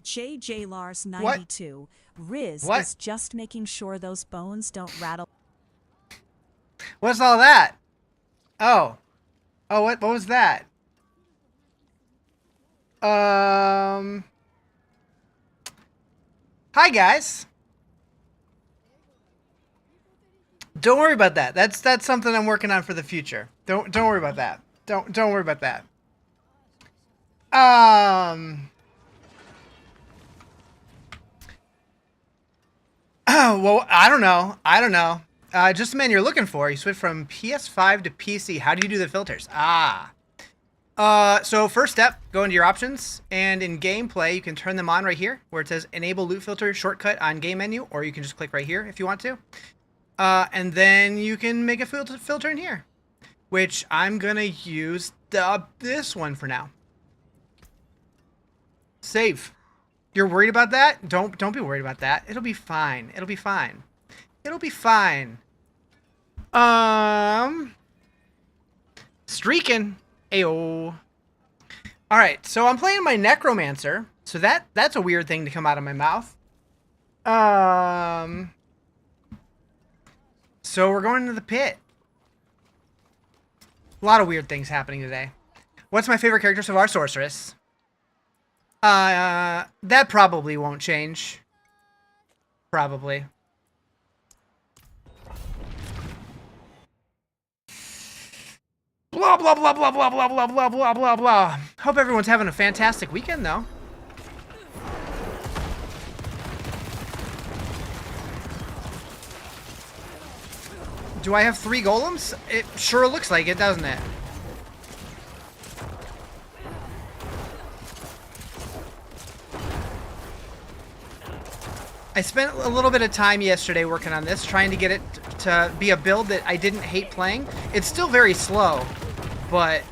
JJ Lars 92. Riz What? is just making sure those bones don't rattle. What's all that? Oh. Oh, what was that? Hi, guys. Don't worry about that. That's something I'm working on for the future. Don't worry about that. Don't worry about that. Well, I don't know. Just the man you're looking for. You switch from PS5 to PC. How do you do the filters? So first step, go into your options, and in gameplay, you can turn them on right here, where it says Enable Loot Filter shortcut on game menu, or you can just click right here if you want to. And then you can make a filter in here, which I'm gonna use this one for now. Save. You're worried about that? Don't be worried about that. It'll be fine. It'll be fine. It'll be fine. Streaking. Ayo. Alright, so I'm playing my Necromancer. So that's a weird thing to come out of my mouth. So we're going into the pit. A lot of weird things happening today. What's my favorite character so far? Sorceress. That probably won't change. Probably. Blah, blah, blah, blah, blah, blah, blah, blah, blah, blah, blah. Hope everyone's having a fantastic weekend, though. Do I have 3 golems? It sure looks like it, doesn't it? I spent a little bit of time yesterday working on this, trying to get it to be a build that I didn't hate playing. It's still very slow, but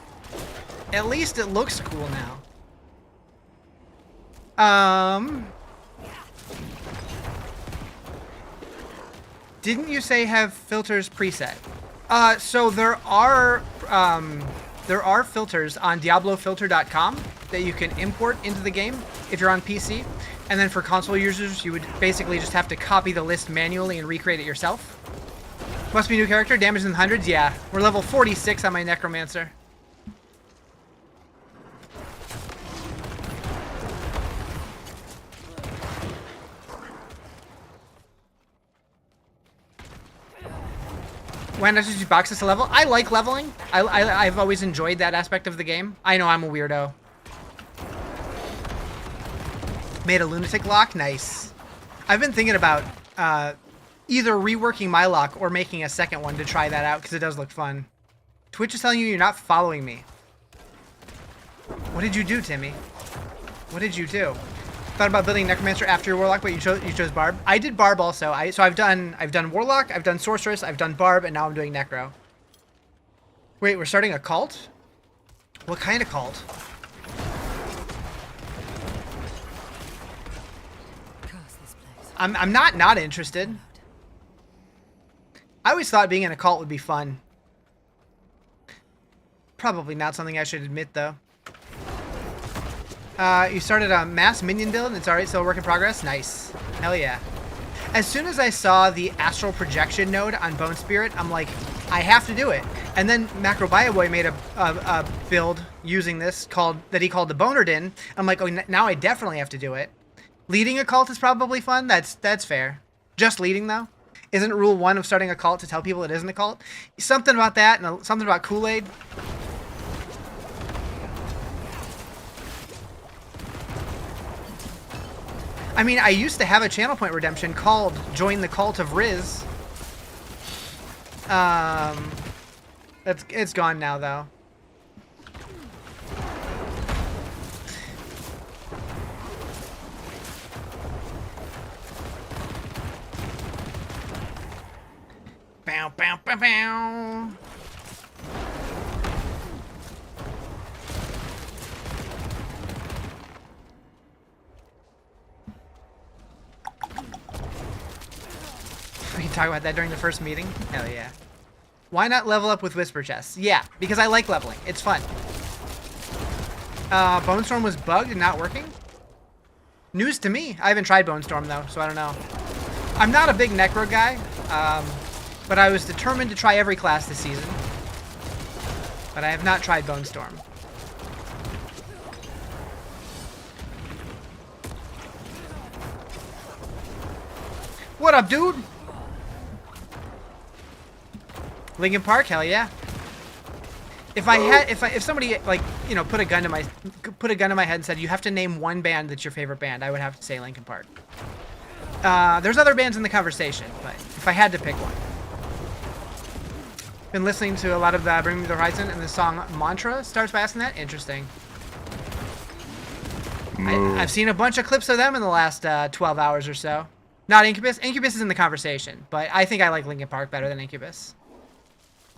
at least it looks cool now. Didn't you say have filters preset? So there are filters on DiabloFilter.com that you can import into the game if you're on PC. And then for console users, you would basically just have to copy the list manually and recreate it yourself. Must be new character, damage in the hundreds, yeah. We're level 46 on my Necromancer. Why not just use boxes to level? I like leveling. I've always enjoyed that aspect of the game. I know I'm a weirdo. Made a lunatic lock? Nice. I've been thinking about either reworking my lock or making a second one to try that out, because it does look fun. Twitch is telling you you're not following me. What did you do, Timmy? What did you do? Thought about building Necromancer after your Warlock, but you chose Barb. I did Barb also. So I've done Warlock, I've done Sorceress, I've done Barb, and now I'm doing Necro. Wait, we're starting a cult? What kind of cult? I'm not interested. I always thought being in a cult would be fun. Probably not something I should admit, though. You started a mass minion build, and it's already still a work in progress? Nice. Hell yeah. As soon as I saw the astral projection node on Bone Spirit, I'm like, I have to do it. And then Macrobioboy made a build using this that he called the Bonerdin. I'm like, oh, now I definitely have to do it. Leading a cult is probably fun. That's fair. Just leading, though? Isn't rule 1 of starting a cult to tell people it isn't a cult? Something about that and something about Kool-Aid. I mean, I used to have a channel point redemption called Join the Cult of Riz. It's gone now, though. Bow, bow, bow, bow. We can talk about that during the first meeting? Hell yeah. Why not level up with Whisper Chests? Yeah, because I like leveling. It's fun. Bone Storm was bugged and not working? News to me. I haven't tried Bone Storm, though, so I don't know. I'm not a big Necro guy, but I was determined to try every class this season. But I have not tried Bone Storm. What up, dude? Linkin Park, hell yeah. If somebody like, you know, put a gun to my head and said you have to name one band that's your favorite band, I would have to say Linkin Park. There's other bands in the conversation, but if I had to pick one. Been listening to a lot of Bring Me the Horizon, and the song Mantra starts by asking that. Interesting. I've seen a bunch of clips of them in the last 12 hours or so. Not Incubus. Incubus is in the conversation, but I think I like Linkin Park better than Incubus.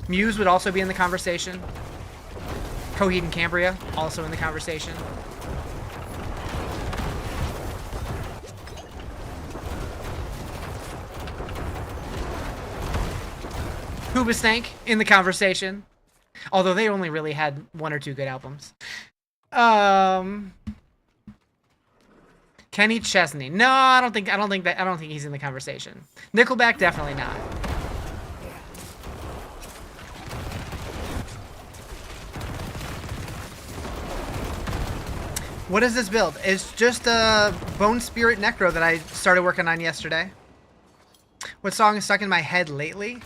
Muse would also be in the conversation. Coheed and Cambria, also in the conversation. Hoobastank in the conversation. Although they only really had 1 or 2 good albums. Kenny Chesney. No, I don't think he's in the conversation. Nickelback, definitely not. What is this build? It's just a Bone Spirit Necro that I started working on yesterday. What song is stuck in my head lately?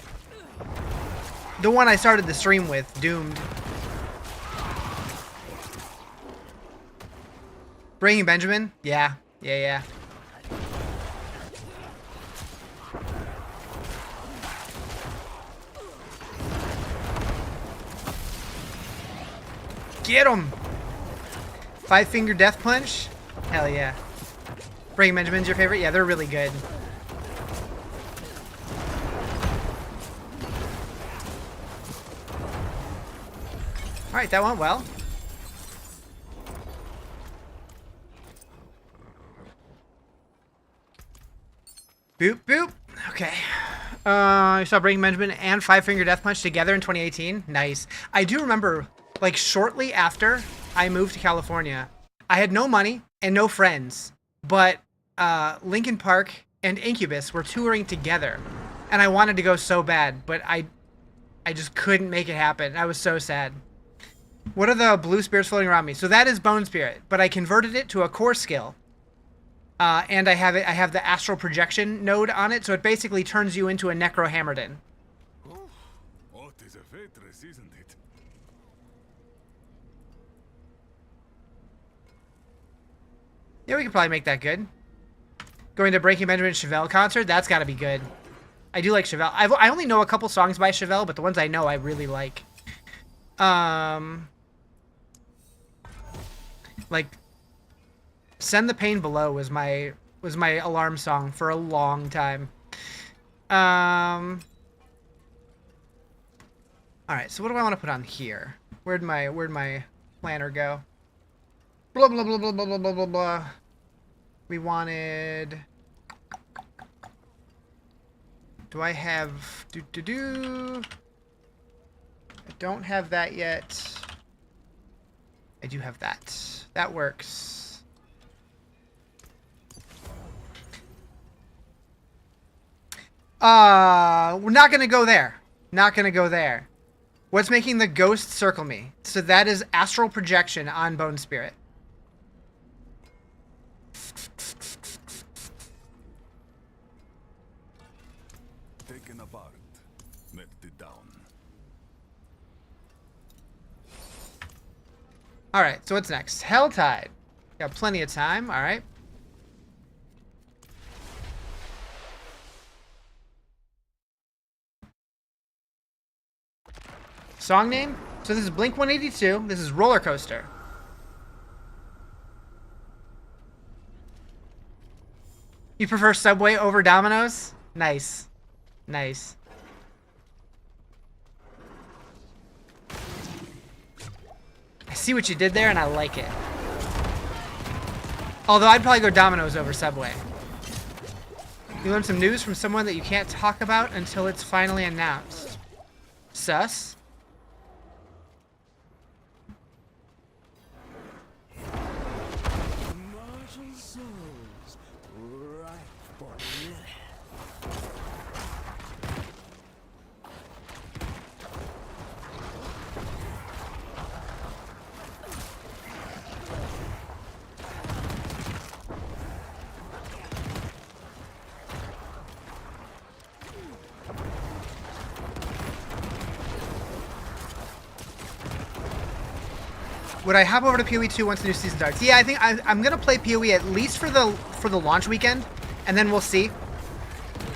The one I started the stream with, Doomed. Breaking Benjamin? Yeah. Yeah. Get him! 5-Finger Death Punch? Hell yeah. Breaking Benjamin's your favorite? Yeah, they're really good. Alright, that went well. Boop, boop. Okay. I saw Breaking Benjamin and 5-Finger Death Punch together in 2018. Nice. I do remember, like, shortly after I moved to California, I had no money and no friends, but Linkin Park and Incubus were touring together, and I wanted to go so bad, but I just couldn't make it happen. I was so sad. What are the blue spirits floating around me? So that is Bone Spirit, but I converted it to a core skill. And I have the astral projection node on it, so it basically turns you into a Necro Hammerdin. What is a Vetris, isn't it? Yeah, we could probably make that good. Going to Breaking Benjamin Chevelle concert, that's got to be good. I do like Chevelle. I only know a couple songs by Chevelle, but the ones I know I really like. Like, Send the Pain Below was my alarm song for a long time. Alright, so what do I want to put on here? Where'd my planner go? Blah blah blah blah blah blah blah blah blah. We wanted. Do I have I don't have that yet. I do have that. That works. We're not gonna go there. Not gonna go there. What's making the ghost circle me? So that is astral projection on Bone Spirit. Taken apart, melted down. Alright, so what's next? Helltide. Got plenty of time, alright. Song name? So this is Blink 182. This is Roller Coaster. You prefer Subway over Domino's? Nice. Nice. I see what you did there and I like it. Although I'd probably go Domino's over Subway. You learned some news from someone that you can't talk about until it's finally announced. Sus? Would I hop over to PoE 2 once the new season starts? Yeah, I think I'm gonna play PoE at least for the launch weekend, and then we'll see.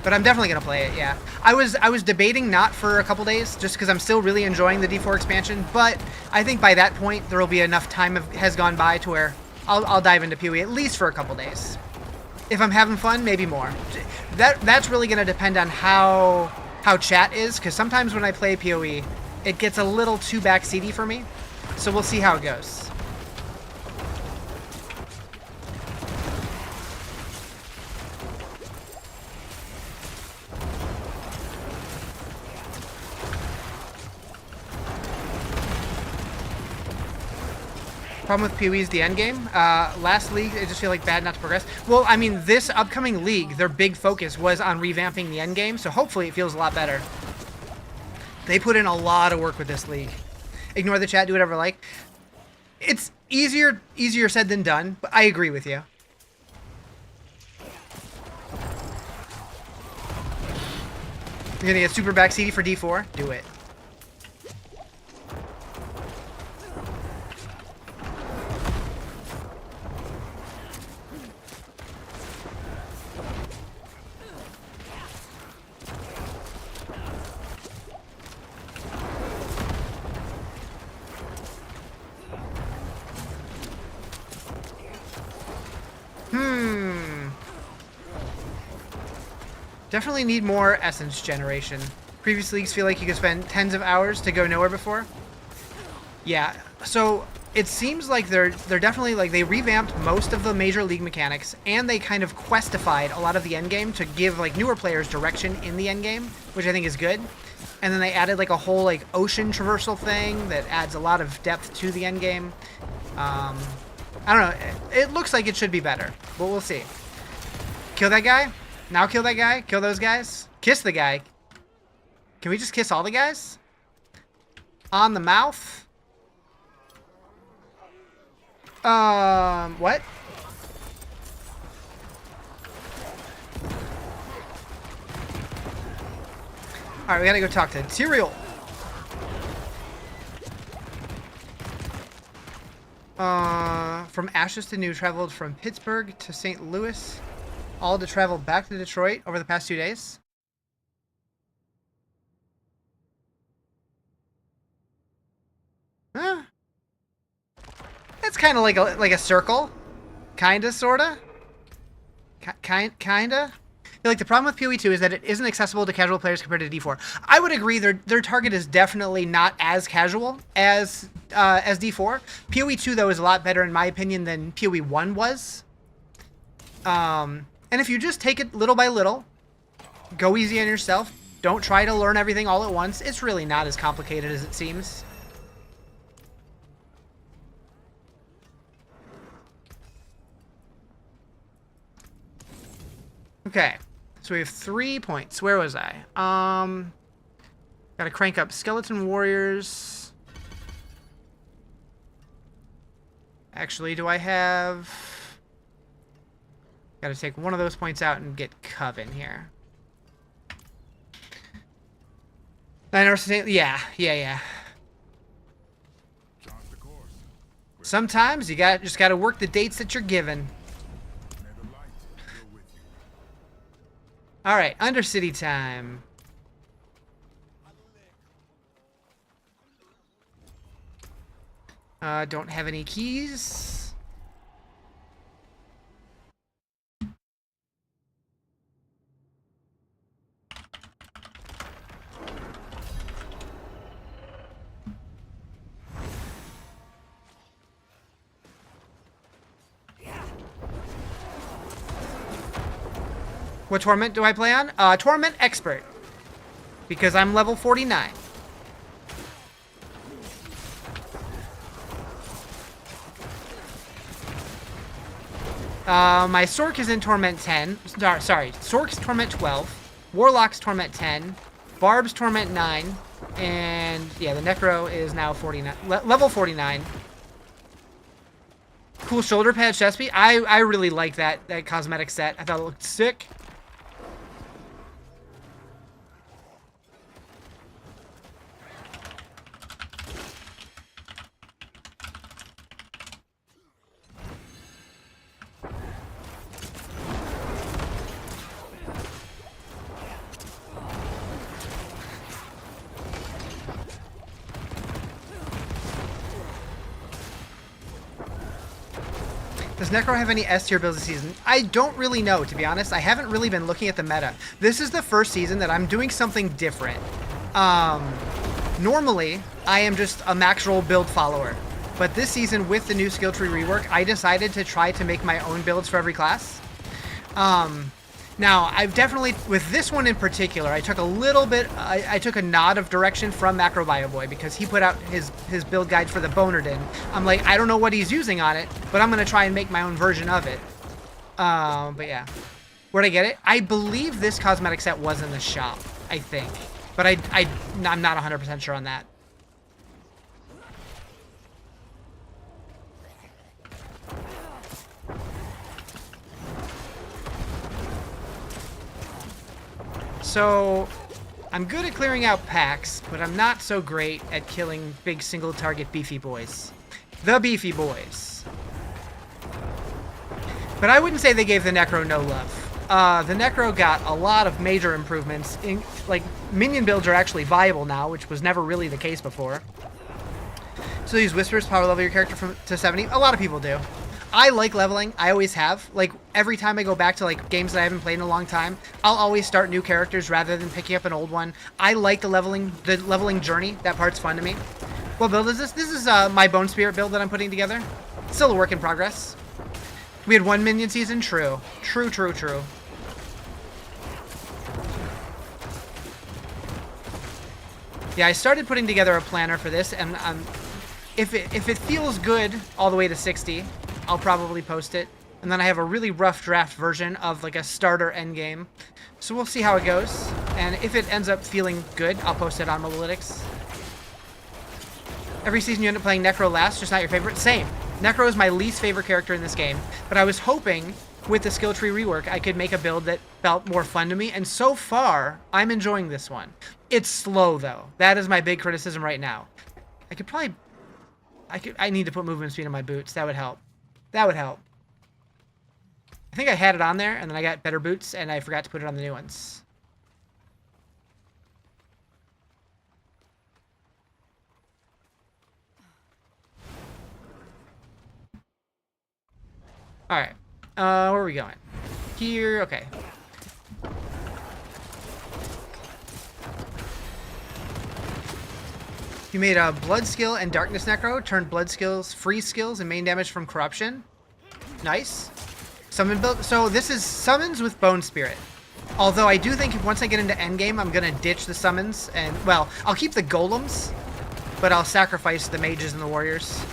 But I'm definitely gonna play it. Yeah, I was debating not for a couple days just because I'm still really enjoying the D4 expansion. But I think by that point there will be enough time has gone by to where I'll dive into PoE at least for a couple days. If I'm having fun, maybe more. That's really gonna depend on how chat is, because sometimes when I play PoE, it gets a little too backseaty for me. So we'll see how it goes. Problem with PoE is the end game. Last league, I just feel like bad not to progress. Well, I mean, this upcoming league, their big focus was on revamping the end game, so hopefully it feels a lot better. They put in a lot of work with this league. Ignore the chat, do whatever I like. It's easier said than done, but I agree with you. You're gonna get super backseaty for D4? Do it. Definitely need more essence generation. Previous leagues feel like you could spend tens of hours to go nowhere before. Yeah, so it seems like they're definitely, like, they revamped most of the major league mechanics, and they kind of questified a lot of the endgame to give, like, newer players direction in the endgame, which I think is good. And then they added, like, a whole, like, ocean traversal thing that adds a lot of depth to the endgame. I don't know. It looks like it should be better, but we'll see. Kill that guy? Now kill that guy? Kill those guys? Kiss the guy. Can we just kiss all the guys? On the mouth? What? Alright, we gotta go talk to Tyrael. From ashes to new, traveled from Pittsburgh to St. Louis. All to travel back to Detroit over the past 2 days. Huh. That's kind of like a circle. Kinda, sorta. Kinda. Like, the problem with PoE 2 is that it isn't accessible to casual players compared to D4. I would agree their target is definitely not as casual as D4. PoE 2, though, is a lot better in my opinion than PoE 1 was. And if you just take it little by little, go easy on yourself, don't try to learn everything all at once, it's really not as complicated as it seems. Okay, So we have 3 points. Where was I? Gotta crank up Skeleton Warriors. Actually, do I have... Gotta take one of those points out and get Coven here. 9 hours to... Yeah. Sometimes you just gotta work the dates that you're given. Alright, Undercity time. Don't have any keys. What Torment do I play on? Torment Expert. Because I'm level 49. My Sork is in Torment 10. Sorry, Sork's Torment 12. Warlock's Torment 10. Barb's Torment 9. And, yeah, the Necro is now 49. Level 49. Cool shoulder pad chest piece. I really like that cosmetic set. I thought it looked sick. Does Necro have any S tier builds this season? I don't really know, to be honest. I haven't really been looking at the meta. This is the first season that I'm doing something different. Normally, I am just a max roll build follower. But this season, with the new skill tree rework, I decided to try to make my own builds for every class. Now, I've definitely, with this one in particular, I took a little bit, I took a nod of direction from Macro Bio Boy because he put out his build guide for the Bonerdin. I'm like, I don't know what he's using on it, but I'm going to try and make my own version of it. But yeah. Where'd I get it? I believe this cosmetic set was in the shop, I think. But I'm not 100% sure on that. So, I'm good at clearing out packs, but I'm not so great at killing big single target beefy boys. The beefy boys. But I wouldn't say they gave the Necro no love. The Necro got a lot of major improvements. Like, minion builds are actually viable now, which was never really the case before. So these whispers power level your character to 70. A lot of people do. I like leveling. I always have. Like, every time I go back to, like, games that I haven't played in a long time, I'll always start new characters rather than picking up an old one. I like the leveling journey. That part's fun to me. What build is this? This is my Bone Spirit build that I'm putting together. Still a work in progress. We had one minion season? True. True. Yeah, I started putting together a planner for this, and if it feels good all the way to 60, I'll probably post it. And then I have a really rough draft version of like a starter endgame. So we'll see how it goes. And if it ends up feeling good, I'll post it on Mobalytics. Every season you end up playing Necro last, just not your favorite? Same. Necro is my least favorite character in this game. But I was hoping with the skill tree rework, I could make a build that felt more fun to me. And so far, I'm enjoying this one. It's slow though. That is my big criticism right now. I need to put movement speed on my boots. That would help. That would help. I think I had it on there, and then I got better boots, and I forgot to put it on the new ones. Alright. Where are we going? Here. Okay. You made a Blood Skill and Darkness Necro, turned Blood Skills, Freeze Skills, and main damage from Corruption. Nice. Summon build. So this is summons with Bone Spirit. Although I do think once I get into endgame, I'm going to ditch the summons. And, well, I'll keep the golems, but I'll sacrifice the mages and the warriors.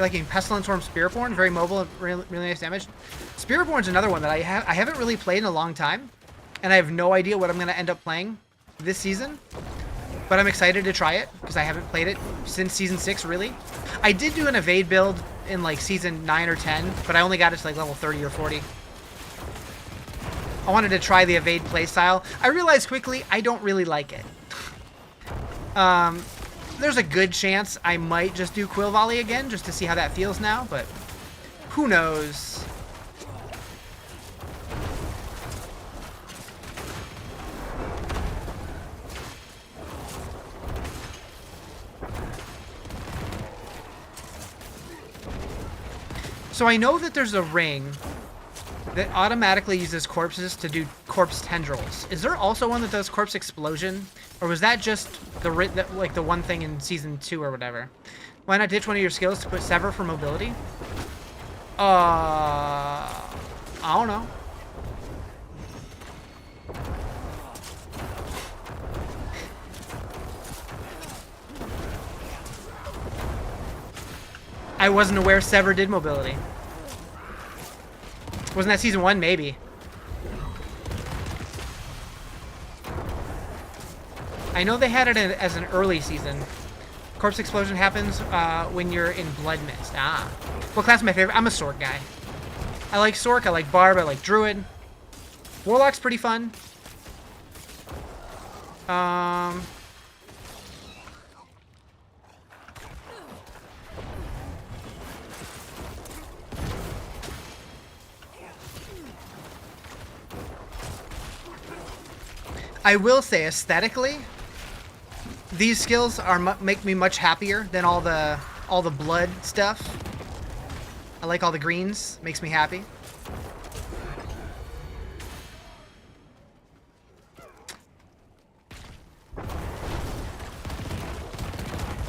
You're liking Pestilence Worm Spiritborn, very mobile, really, really nice damage. Spiritborn's another one that I haven't really played in a long time, and I have no idea what I'm going to end up playing this season. But I'm excited to try it, because I haven't played it since Season 6, really. I did do an evade build in, like, Season 9 or 10, but I only got it to, like, level 30 or 40. I wanted to try the evade playstyle. I realized quickly I don't really like it. There's a good chance I might just do Quill Volley again, just to see how that feels now, but who knows? So I know that there's a ring that automatically uses corpses to do corpse tendrils. Is there also one that does corpse explosion? Or was that just the one thing in Season 2 or whatever? Why not ditch one of your skills to put Sever for mobility? I don't know. I wasn't aware Sever did mobility. Wasn't that Season 1? Maybe. I know they had it as an early season. Corpse explosion happens when you're in Blood Mist. Ah. What class is my favorite? I'm a Sork guy. I like Sork, I like Barb, I like Druid. Warlock's pretty fun. I will say, aesthetically, these skills are make me much happier than all the blood stuff. I like all the greens. Makes me happy.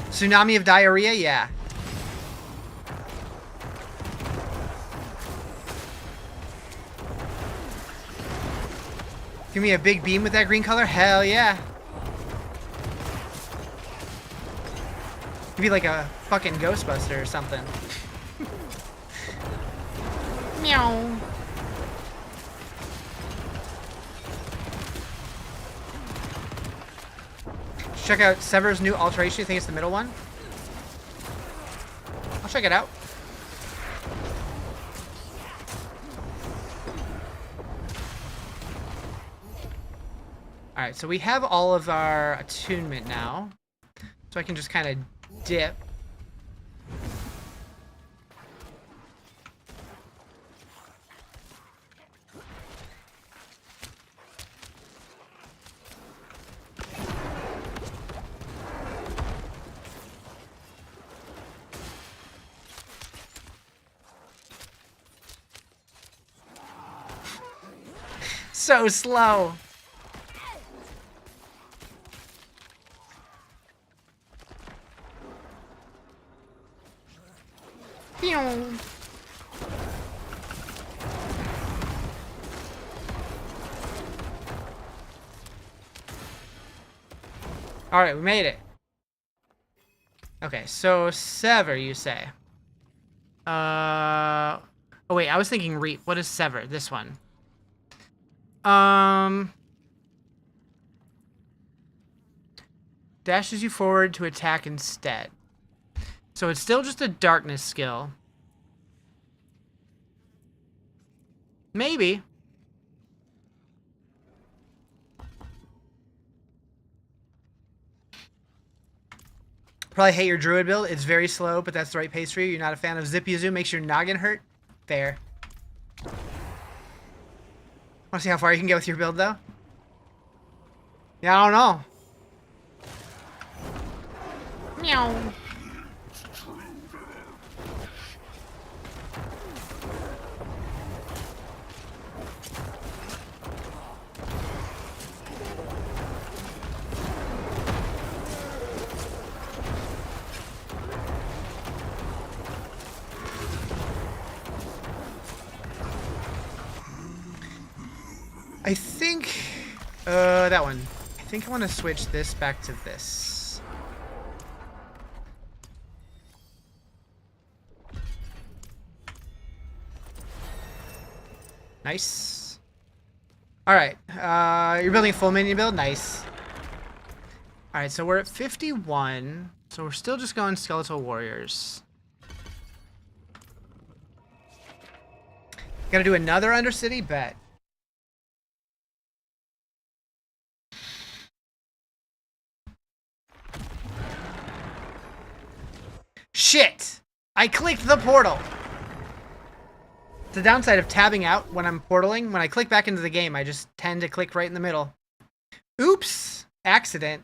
Tsunami of diarrhea, yeah. Give me a big beam with that green color? Hell yeah. Give me like a fucking Ghostbuster or something. Meow. Check out Sever's new alteration. You think it's the middle one? I'll check it out. Alright, so we have all of our attunement now. So I can just kind of dip. So slow. Alright, we made it. Okay, so Sever, you say. Oh wait, I was thinking Reap. What is Sever? This one. Dashes you forward to attack instead. So it's still just a darkness skill. Maybe. Probably hate your druid build. It's very slow, but that's the right pace for you. You're not a fan of Zippy Zoo. Makes your noggin hurt. Fair. Want to see how far you can get with your build, though? Yeah, I don't know. Meow. I think, that one. I think I want to switch this back to this. Nice. Alright. You're building a full minion build? Nice. Alright, so we're at 51. So we're still just going Skeletal Warriors. Gotta do another Undercity? Bet. Shit! I clicked the portal! The downside of tabbing out when I'm portaling, when I click back into the game, I just tend to click right in the middle. Oops! Accident.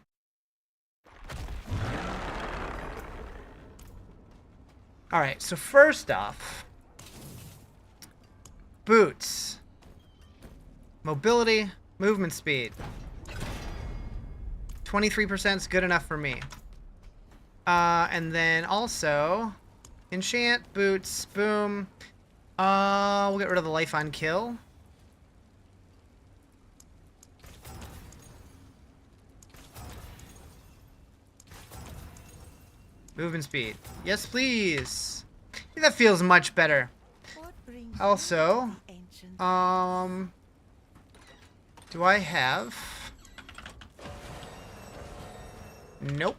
Alright, so first off, boots, mobility, movement speed. 23% is good enough for me. And then also, enchant, boots, boom. We'll get rid of the life on kill. Movement speed. Yes, please. That feels much better. Also, do I have... Nope.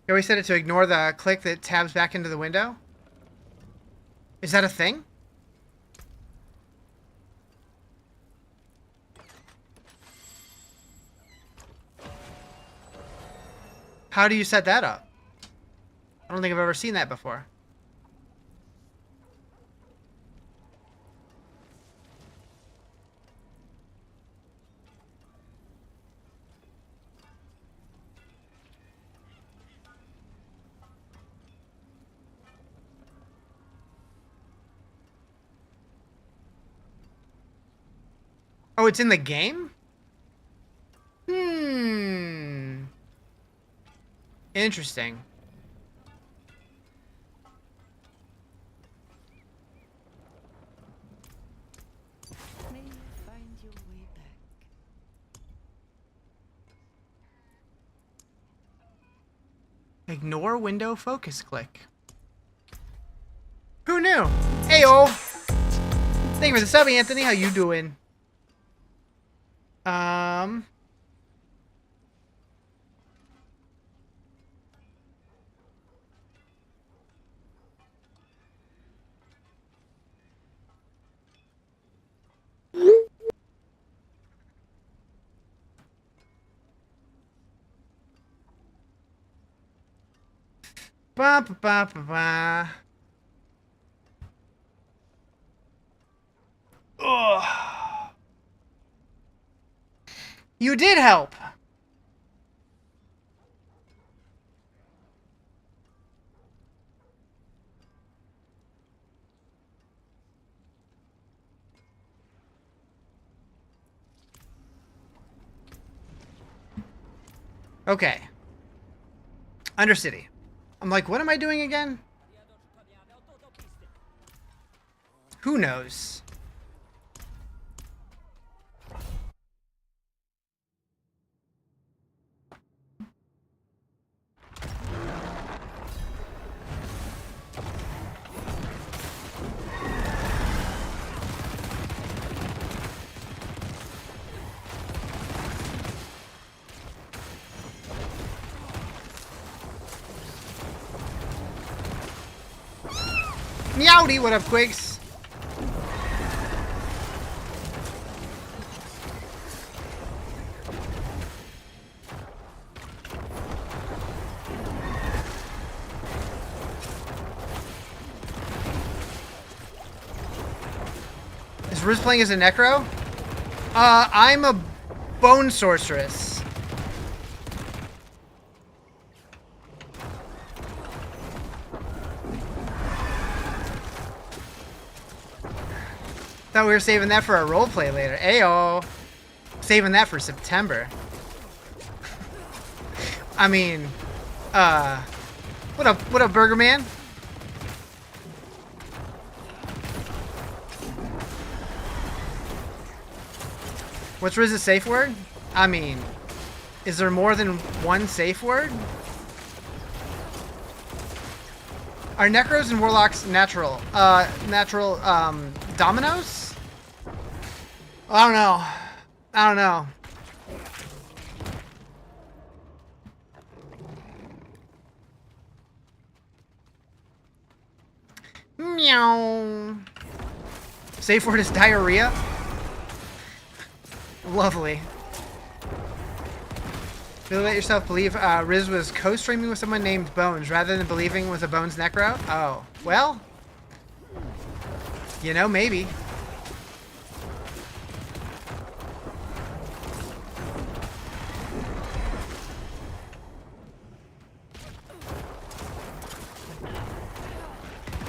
You always set it to ignore the click that tabs back into the window? Is that a thing? How do you set that up? I don't think I've ever seen that before. Oh, it's in the game? Interesting. May you find your way back. Ignore window focus click. Who knew? Heyo! Thank you for the sub, Anthony. How you doing? Ba ba ba ba ba. Ugh. You did help. Okay. Undercity. I'm like, what am I doing again? Who knows? Meowdy, what up, Quigs? Is Riz playing as a Necro? I'm a Bone Sorceress. Thought we were saving that for a roleplay later. Ayo. Saving that for September. I mean, what up, Burger Man? What's Riz's safe word? I mean, is there more than one safe word? Are Necros and Warlocks natural? Natural, dominoes? I don't know. I don't know. Meow. Safe word is diarrhea. Lovely. Really let yourself believe Riz was co-streaming with someone named Bones rather than believing with a Bones Necro? Oh, well, you know, maybe.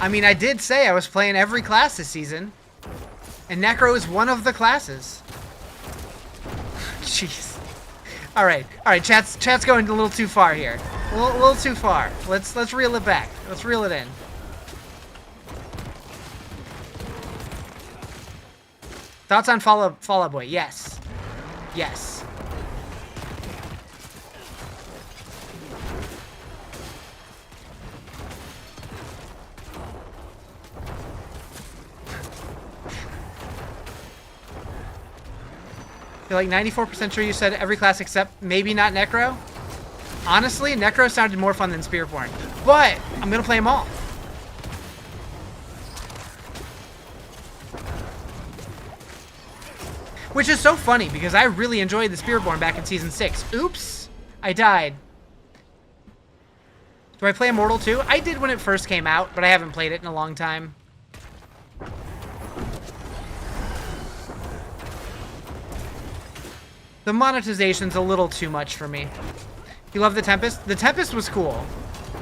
I mean, I did say I was playing every class this season, and Necro is one of the classes. Jeez. All right, chat's going a little too far here. A little too far. Let's reel it back. Let's reel it in. Thoughts on Fall Out Boy? Yes. Yes. You're like 94% sure you said every class except maybe not Necro? Honestly, Necro sounded more fun than Spearborn. But I'm going to play them all. Which is so funny because I really enjoyed the Spearborn back in Season 6. Oops. I died. Do I play Immortal too? I did when it first came out, but I haven't played it in a long time. The monetization's a little too much for me. You love the Tempest? The Tempest was cool.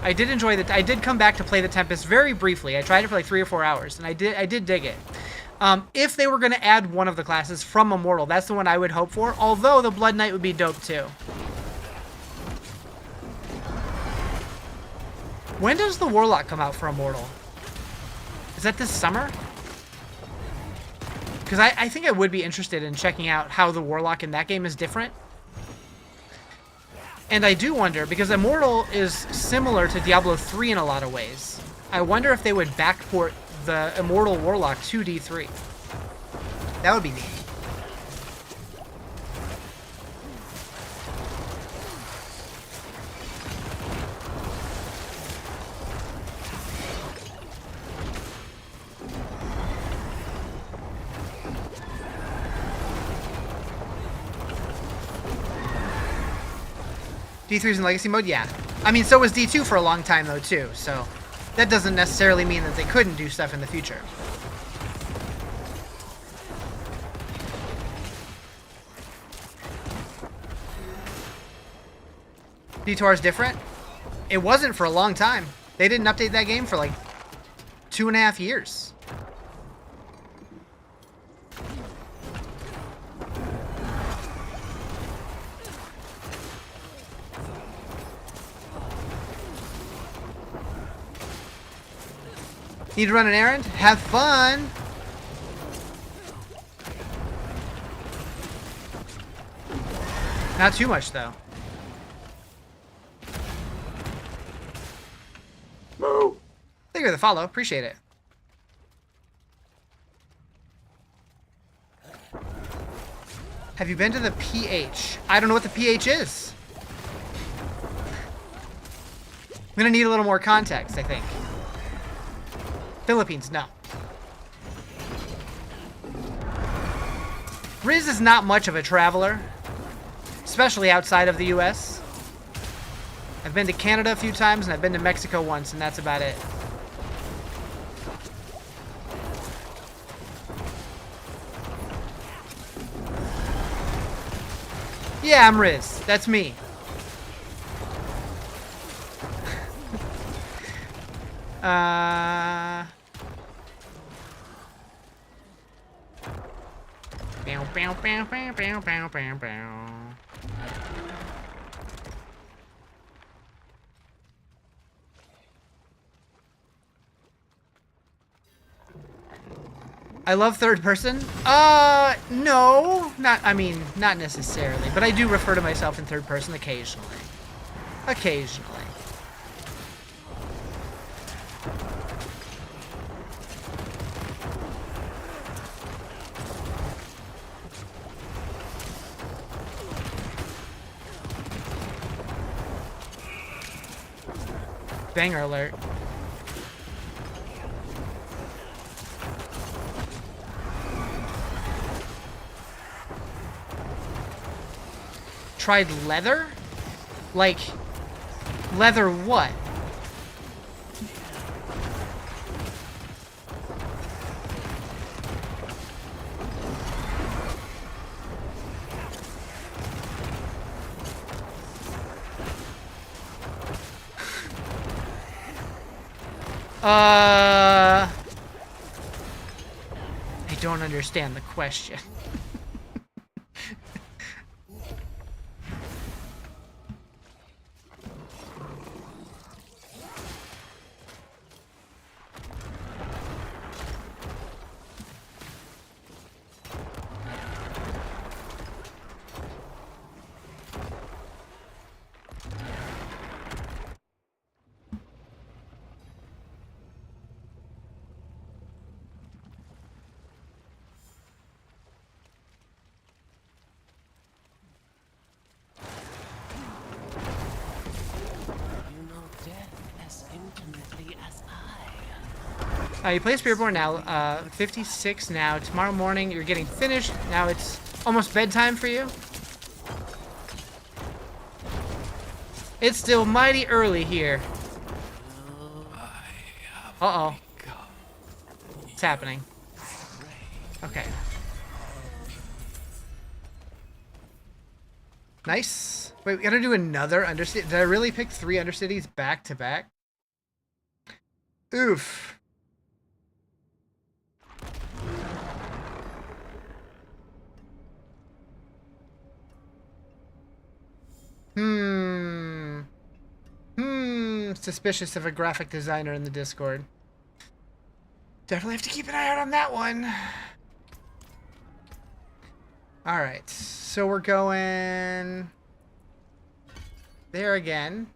I did enjoy it. I did come back to play the Tempest very briefly. I tried it for like 3 or 4 hours, and I did dig it. If they were going to add one of the classes from Immortal, that's the one I would hope for. Although the Blood Knight would be dope too. When does the Warlock come out for Immortal? Is that this summer? Because I think I would be interested in checking out how the Warlock in that game is different. And I do wonder, because Immortal is similar to Diablo 3 in a lot of ways. I wonder if they would backport the Immortal Warlock to D3. That would be neat. D3's in Legacy mode? Yeah. I mean, so was D2 for a long time, though, too. So that doesn't necessarily mean that they couldn't do stuff in the future. D2R is different? It wasn't for a long time. They didn't update that game for like 2.5 years. Need to run an errand? Have fun! Not too much, though. Moo! Thank you for the follow. Appreciate it. Have you been to the PH? I don't know what the PH is. I'm gonna need a little more context, I think. Philippines, no. Riz is not much of a traveler, especially outside of the US. I've been to Canada a few times, and I've been to Mexico once, and that's about it. Yeah, I'm Riz. That's me. I love third person. No, not necessarily, but I do refer to myself in third person occasionally. Occasionally. Banger alert. Tried leather? Like, leather what? I don't understand the question. You know death as intimately as I. You play Spiritborn now, 56 now. Tomorrow morning you're getting finished. Now it's almost bedtime for you. It's still mighty early here. Uh-oh. What's happening? Okay. Nice. Wait, we gotta do another Undercity. Did I really pick 3 Undercities back to back? Oof. Suspicious of a graphic designer in the Discord. Definitely have to keep an eye out on that one. Alright, so we're going there again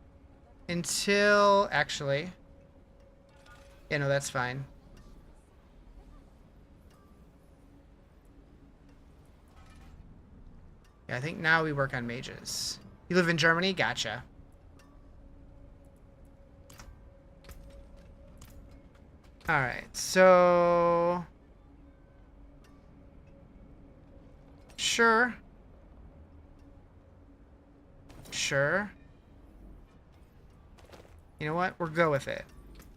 until, actually, yeah, no, that's fine. Yeah, I think now we work on mages. You live in Germany? Gotcha. Alright, so... Sure. Sure. You know what? We'll go with it.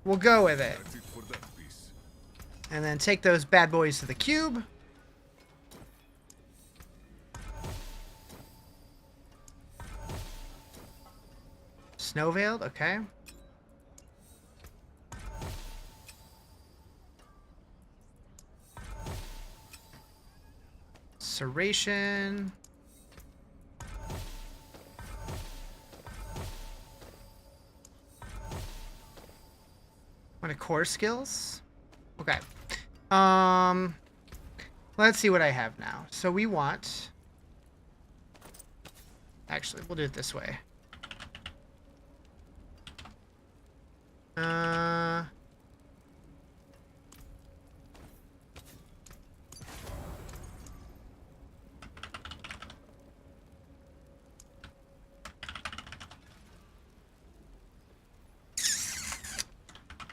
We'll go with it. That's it for that piece. And then take those bad boys to the cube. Snow veiled, okay. Serration. What are core skills? Okay. Let's see what I have now. So we want... Actually, we'll do it this way.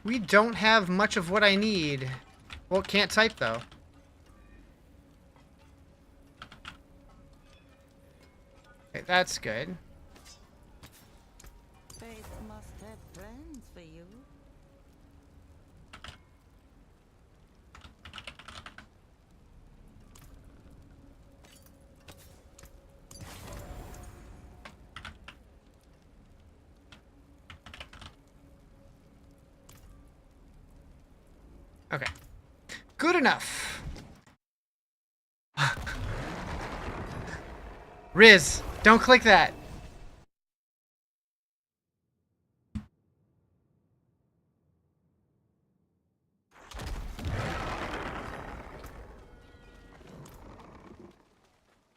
We don't have much of what I need. Well, can't type though. Okay, that's good. Fate must have plans for you. Okay. Good enough. Riz, don't click that.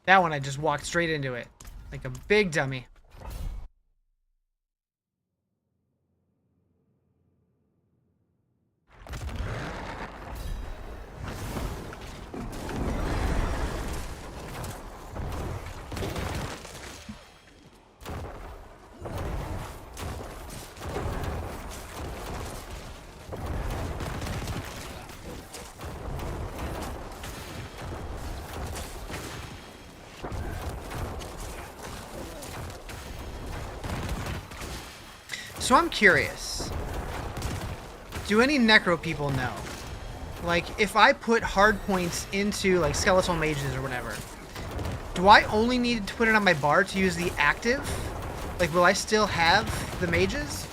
That one I just walked straight into it. Like a big dummy. So I'm curious. Do any necro people know? Like, if I put hard points into, like, skeletal mages or whatever, do I only need to put it on my bar to use the active? Like, will I still have the mages?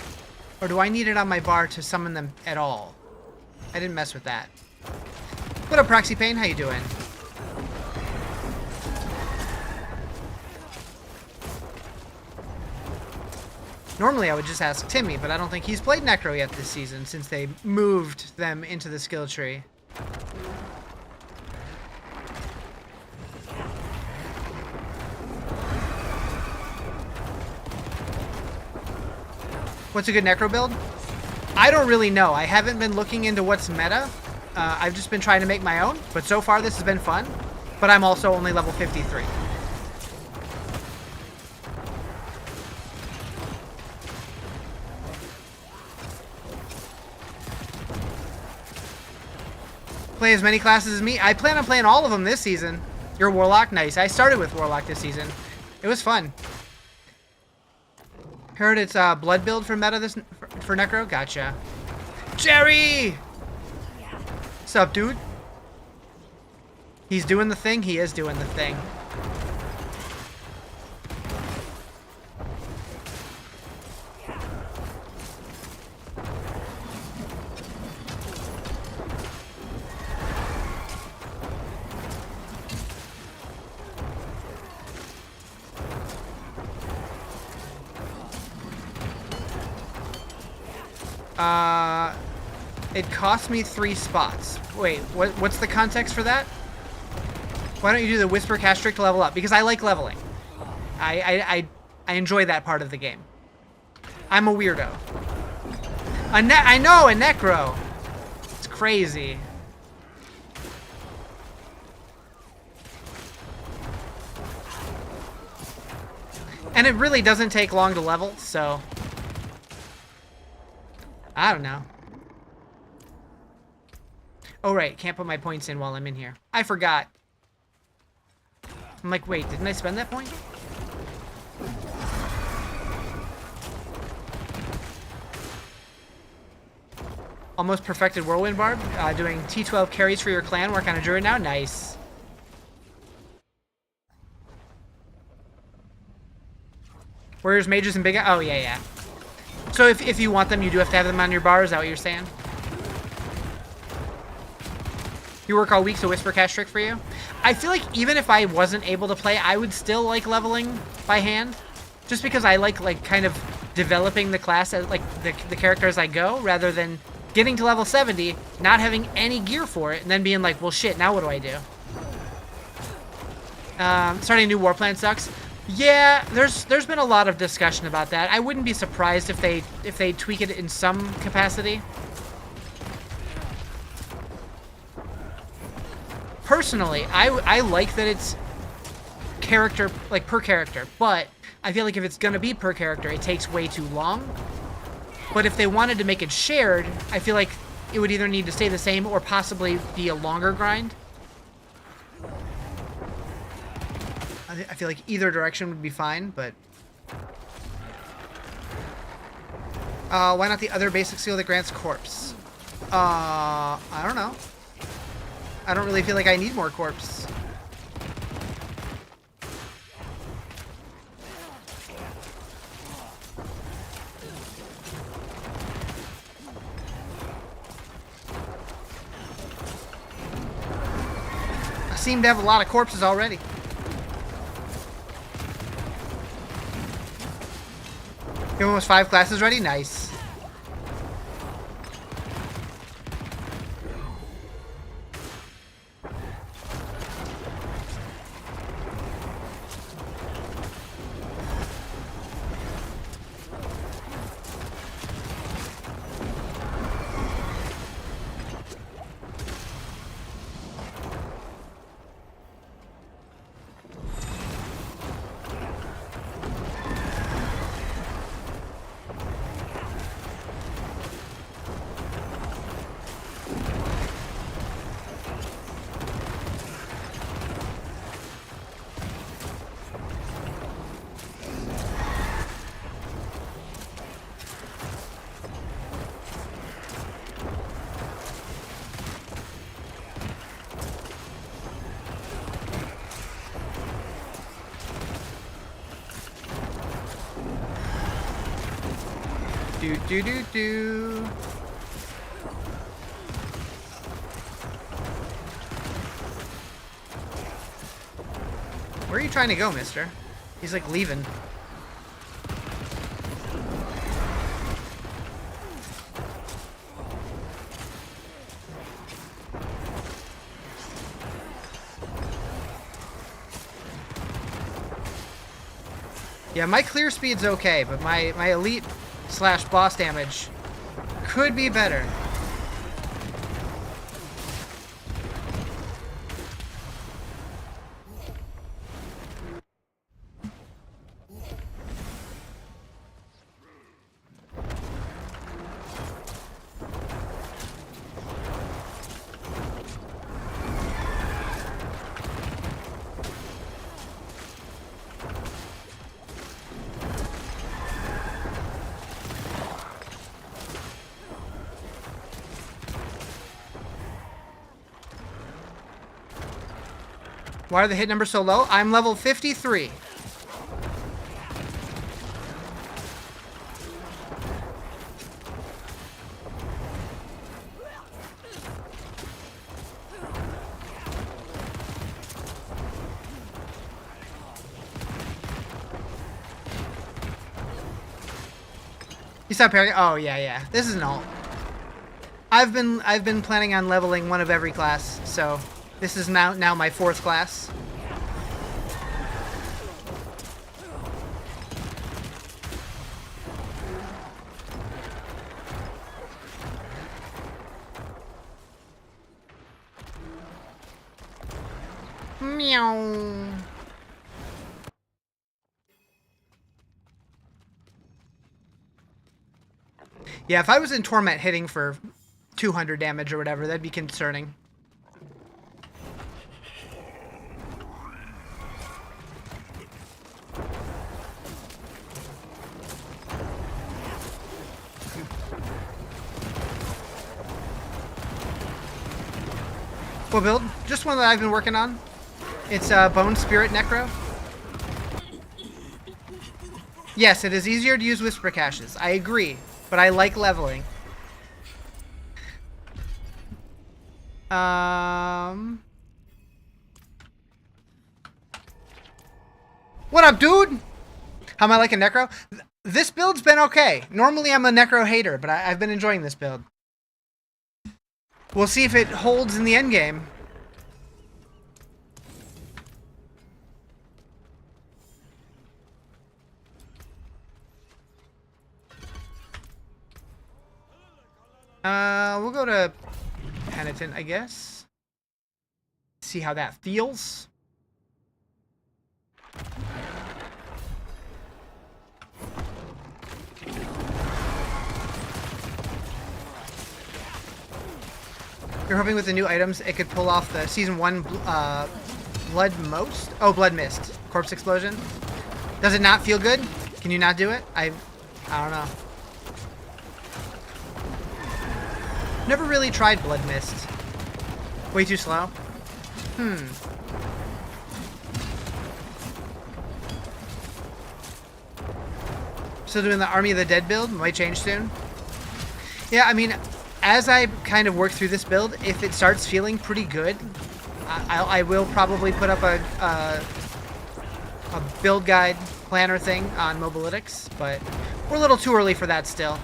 Or do I need it on my bar to summon them at all? I didn't mess with that. What up, Proxy Pain? How you doing? Normally I would just ask Timmy, but I don't think he's played Necro yet this season since they moved them into the skill tree. What's a good Necro build? I don't really know. I haven't been looking into what's meta. I've just been trying to make my own, but so far this has been fun. But I'm also only level 53. Play as many classes as me. I plan on playing all of them this season. You're Warlock? Nice. I started with Warlock this season. It was fun. Heard it's blood build for meta this for Necro? Gotcha. Jerry! What's up, dude? He's doing the thing? He is doing the thing. It cost me 3 spots. Wait, what's the context for that? Why don't you do the Whisper Cast Trick to level up? Because I like leveling. I enjoy that part of the game. I'm a weirdo. I know, a Necro. It's crazy. And it really doesn't take long to level, so... I don't know. Oh, right. Can't put my points in while I'm in here. I forgot. I'm like, wait, didn't I spend that point? Almost perfected Whirlwind Barb. Doing T12 carries for your clan. Work on a druid now. Nice. Warriors, mages, and big... Oh, yeah, yeah. So if you want them, you do have to have them on your bar. Is that what you're saying? You work all week, so Whisper Cast Trick for you? I feel like even if I wasn't able to play, I would still like leveling by hand. Just because I like kind of developing the class, as, like the character as I go, rather than getting to level 70, not having any gear for it, and then being like, well shit, now what do I do? Starting a new war plan sucks. Yeah, there's been a lot of discussion about that. I wouldn't be surprised if they tweak it in some capacity. Personally, I like that it's character, like per character, but I feel like if it's gonna be per character, it takes way too long. But if they wanted to make it shared, I feel like it would either need to stay the same or possibly be a longer grind. I feel like either direction would be fine, but... why not the other basic skill that grants corpse? I don't know. I don't really feel like I need more corpse. I seem to have a lot of corpses already. You have almost 5 classes ready? Nice. Do do do do. Where are you trying to go, mister? He's like leaving. Yeah, my clear speed's okay, but my elite slash boss damage could be better. Why are the hit numbers so low? I'm level 53. You stop parrying? Oh yeah. This is an alt. I've been planning on leveling one of every class, so this is now my 4th class. Meow. Yeah, if I was in Torment hitting for 200 damage or whatever, that'd be concerning. What build? Just one that I've been working on. It's Bone Spirit Necro. Yes, it is easier to use Whisper Caches. I agree, but I like leveling. What up, dude? How am I liking Necro? This build's been okay. Normally I'm a Necro hater, but I've been enjoying this build. We'll see if it holds in the endgame. We'll go to Penitent, I guess. See how that feels. You're hoping with the new items it could pull off the Season 1 Blood Most? Oh, Blood Mist. Corpse Explosion. Does it not feel good? Can you not do it? I don't know. Never really tried Blood Mist. Way too slow? Still doing the Army of the Dead build? Might change soon. Yeah, I mean, as I kind of work through this build, if it starts feeling pretty good, I will probably put up a build guide planner thing on Mobalytics, but we're a little too early for that still.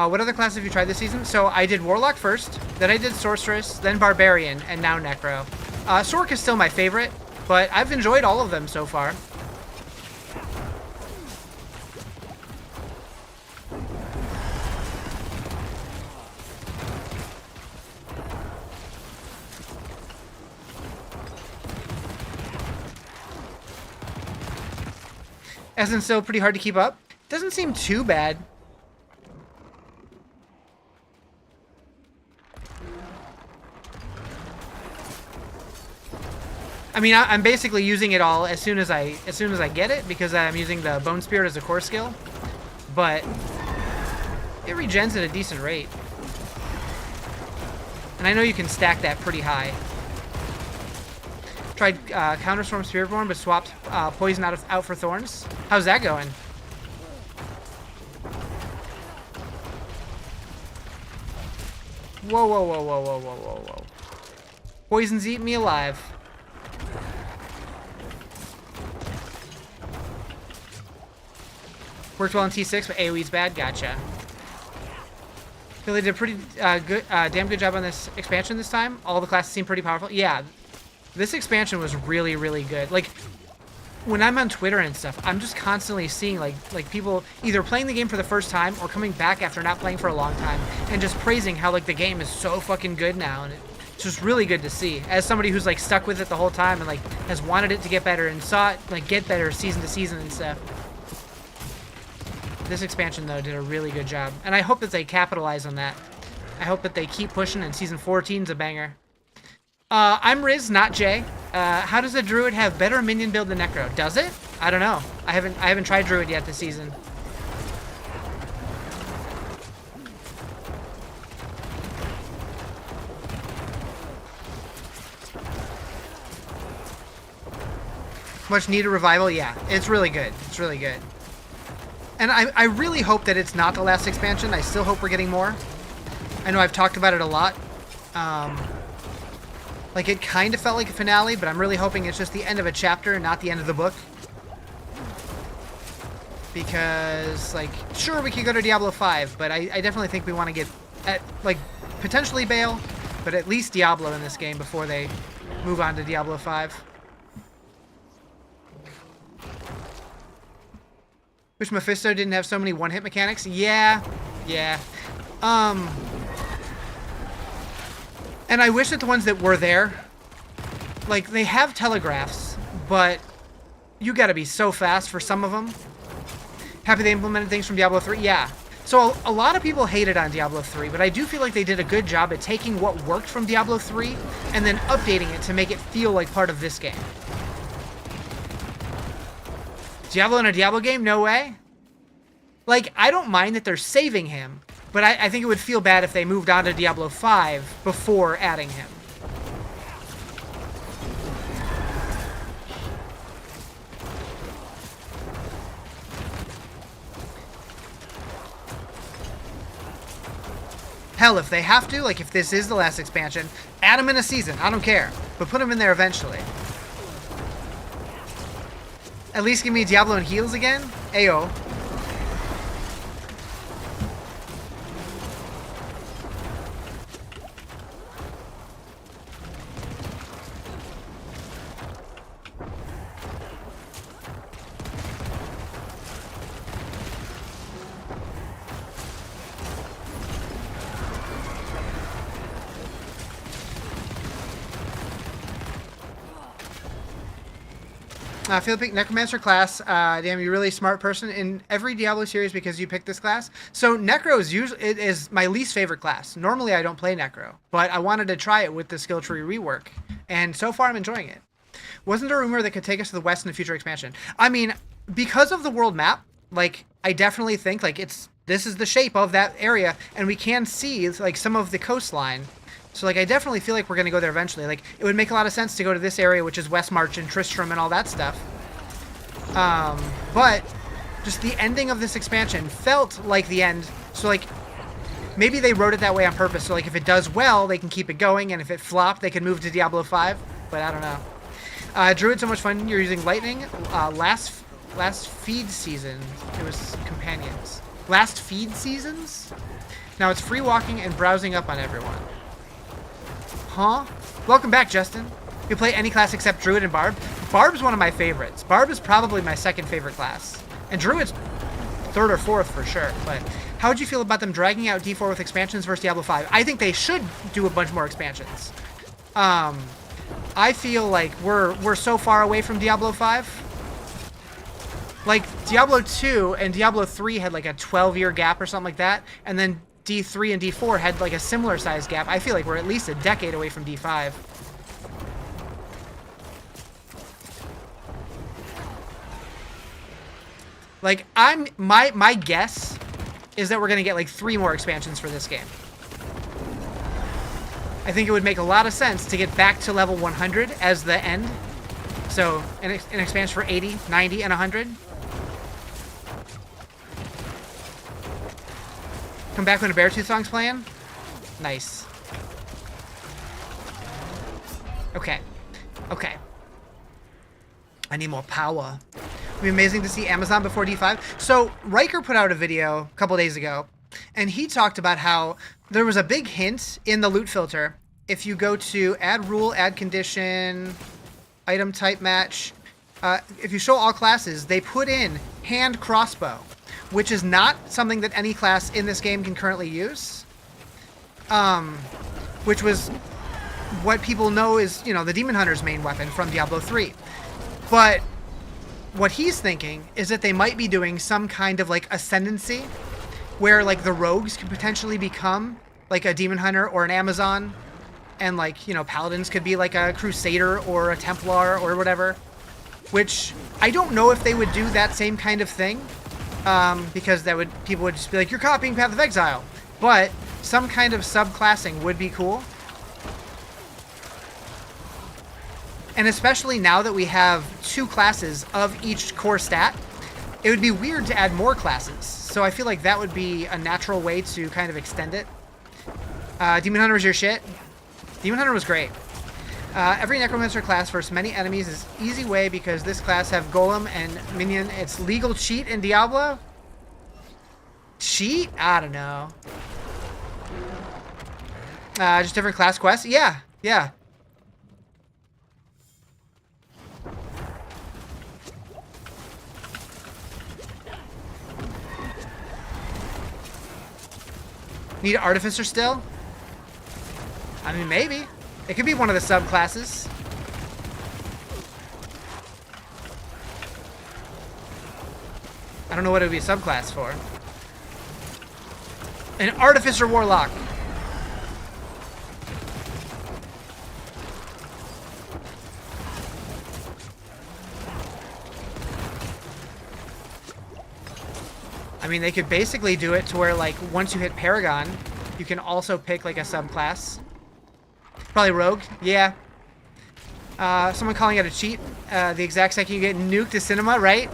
What other classes have you tried this season? So I did Warlock first, then I did Sorceress, then Barbarian, and now Necro. Sork is still my favorite, but I've enjoyed all of them so far. Isn't still pretty hard to keep up. Doesn't seem too bad. I mean, I'm basically using it all as soon as I get it because I'm using the Bone Spirit as a core skill, but it regens at a decent rate, and I know you can stack that pretty high. Tried Counterstorm Spiritborn, but swapped Poison out for Thorns. How's that going? Whoa, whoa, whoa, whoa, whoa, whoa, whoa, whoa. Poison's eating me alive. Worked well in T6, but AoE's bad. Gotcha. Feel they did a pretty damn good job on this expansion this time. All the classes seem pretty powerful. Yeah, this expansion was really, really good. Like, when I'm on Twitter and stuff, I'm just constantly seeing like people either playing the game for the first time or coming back after not playing for a long time and just praising how like the game is so fucking good now, and it's just really good to see. As somebody who's like stuck with it the whole time and like has wanted it to get better and saw it like get better season to season and stuff. This expansion though did a really good job, and I hope that they capitalize on that. I hope that they keep pushing, and season 14's a banger. I'm Riz, not Jay. How does a Druid have better minion build than Necro? Does it? I don't know. I haven't tried Druid yet this season. Much needed revival? Yeah, it's really good. It's really good. And I really hope that it's not the last expansion. I still hope we're getting more. I know I've talked about it a lot. Like, it kind of felt like a finale, but I'm really hoping it's just the end of a chapter and not the end of the book. Because, like, sure, we could go to Diablo 5, but I definitely think we want to get, like, potentially Baal, but at least Diablo in this game before they move on to Diablo 5. Wish Mephisto didn't have so many one-hit mechanics. Yeah. And I wish that the ones that were there, like, they have telegraphs, but you gotta be so fast for some of them. Happy they implemented things from Diablo 3? Yeah. So a lot of people hated on Diablo 3, but I do feel like they did a good job at taking what worked from Diablo 3 and then updating it to make it feel like part of this game. Diablo in a Diablo game? No way. Like, I don't mind that they're saving him, but I think it would feel bad if they moved on to Diablo 5 before adding him. Hell, if they have to, like if this is the last expansion, add him in a season. I don't care. But put him in there eventually. At least give me Diablo and heals again? Ayo. Feel pick Necromancer class. Damn, you're a really smart person in every Diablo series because you picked this class. So Necro is my least favorite class. Normally I don't play Necro, but I wanted to try it with the skill tree rework, and so far I'm enjoying it. Wasn't there a rumor that could take us to the west in a future expansion? I mean, because of the world map, like I definitely think like this is the shape of that area, and we can see like some of the coastline. So, like, I definitely feel like we're going to go there eventually. Like, it would make a lot of sense to go to this area, which is Westmarch and Tristram and all that stuff. But just the ending of this expansion felt like the end. So, like, maybe they wrote it that way on purpose. So, like, if it does well, they can keep it going. And if it flopped, they can move to Diablo 5. But I don't know. Druid, so much fun. You're using Lightning. Last feed season, it was companions. Last feed seasons? Now it's free walking and browsing up on everyone. Huh? Welcome back, Justin. You play any class except Druid and Barb? Barb's one of my favorites. Barb is probably my second favorite class. And Druid's third or fourth for sure. But how would you feel about them dragging out D4 with expansions versus Diablo 5? I think they should do a bunch more expansions. I feel like we're so far away from Diablo 5. Like, Diablo 2 and Diablo 3 had like a 12-year gap or something like that. And then D3 and D4 had like a similar size gap. I feel like we're at least a decade away from D5. Like, my guess is that we're going to get like 3 more expansions for this game. I think it would make a lot of sense to get back to level 100 as the end. So, an expansion for 80, 90, and 100. Come back when a Beartooth song's playing? Nice. Okay. Okay. I need more power. It'd be amazing to see Amazon before D5. So, Riker put out a video a couple days ago, and he talked about how there was a big hint in the loot filter. If you go to add rule, add condition, item type match, if you show all classes, they put in hand crossbow, which is not something that any class in this game can currently use. Which was what people know is, you know, the Demon Hunter's main weapon from Diablo 3. But what he's thinking is that they might be doing some kind of like ascendancy where like the rogues could potentially become like a Demon Hunter or an Amazon, and like, you know, paladins could be like a Crusader or a Templar or whatever, which I don't know if they would do that same kind of thing, because that would, people would just be like, you're copying Path of Exile, but some kind of subclassing would be cool. And especially now that we have 2 classes of each core stat, it would be weird to add more classes. So I feel like that would be a natural way to kind of extend it. Demon Hunter was your shit. Demon Hunter was great. Every Necromancer class versus many enemies is easy way because this class have Golem and Minion. It's legal cheat in Diablo? Cheat? I don't know. Just different class quests? Yeah, yeah. Need Artificer still? I mean, maybe. It could be one of the subclasses. I don't know what it would be a subclass for. An Artificer Warlock. I mean, they could basically do it to where, like, once you hit Paragon, you can also pick, like, a subclass. Probably Rogue. Yeah. Someone calling it a cheat. The exact second you get nuked to cinema, right?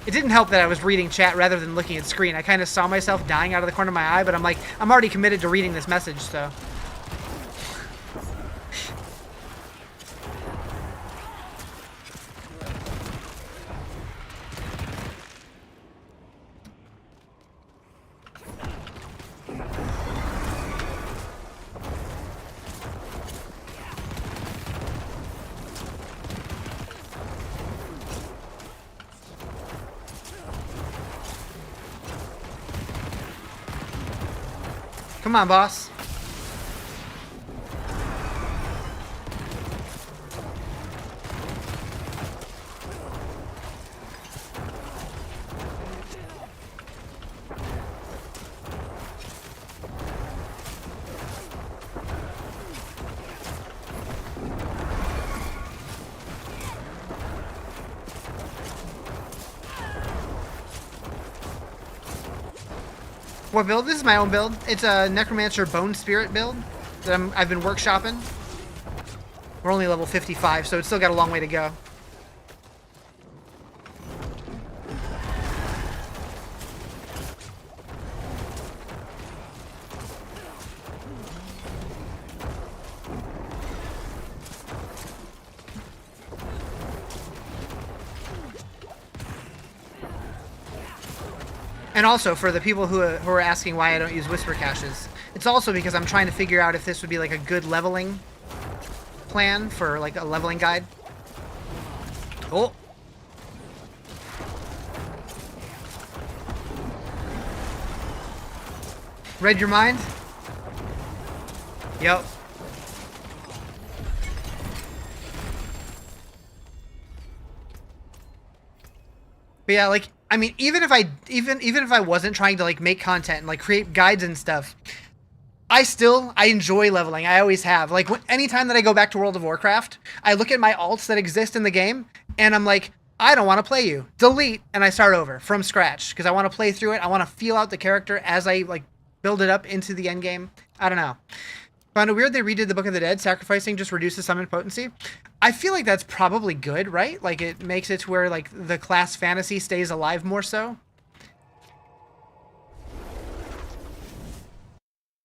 It didn't help that I was reading chat rather than looking at screen. I kind of saw myself dying out of the corner of my eye, but I'm like, I'm already committed to reading this message, so... Come on, boss. What build? This is my own build. It's a Necromancer Bone Spirit build that I've been workshopping. We're only level 55, so it's still got a long way to go. And also, for the people who are asking why I don't use whisper caches, it's also because I'm trying to figure out if this would be like a good leveling plan for like a leveling guide. Oh. Read your mind? Yep. But yeah, like, I mean, even if I wasn't trying to like make content and like create guides and stuff, I enjoy leveling. I always have. Like, anytime that I go back to World of Warcraft, I look at my alts that exist in the game, and I'm like, I don't want to play you. Delete, and I start over from scratch because I want to play through it. I want to feel out the character as I like build it up into the end game. I don't know. Found it weird they redid the Book of the Dead. Sacrificing just reduces summon potency. I feel like that's probably good, right? Like, it makes it to where like the class fantasy stays alive more so.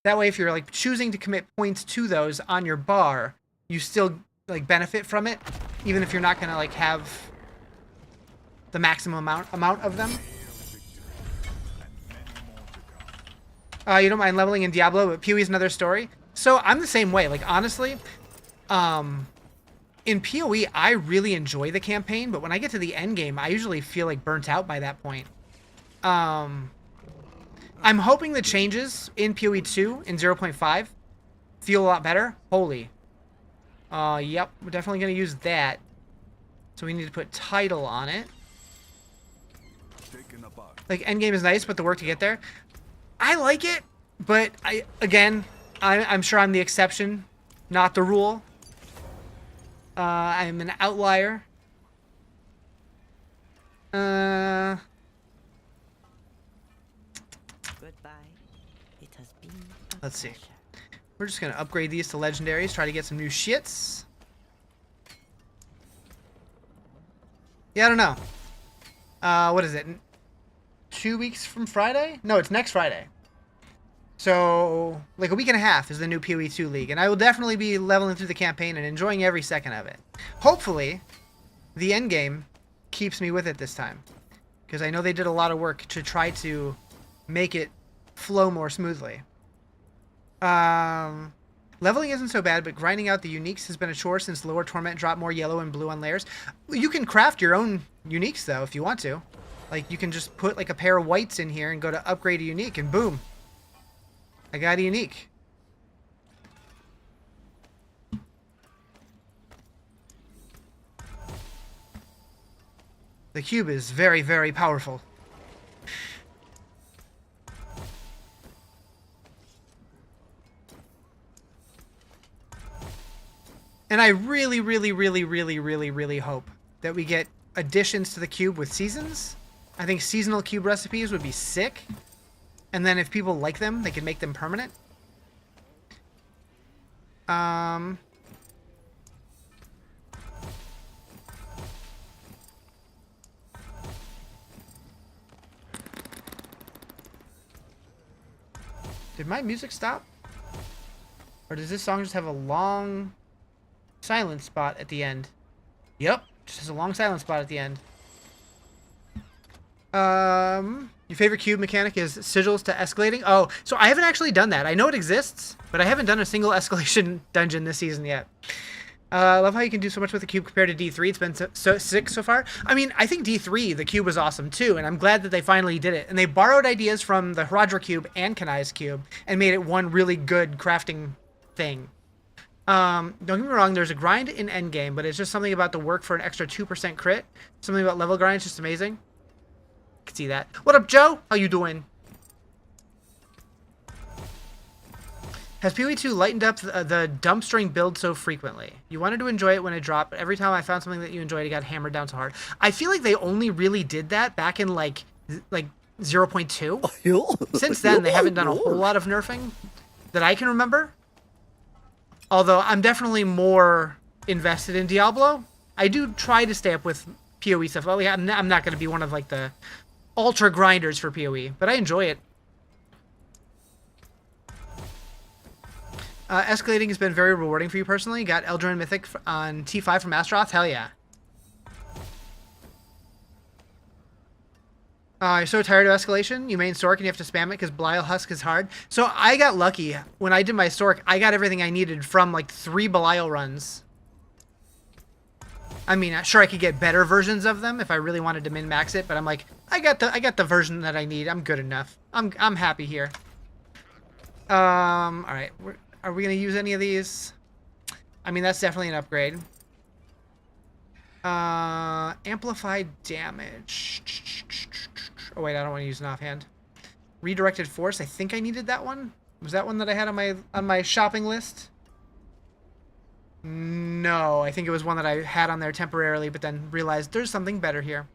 That way, if you're like choosing to commit points to those on your bar, you still like benefit from it, even if you're not gonna like have the maximum amount of them. You don't mind leveling in Diablo, but PoE is another story. So I'm the same way. Like, honestly, in PoE, I really enjoy the campaign, but when I get to the end game, I usually feel like burnt out by that point. I'm hoping the changes in PoE 2 in 0.5 feel a lot better. Holy. Yep, we're definitely going to use that. So we need to put title on it. Like, endgame is nice, but the work to get there. I like it, but I'm sure I'm the exception, not the rule. I'm an outlier. Goodbye. It has been a Let's see. pleasure. We're just going to upgrade these to legendaries, try to get some new shits. Yeah, I don't know. What is it? 2 weeks from Friday? No, it's next Friday. So, like a week and a half is the new PoE 2 League, and I will definitely be leveling through the campaign and enjoying every second of it. Hopefully, the end game keeps me with it this time, because I know they did a lot of work to try to make it flow more smoothly. Leveling isn't so bad, but grinding out the uniques has been a chore since Lower Torment dropped more yellow and blue on layers. You can craft your own uniques, though, if you want to. Like, you can just put, like, a pair of whites in here and go to upgrade a unique, and boom. I got a unique. The cube is very, very powerful. And I really, really, really, really, really, really hope that we get additions to the cube with seasons. I think seasonal cube recipes would be sick. And then if people like them, they can make them permanent. Did my music stop? Or does this song just have a long silent spot at the end? Yep, just has a long silent spot at the end. Your favorite cube mechanic is sigils to escalating? Oh, so I haven't actually done that. I know it exists, but I haven't done a single escalation dungeon this season yet. I love how you can do so much with the cube compared to D3. It's been so sick so far. I mean, I think D3, the cube was awesome too, and I'm glad that they finally did it. And they borrowed ideas from the Rizarjay cube and Kanai's cube and made it one really good crafting thing. Don't get me wrong, there's a grind in endgame, but it's just something about the work for an extra 2% crit. Something about level grind is just amazing. I can see that. What up, Joe? How you doing? Has PoE 2 lightened up the dumpstering build so frequently? You wanted to enjoy it when it dropped, but every time I found something that you enjoyed, it got hammered down so hard. I feel like they only really did that back in like 0.2. Since then, they haven't done a whole lot of nerfing that I can remember. Although I'm definitely more invested in Diablo. I do try to stay up with PoE stuff. Well, yeah, I'm not going to be one of like the ultra grinders for PoE, but I enjoy it. Escalating has been very rewarding for you personally. Got Eldrin Mythic on T5 from Astaroth. Hell yeah. You're so tired of escalation. You main Sork and you have to spam it because Belial Husk is hard. So I got lucky. When I did my Sork, I got everything I needed from like 3 Belial runs. I mean, sure, I could get better versions of them if I really wanted to min-max it, but I'm like, I got the version that I need. I'm good enough. I'm happy here. All right. Are we gonna use any of these? I mean, that's definitely an upgrade. Amplified damage. Oh wait, I don't want to use an offhand. Redirected force. I think I needed that one. Was that one that I had on my shopping list? No, I think it was one that I had on there temporarily, but then realized there's something better here.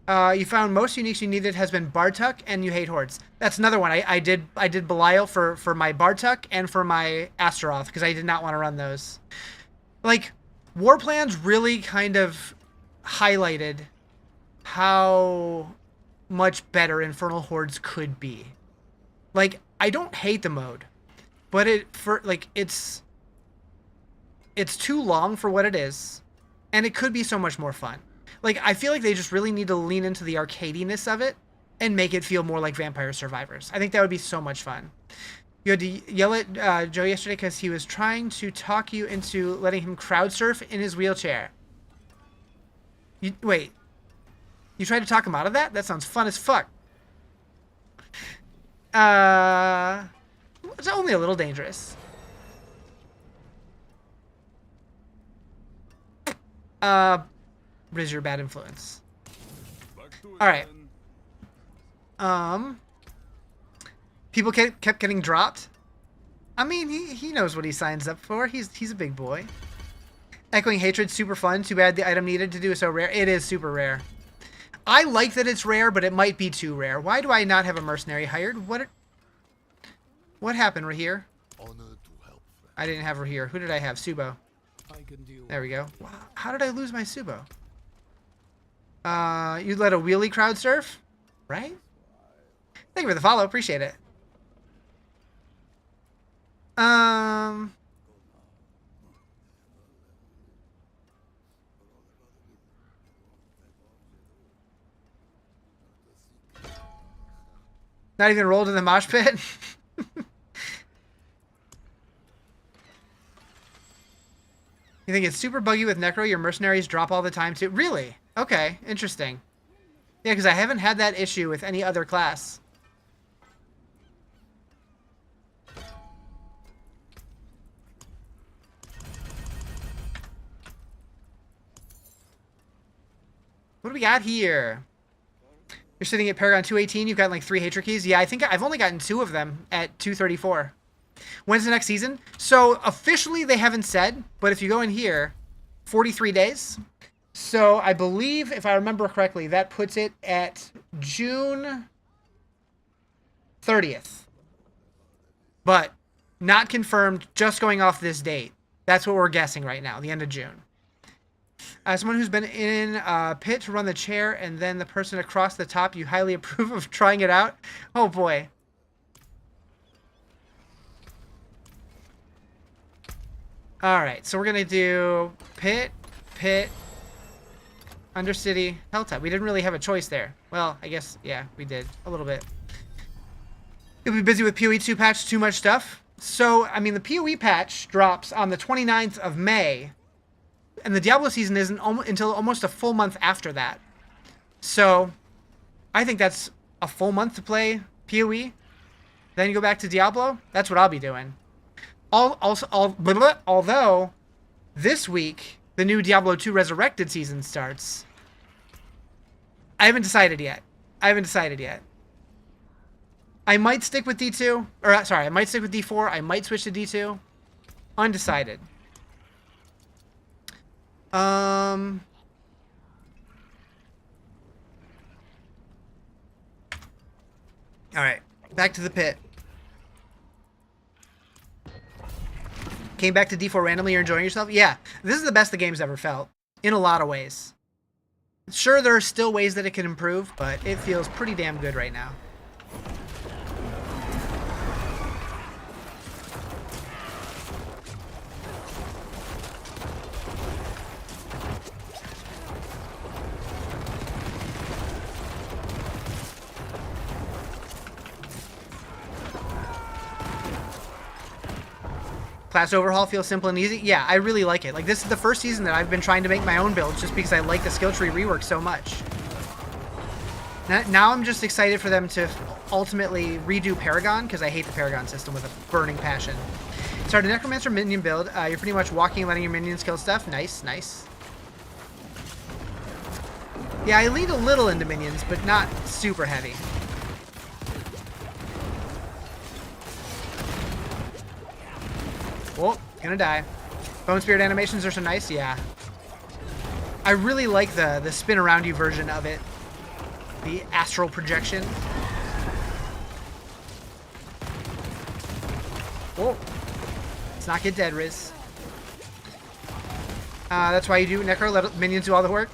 You found most uniques you needed has been Bartuk, and you hate hordes. That's another one. I did Belial for my Bartuk and for my Astaroth because I did not want to run those. Like, War Plans really kind of highlighted how much better Infernal Hordes could be. Like, I don't hate the mode, but it's too long for what it is, and it could be so much more fun. Like, I feel like they just really need to lean into the arcadiness of it and make it feel more like Vampire Survivors. I think that would be so much fun. You had to yell at Joe yesterday because he was trying to talk you into letting him crowd surf in his wheelchair. Wait. You tried to talk him out of that? That sounds fun as fuck. It's only a little dangerous. Riz, your bad influence. Alright. People kept getting dropped. I mean, he knows what he signs up for. He's a big boy. Echoing Hatred, super fun. Too bad the item needed to do is so rare. It is super rare. I like that it's rare, but it might be too rare. Why do I not have a mercenary hired? What happened right here? I didn't have her here. Who did I have? Subo. There we go. Wow. How did I lose my Subo? You let a wheelie crowd surf? Right? Thank you for the follow. Appreciate it. Not even rolled in the mosh pit? You think it's super buggy with Necro? Your mercenaries drop all the time too? Really? Okay, interesting. Yeah, because I haven't had that issue with any other class. What do we got here? You're sitting at Paragon 218. You've got like 3 Hatred keys. Yeah, I think I've only gotten 2 of them at 234. When's the next season? So officially they haven't said, but if you go in here, 43 days. So I believe, if I remember correctly, that puts it at June 30th. But not confirmed, just going off this date. That's what we're guessing right now, the end of June. Someone who's been in a pit to run the chair and then the person across the top, you highly approve of trying it out? Oh boy. Alright, so we're going to do pit, Undercity, Helltide. We didn't really have a choice there. Well, I guess, yeah, we did. A little bit. You'll be busy with PoE 2 patch, too much stuff. So, I mean, the PoE patch drops on the 29th of May. And the Diablo season isn't until almost a full month after that. So, I think that's a full month to play PoE. Then you go back to Diablo. That's what I'll be doing. Although, this week, the new Diablo 2 Resurrected season starts. I haven't decided yet. I might stick with D2. Or, sorry, I might stick with D4. I might switch to D2. Undecided. Alright. Back to the pit. Came back to D4 randomly. You're enjoying yourself? Yeah. This is the best the game's ever felt. In a lot of ways. Sure, there are still ways that it can improve, but it feels pretty damn good right now. Class overhaul feels simple and easy. Yeah, I really like it. Like, this is the first season that I've been trying to make my own builds just because I like the skill tree rework so much. Now I'm just excited for them to ultimately redo Paragon, because I hate the Paragon system with a burning passion. Start a Necromancer minion build. You're pretty much walking and letting your minions kill stuff. Nice, nice. Yeah, I lead a little into minions, but not super heavy. Oh, gonna die. Bone Spirit animations are so nice, yeah. I really like the spin around you version of it. The astral projection. Whoa. Let's not get dead, Riz. That's why you do Necro, let minions do all the work.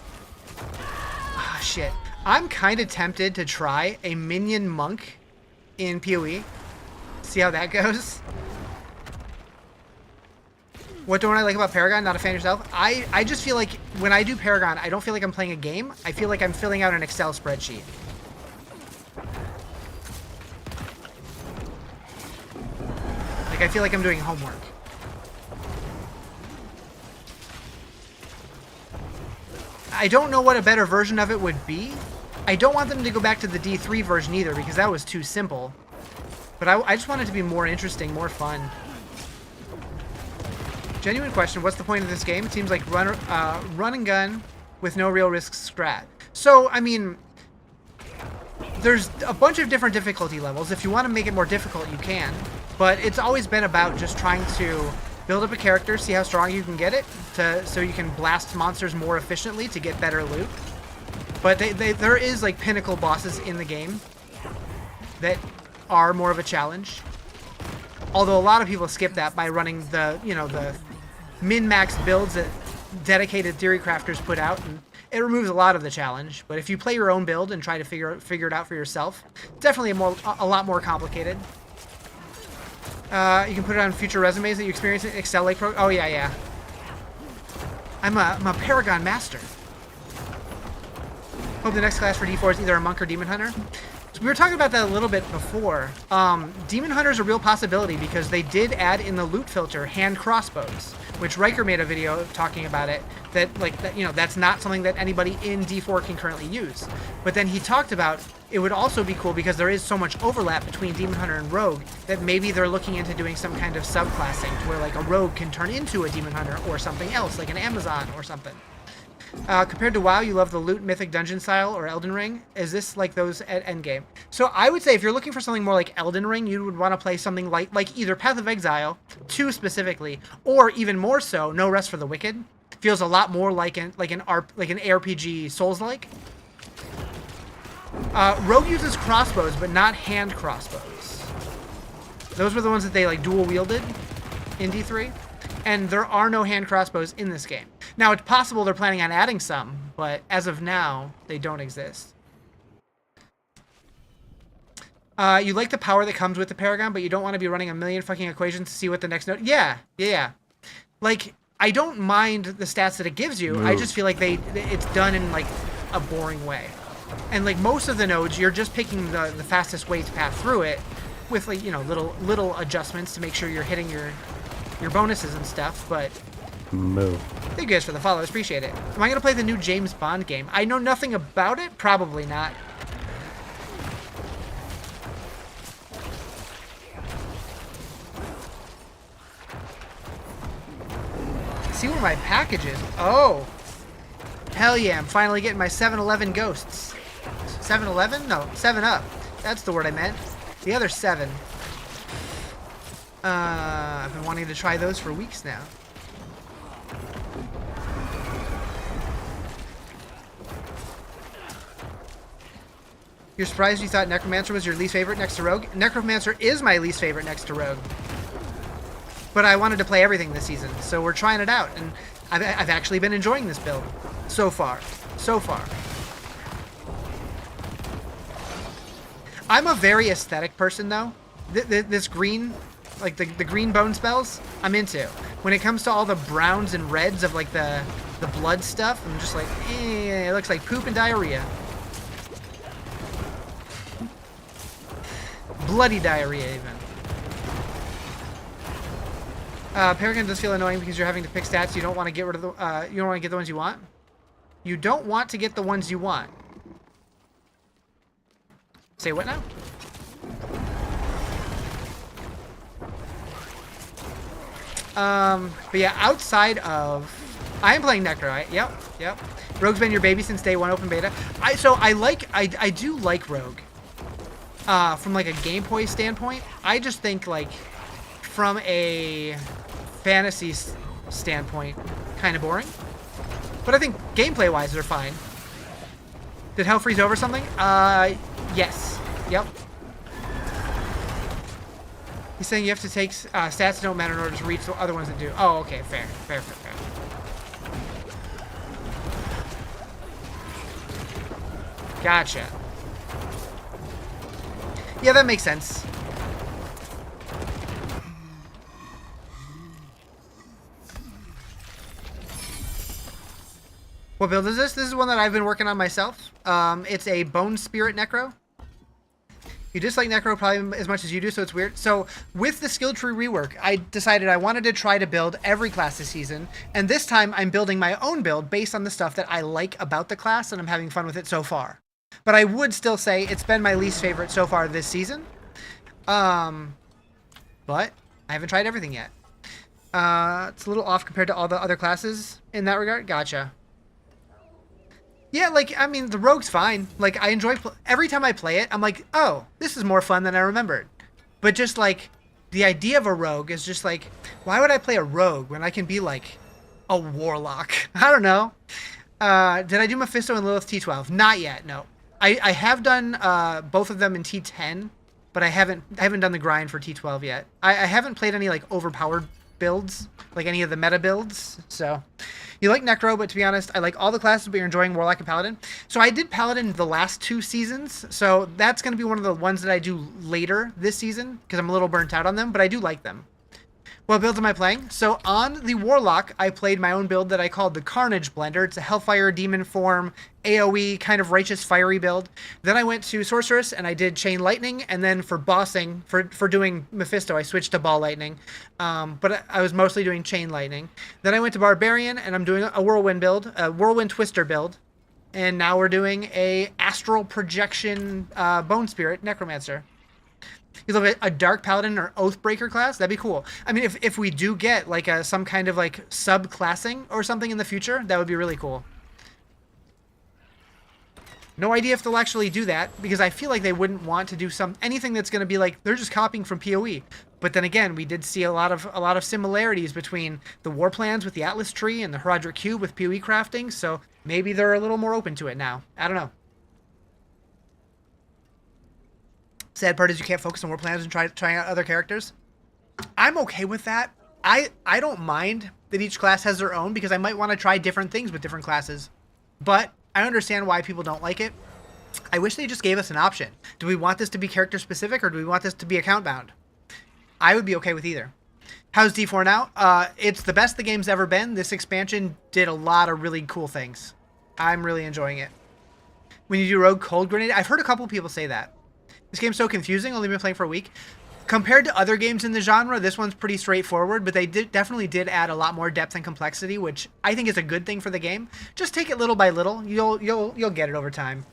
Ah, shit. I'm kind of tempted to try a minion monk in PoE. See how that goes. What don't I like about Paragon? Not a fan yourself? I just feel like when I do Paragon, I don't feel like I'm playing a game. I feel like I'm filling out an Excel spreadsheet. Like, I feel like I'm doing homework. I don't know what a better version of it would be. I don't want them to go back to the D3 version either, because that was too simple. But I just want it to be more interesting, more fun. Genuine question, what's the point of this game? It seems like run and gun with no real risk strat. So, I mean, there's a bunch of different difficulty levels. If you want to make it more difficult, you can. But it's always been about just trying to build up a character, see how strong you can get it, so you can blast monsters more efficiently to get better loot. But there is, like, pinnacle bosses in the game that are more of a challenge. Although a lot of people skip that by running the, you know, the min-max builds that dedicated theory crafters put out, and it removes a lot of the challenge. But if you play your own build and try to figure it out for yourself, definitely a lot more complicated. You can put it on future resumes that you experience in Excel Lake Pro. Oh yeah, yeah. I'm a Paragon master. Hope the next class for D4 is either a monk or demon hunter. So we were talking about that a little bit before. Demon Hunter is a real possibility because they did add in the loot filter hand crossbows, which Riker made a video talking about it. That's not something that anybody in D4 can currently use. But then he talked about it would also be cool because there is so much overlap between Demon Hunter and Rogue that maybe they're looking into doing some kind of subclassing where like a Rogue can turn into a Demon Hunter or something else, like an Amazon or something. Compared to WoW, you love the loot Mythic Dungeon style or Elden Ring. Is this like those at Endgame? So I would say if you're looking for something more like Elden Ring, you would want to play something like either Path of Exile 2 specifically, or even more so, No Rest for the Wicked. Feels a lot more like an ARPG Souls-like. Rogue uses crossbows, but not hand crossbows. Those were the ones that they like dual wielded in D3, and there are no hand crossbows in this game. Now, it's possible they're planning on adding some, but as of now, they don't exist. You like the power that comes with the Paragon, but you don't want to be running a million fucking equations to see what the next node... Yeah. Like, I don't mind the stats that it gives you. I just feel like it's done in, like, a boring way. And, like, most of the nodes, you're just picking the fastest way to path through it with, like, you know, little adjustments to make sure you're hitting your bonuses and stuff, but... Moo. Thank you guys for the follows. Appreciate it. Am I going to play the new James Bond game? I know nothing about it. Probably not. See where my package is. Oh. Hell yeah. I'm finally getting my 7-Eleven ghosts. 7-Eleven? No. 7-Up. That's the word I meant. The other 7. I've been wanting to try those for weeks now. You're surprised you thought Necromancer was your least favorite next to Rogue? Necromancer is my least favorite next to Rogue. But I wanted to play everything this season, so we're trying it out. And I've actually been enjoying this build. So far. I'm a very aesthetic person, though. This green, like the green bone spells, I'm into. When it comes to all the browns and reds of like the blood stuff, I'm just like, it looks like poop and diarrhea. Bloody diarrhea, even. Paragon does feel annoying because you're having to pick stats. You don't want to get rid of the. You don't want to get the ones you want. You don't want to get the ones you want. Say what now? But yeah, outside of, I am playing Necro. Right? Yep. Rogue's been your baby since day one open beta. I do like Rogue. From like a gameplay standpoint, I just think like from a fantasy standpoint, kind of boring. But I think gameplay-wise, they're fine. Did hell freeze over something? Yes. Yep. He's saying you have to take stats that don't matter in order to reach the other ones that do. Oh, okay. Fair. Gotcha. Yeah, that makes sense. What build is this? This is one that I've been working on myself. It's a Bone Spirit Necro. You dislike Necro probably as much as you do, so it's weird. So with the skill tree rework, I decided I wanted to try to build every class this season. And this time I'm building my own build based on the stuff that I like about the class, and I'm having fun with it so far. But I would still say it's been my least favorite so far this season. But I haven't tried everything yet. It's a little off compared to all the other classes in that regard. Gotcha. Yeah, like, I mean, the Rogue's fine. Like, I enjoy... Every time I play it, I'm like, oh, this is more fun than I remembered. But just, like, the idea of a Rogue is just, like, why would I play a Rogue when I can be, like, a Warlock? I don't know. Did I do Mephisto and Lilith T12? Not yet, no. I have done both of them in T10, but I haven't done the grind for T12 yet. I haven't played any, like, overpowered builds, like any of the meta builds, so... You like Necro, but to be honest, I like all the classes, but you're enjoying Warlock and Paladin. So I did Paladin the last 2 seasons, so that's going to be one of the ones that I do later this season, because I'm a little burnt out on them, but I do like them. What builds am I playing? So on the Warlock, I played my own build that I called the Carnage Blender. It's a Hellfire Demon form, AoE, kind of righteous fiery build. Then I went to Sorceress, and I did Chain Lightning, and then for bossing, for doing Mephisto, I switched to Ball Lightning. But I was mostly doing Chain Lightning. Then I went to Barbarian, and I'm doing a Whirlwind build, a Whirlwind Twister build. And now we're doing a Astral Projection Bone Spirit Necromancer. You love a Dark Paladin or Oathbreaker class? That'd be cool. I mean, if we do get like some kind of like sub-classing or something in the future, that would be really cool. No idea if they'll actually do that, because I feel like they wouldn't want to do anything that's going to be like they're just copying from PoE. But then again, we did see a lot of similarities between the war plans with the Atlas Tree and the Herodric Cube with PoE crafting, so maybe they're a little more open to it now. I don't know. Sad part is you can't focus on war plans and trying out other characters. I'm okay with that. I don't mind that each class has their own, because I might want to try different things with different classes. But I understand why people don't like it. I wish they just gave us an option. Do we want this to be character specific, or do we want this to be account bound? I would be okay with either. How's D4 now? It's the best the game's ever been. This expansion did a lot of really cool things. I'm really enjoying it. When you do Rogue Cold Grenade, I've heard a couple people say that. This game's so confusing, only been playing for a week. Compared to other games in the genre, this one's pretty straightforward, but they definitely did add a lot more depth and complexity, which I think is a good thing for the game. Just take it little by little. You'll get it over time.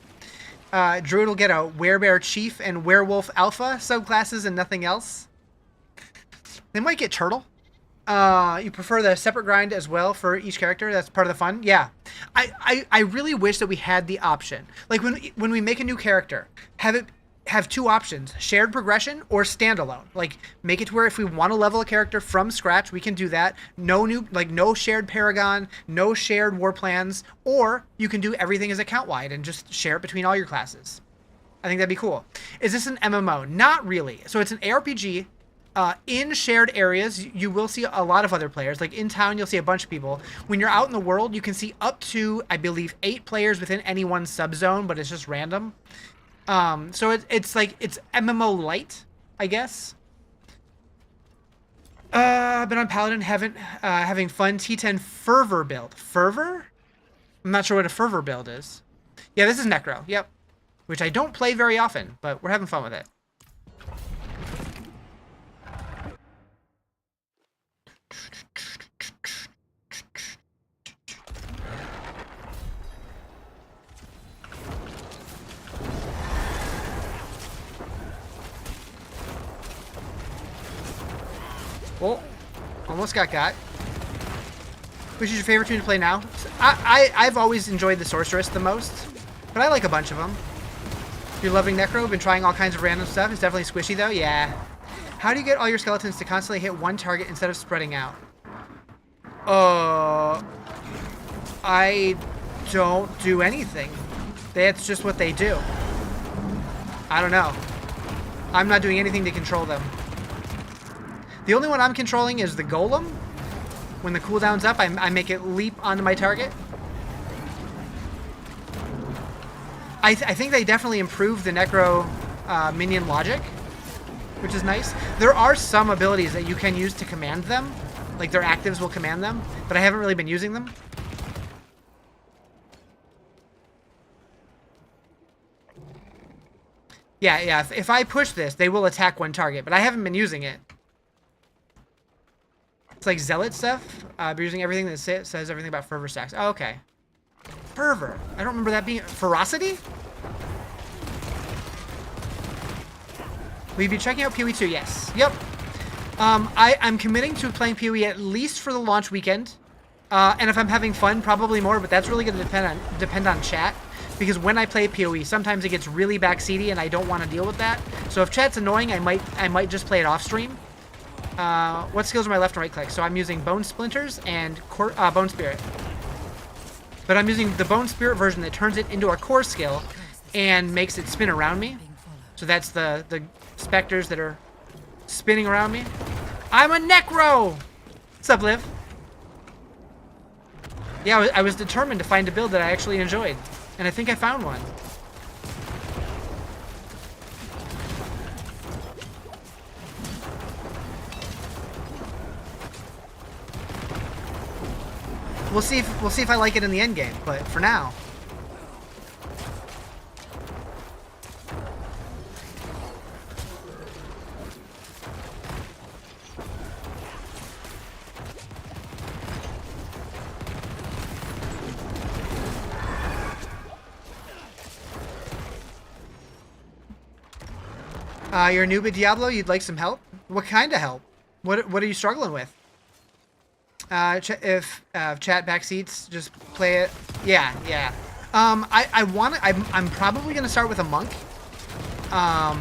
Druid will get a Werebear Chief and Werewolf Alpha subclasses and nothing else. They might get Turtle. You prefer the separate grind as well for each character? That's part of the fun? Yeah. I really wish that we had the option. Like when we make a new character, have 2 options, shared progression or standalone. Like, make it to where if we want to level a character from scratch, we can do that. No shared Paragon, no shared war plans, or you can do everything as account wide and just share it between all your classes. I think that'd be cool. Is this an MMO? Not really. So it's an ARPG. In shared areas, you will see a lot of other players. Like in town, you'll see a bunch of people. When you're out in the world, you can see up to, I believe, 8 players within any one subzone, but it's just random. So it's MMO light, I guess. I've been on Paladin, having fun. T10 Fervor build. Fervor? I'm not sure what a Fervor build is. Yeah, this is Necro. Yep. Which I don't play very often, but we're having fun with it. Almost got. Which is your favorite tune to play now? I've always enjoyed the Sorceress the most, but I like a bunch of them. You're loving Necro, been trying all kinds of random stuff. It's definitely squishy though, yeah. How do you get all your skeletons to constantly hit one target instead of spreading out? I don't do anything. That's just what they do. I don't know. I'm not doing anything to control them. The only one I'm controlling is the Golem. When the cooldown's up, I make it leap onto my target. I think they definitely improved the Necro minion logic, which is nice. There are some abilities that you can use to command them. Like their actives will command them, but I haven't really been using them. Yeah, if I push this, they will attack one target, but I haven't been using it. It's like Zealot stuff. But using everything that says everything about Fervor stacks. Oh, okay. Fervor. I don't remember that being... Ferocity? Will you be checking out PoE 2? Yes. Yep. I'm committing to playing PoE at least for the launch weekend. And if I'm having fun, probably more, but that's really going to depend on chat. Because when I play PoE, sometimes it gets really backseaty and I don't want to deal with that. So if chat's annoying, I might just play it off stream. What skills are my left and right click? So I'm using Bone Splinters and Bone Spirit. But I'm using the Bone Spirit version that turns it into a core skill and makes it spin around me. So that's the specters that are spinning around me. I'm a Necro! What's up, Liv? Yeah, I was determined to find a build that I actually enjoyed. And I think I found one. We'll see if I like it in the end game, but for now. You're a noob at Diablo? You'd like some help? What kind of help? What are you struggling with? If chat backseats, just play it. Yeah. I'm probably gonna start with a monk. I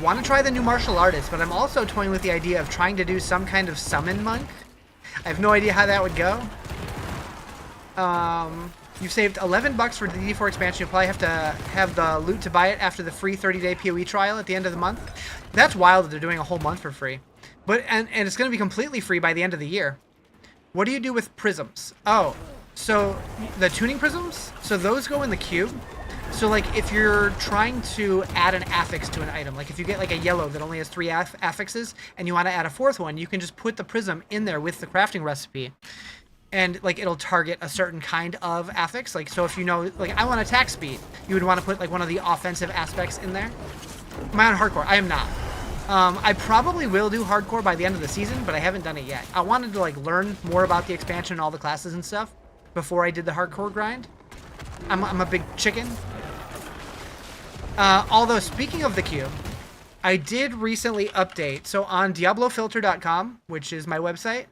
want to try the new martial artist, but I'm also toying with the idea of trying to do some kind of summon monk. I have no idea how that would go. You've saved $11 for the D4 expansion. You'll probably have to have the loot to buy it after the free 30-day PoE trial at the end of the month. That's wild that they're doing a whole month for free. But and it's going to be completely free by the end of the year. What do you do with prisms? Oh, so the tuning prisms? So those go in the cube. So like if you're trying to add an affix to an item, like if you get like a yellow that only has 3 affixes and you want to add a 4th one, you can just put the prism in there with the crafting recipe. And like it'll target a certain kind of affix. Like so if you know, like I want attack speed, you would want to put like one of the offensive aspects in there. Am I on hardcore? I am not. I probably will do hardcore by the end of the season, but I haven't done it yet. I wanted to like learn more about the expansion and all the classes and stuff before I did the hardcore grind. I'm a big chicken. Although speaking of the cube, I did recently update. So on DiabloFilter.com, which is my website,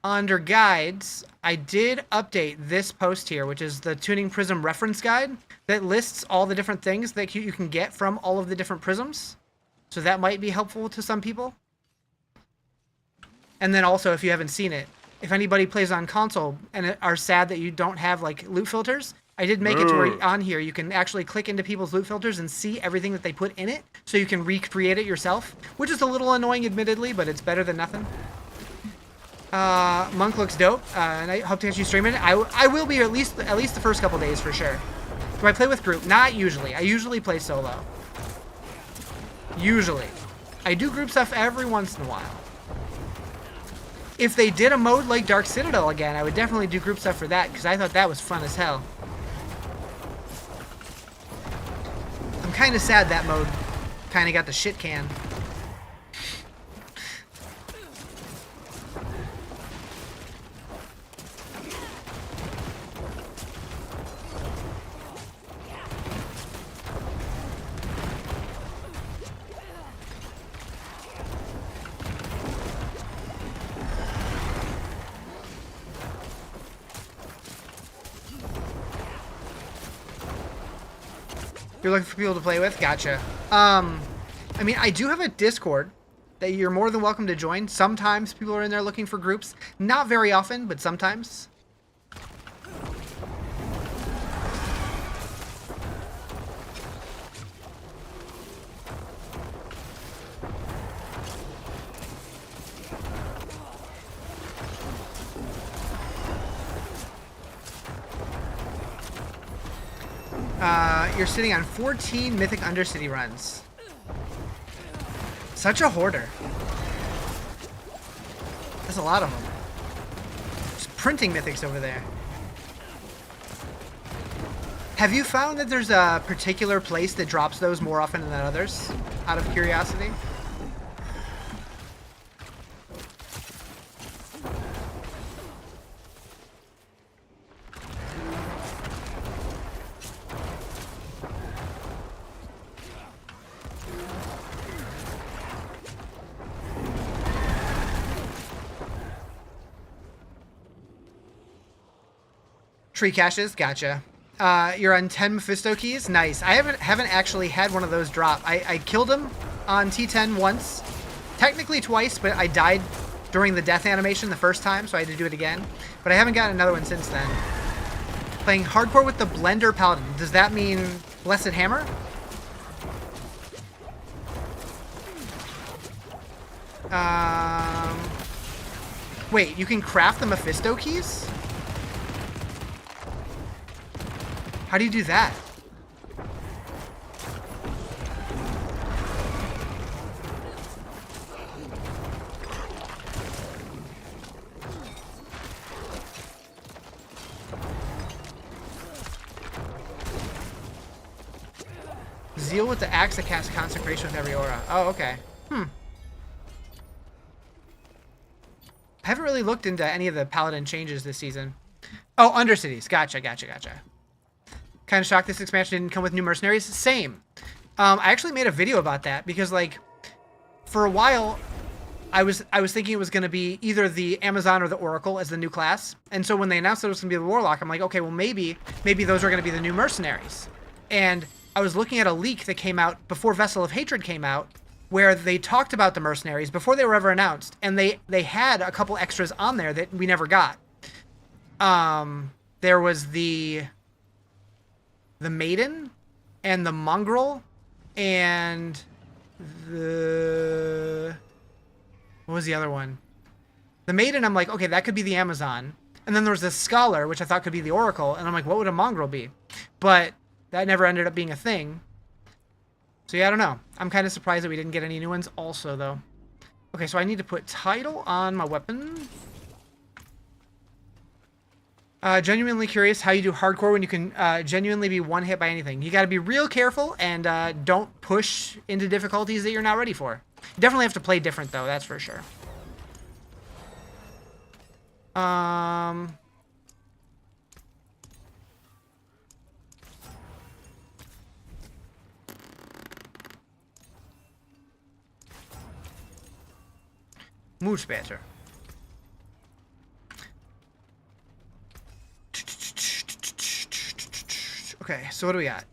under guides, I did update this post here, which is the Tuning Prism Reference Guide that lists all the different things that you can get from all of the different prisms. So that might be helpful to some people. And then also, if you haven't seen it, if anybody plays on console and are sad that you don't have like loot filters, I did make it to where on here you can actually click into people's loot filters and see everything that they put in it, so you can recreate it yourself, which is a little annoying admittedly, but it's better than nothing. Monk looks dope, and I hope to catch you streaming it. I will be at least the first couple days for sure. Do I play with group? Not usually. I usually play solo. Usually. I do group stuff every once in a while. If they did a mode like Dark Citadel again, I would definitely do group stuff for that, because I thought that was fun as hell. I'm kind of sad that mode kind of got the shit can. You're looking for people to play with? Gotcha. I mean, I do have a Discord that you're more than welcome to join. Sometimes people are in there looking for groups. Not very often, but sometimes. You're sitting on 14 Mythic Undercity runs. Such a hoarder. That's a lot of them. Just printing Mythics over there. Have you found that there's a particular place that drops those more often than others, out of curiosity? Tree caches, gotcha. You're on 10 Mephisto keys, nice. I haven't actually had one of those drop. I killed him on T10 once, technically twice, but I died during the death animation the first time, so I had to do it again. But I haven't gotten another one since then. Playing hardcore with the Blender Paladin. Does that mean Blessed Hammer? Wait, you can craft the Mephisto keys? How do you do that? Zeal with the axe that casts consecration with every aura. Oh, okay. I haven't really looked into any of the paladin changes this season. Oh, Undercities. Gotcha. Kind of shocked this expansion didn't come with new mercenaries. Same. I actually made a video about that because, like, for a while, I was thinking it was going to be either the Amazon or the Oracle as the new class. And so when they announced that it was going to be the Warlock, I'm like, okay, well maybe those are going to be the new mercenaries. And I was looking at a leak that came out before Vessel of Hatred came out, where they talked about the mercenaries before they were ever announced, and they had a couple extras on there that we never got. There was the Maiden, and the Mongrel, and the... What was the other one? The Maiden, I'm like, okay, that could be the Amazon. And then there was the Scholar, which I thought could be the Oracle, and I'm like, what would a Mongrel be? But that never ended up being a thing. So yeah, I don't know. I'm kind of surprised that we didn't get any new ones also, though. Okay, so I need to put title on my weapon. Genuinely curious how you do hardcore when you can genuinely be one hit by anything. You got to be real careful and don't push into difficulties that you're not ready for. You definitely have to play different, though. That's for sure. Much better. Okay, so what do we got?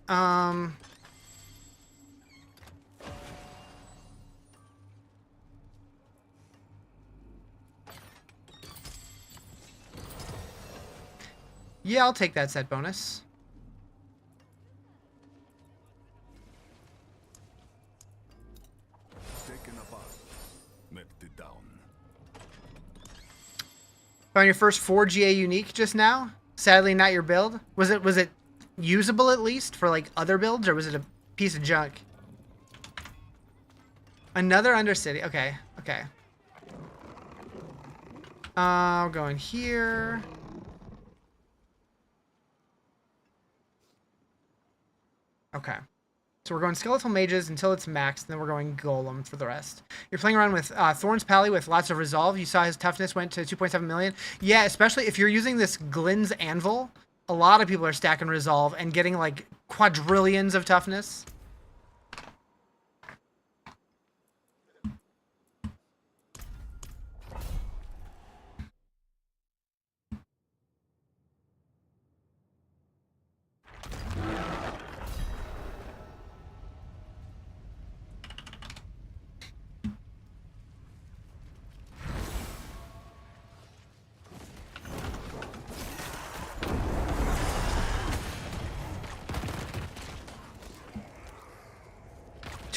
Yeah, I'll take that set bonus. Taken apart. Melted down. Found your first 4 GA unique just now? Sadly, not your build. Was it usable at least for like other builds, or was it a piece of junk? Another Undercity. Okay. We're going here. Okay. So we're going Skeletal Mages until it's maxed, and then we're going Golem for the rest. You're playing around with Thorn's Pally with lots of Resolve. You saw his toughness went to 2.7 million. Yeah, especially if you're using this Glynn's Anvil. A lot of people are stacking Resolve and getting like quadrillions of toughness.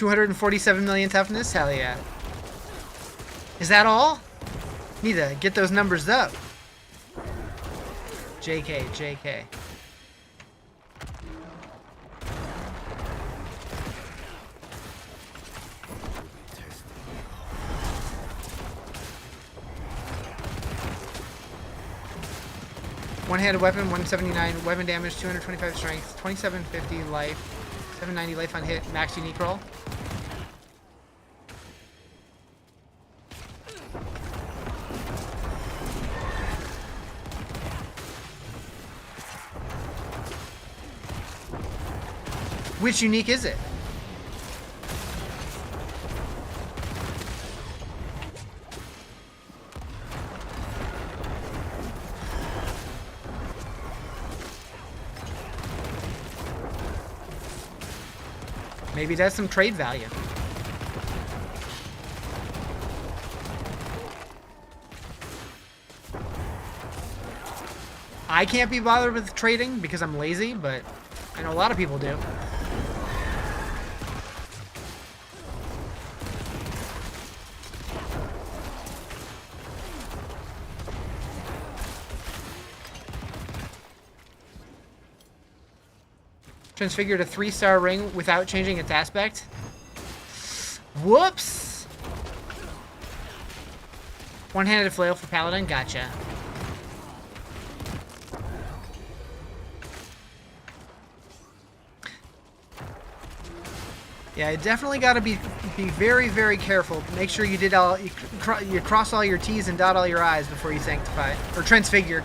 247 million toughness? Hell yeah. Is that all? Need to get those numbers up. JK, JK. One-handed weapon, 179 weapon damage, 225 strength, 2750 life, 790 life on hit, max unique roll. Which unique is it? Maybe it has some trade value. I can't be bothered with trading because I'm lazy, but I know a lot of people do. Transfigured a 3-star ring without changing its aspect. Whoops! One-handed flail for paladin. Gotcha. Yeah, you definitely got to be very, very careful. Make sure you did all you cross all your T's and dot all your I's before you sanctify or transfigure.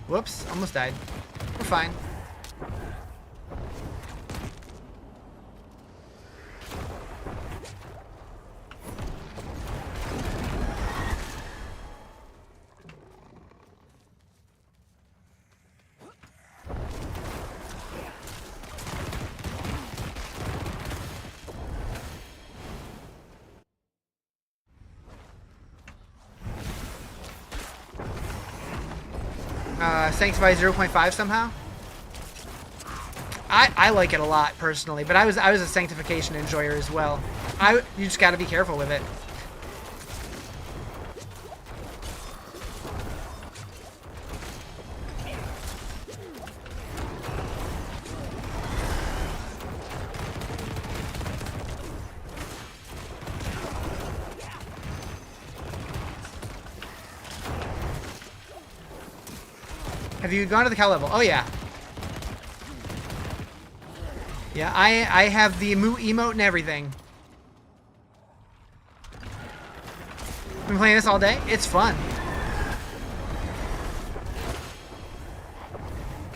Whoops, almost died. We're fine. Sanctify 0.5 somehow. I like it a lot personally, but I was a sanctification enjoyer as well. You just got to be careful with it. Have you gone to the cow level? Oh, yeah. Yeah, I have the emote and everything. Been playing this all day. It's fun.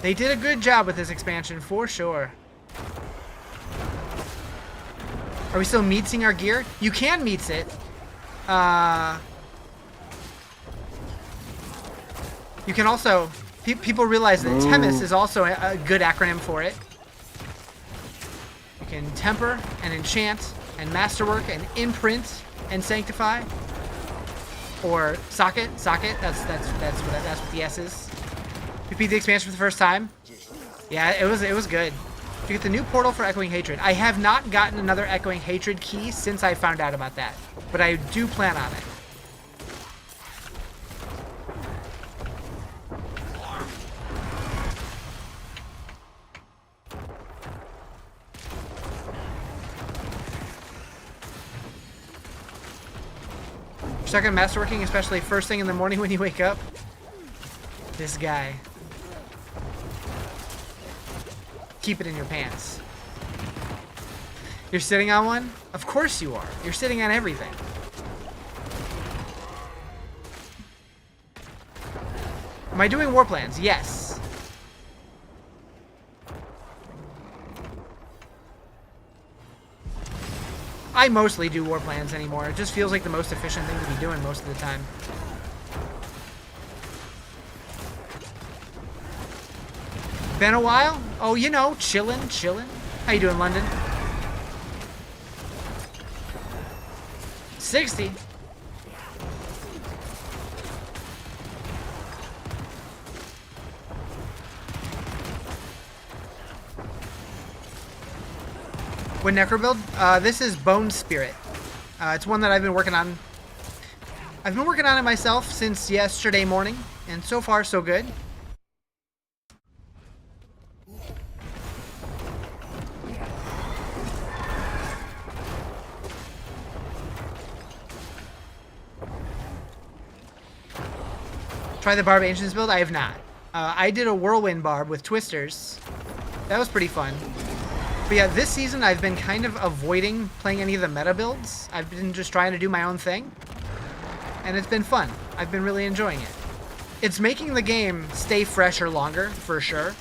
They did a good job with this expansion, for sure. Are we still meetsing our gear? You can meets it. You can also... People realize that Temis is also a good acronym for it. You can temper and enchant and masterwork and imprint and sanctify, or socket. That's what the S is. You beat the expansion for the first time. Yeah, it was good. You get the new portal for Echoing Hatred. I have not gotten another Echoing Hatred key since I found out about that, but I do plan on it. Stuck on masterworking, especially first thing in the morning when you wake up. This guy. Keep it in your pants. You're sitting on one? Of course you are. You're sitting on everything. Am I doing war plans? Yes. I mostly do war plans anymore. It just feels like the most efficient thing to be doing most of the time. Been a while? Oh, you know, chillin'. How you doing, London? 60. What necro build? This is Bone Spirit. It's one that I've been working on. I've been working on it myself since yesterday morning, and so far so good. Try the Barb Ancients build? I have not. I did a Whirlwind Barb with Twisters. That was pretty fun. But yeah, this season I've been kind of avoiding playing any of the meta builds. I've been just trying to do my own thing. And it's been fun. I've been really enjoying it. It's making the game stay fresher longer, for sure.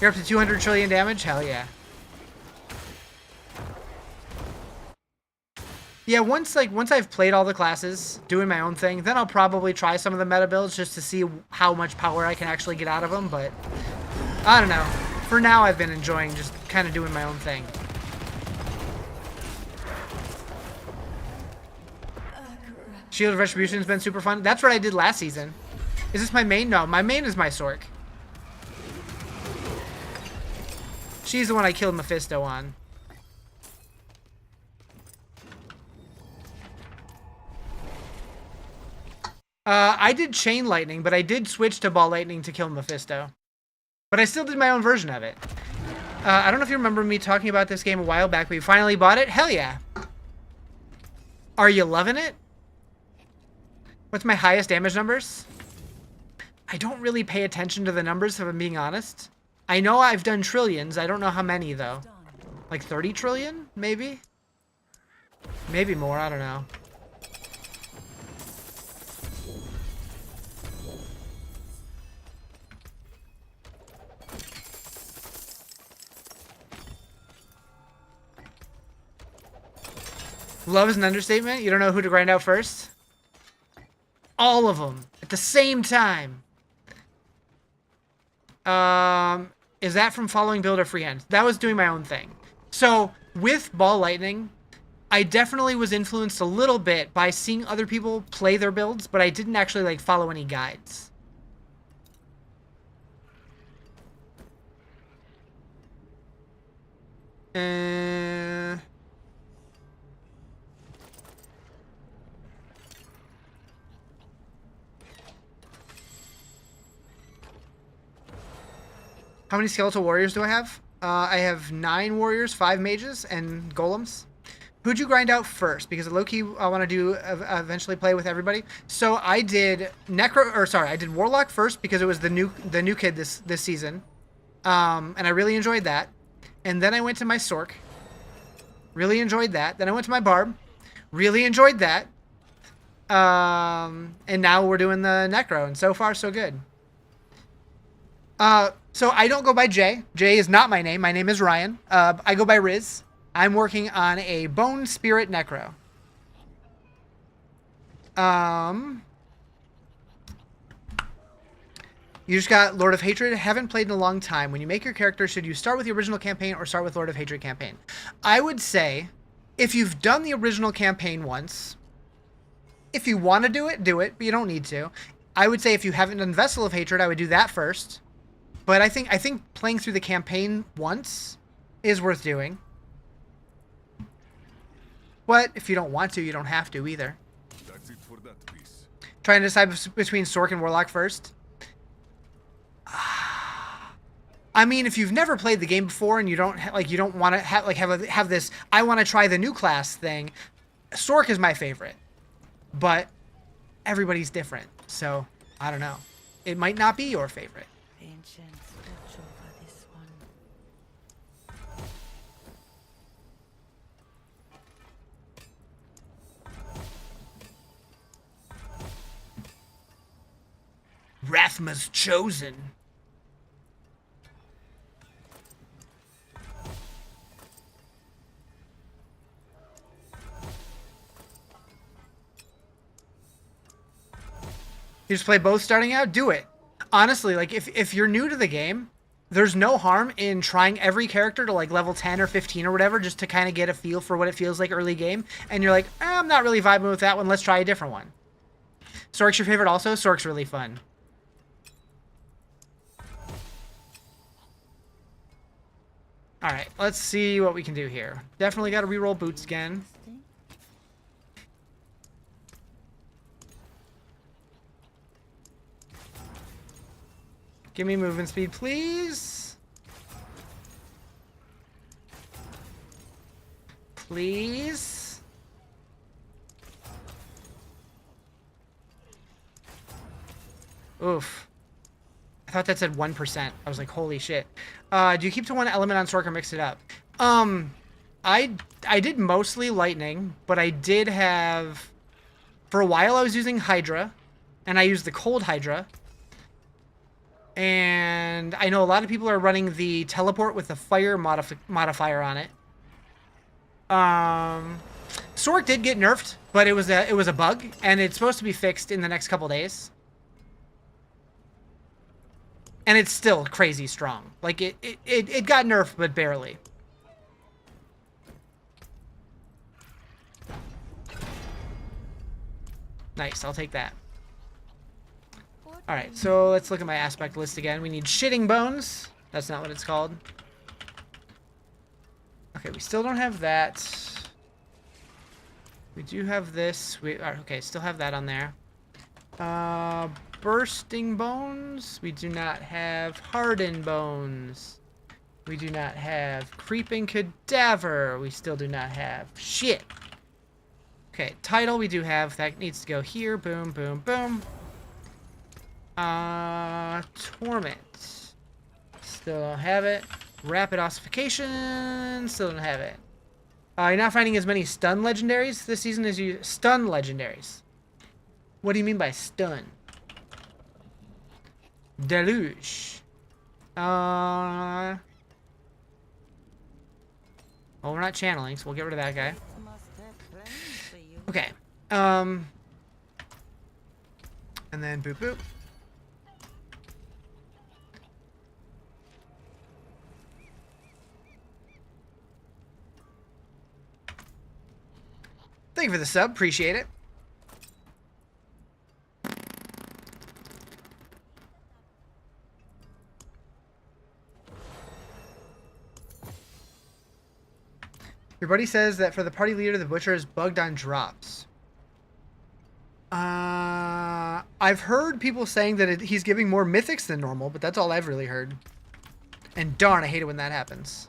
You're up to 200 trillion damage? Hell yeah. Yeah, once I've played all the classes, doing my own thing, then I'll probably try some of the meta builds just to see how much power I can actually get out of them, but I don't know. For now, I've been enjoying just kind of doing my own thing. Shield of Retribution's been super fun. That's what I did last season. Is this my main? No, my main is my Sork. She's the one I killed Mephisto on. I did Chain Lightning, but I did switch to Ball Lightning to kill Mephisto. But I still did my own version of it. I don't know if you remember me talking about this game a while back, but you finally bought it? Hell yeah. Are you loving it? What's my highest damage numbers? I don't really pay attention to the numbers, if I'm being honest. I know I've done trillions. I don't know how many, though. Like 30 trillion, maybe? Maybe more, I don't know. Love is an understatement? You don't know who to grind out first? All of them at the same time. Is that from following build or freehand? That was doing my own thing. So with Ball Lightning, I definitely was influenced a little bit by seeing other people play their builds, but I didn't actually like follow any guides. How many skeletal warriors do I have? I have 9 warriors, 5 mages, and golems. Who'd you grind out first? Because low-key I want to do eventually play with everybody. So I did I did Warlock first because it was the new kid this season. And I really enjoyed that. And then I went to my Sork. Really enjoyed that. Then I went to my Barb. Really enjoyed that. And now we're doing the Necro, and so far so good. So I don't go by Jay. Jay is not my name. My name is Ryan. I go by Riz. I'm working on a Bone Spirit Necro. You just got Lord of Hatred. Haven't played in a long time. When you make your character, should you start with the original campaign or start with Lord of Hatred campaign? I would say, if you've done the original campaign once, if you want to do it, but you don't need to. I would say if you haven't done Vessel of Hatred, I would do that first. But I think playing through the campaign once is worth doing. But if you don't want to, you don't have to either. That's it for that piece. Try and decide between Sork and Warlock first. I mean, if you've never played the game before and you don't want to have this I want to try the new class thing, Sork is my favorite. But everybody's different, so I don't know. It might not be your favorite. Ancients watch over this one. Rathma's chosen. You just play both starting out? Do it. Honestly, like if you're new to the game, there's no harm in trying every character to like level 10 or 15 or whatever just to kind of get a feel for what it feels like early game. And you're like, I'm not really vibing with that one. Let's try a different one. Sork's your favorite also? Sork's really fun. All right, let's see what we can do here. Definitely got to reroll boots again. Give me movement speed, please. Please. Oof. I thought that said 1%. I was like, holy shit. Do you keep to one element on Sork or mix it up? I did mostly lightning, but I did have... For a while I was using Hydra, and I used the cold Hydra. And I know a lot of people are running the teleport with the fire modifier on it. Sork did get nerfed, but it was a bug, and it's supposed to be fixed in the next couple days. And it's still crazy strong. Like, it got nerfed, but barely. Nice, I'll take that. Alright, so let's look at my aspect list again. We need shitting bones. That's not what it's called. Okay, we still don't have that. We do have this. Okay, still have that on there. Bursting bones. We do not have hardened bones. We do not have creeping cadaver. We still do not have shit. Okay, title we do have. That needs to go here. Boom, boom, boom. Torment. Still don't have it. Rapid ossification. Still don't have it. You're not finding as many stun legendaries this season as you... Stun legendaries. What do you mean by stun? Deluge. Well, we're not channeling, so we'll get rid of that guy. Okay. And then boop boop. Thank you for the sub. Appreciate it. Your buddy says that for the party leader, the butcher is bugged on drops. I've heard people saying that he's giving more mythics than normal, but that's all I've really heard. And darn, I hate it when that happens.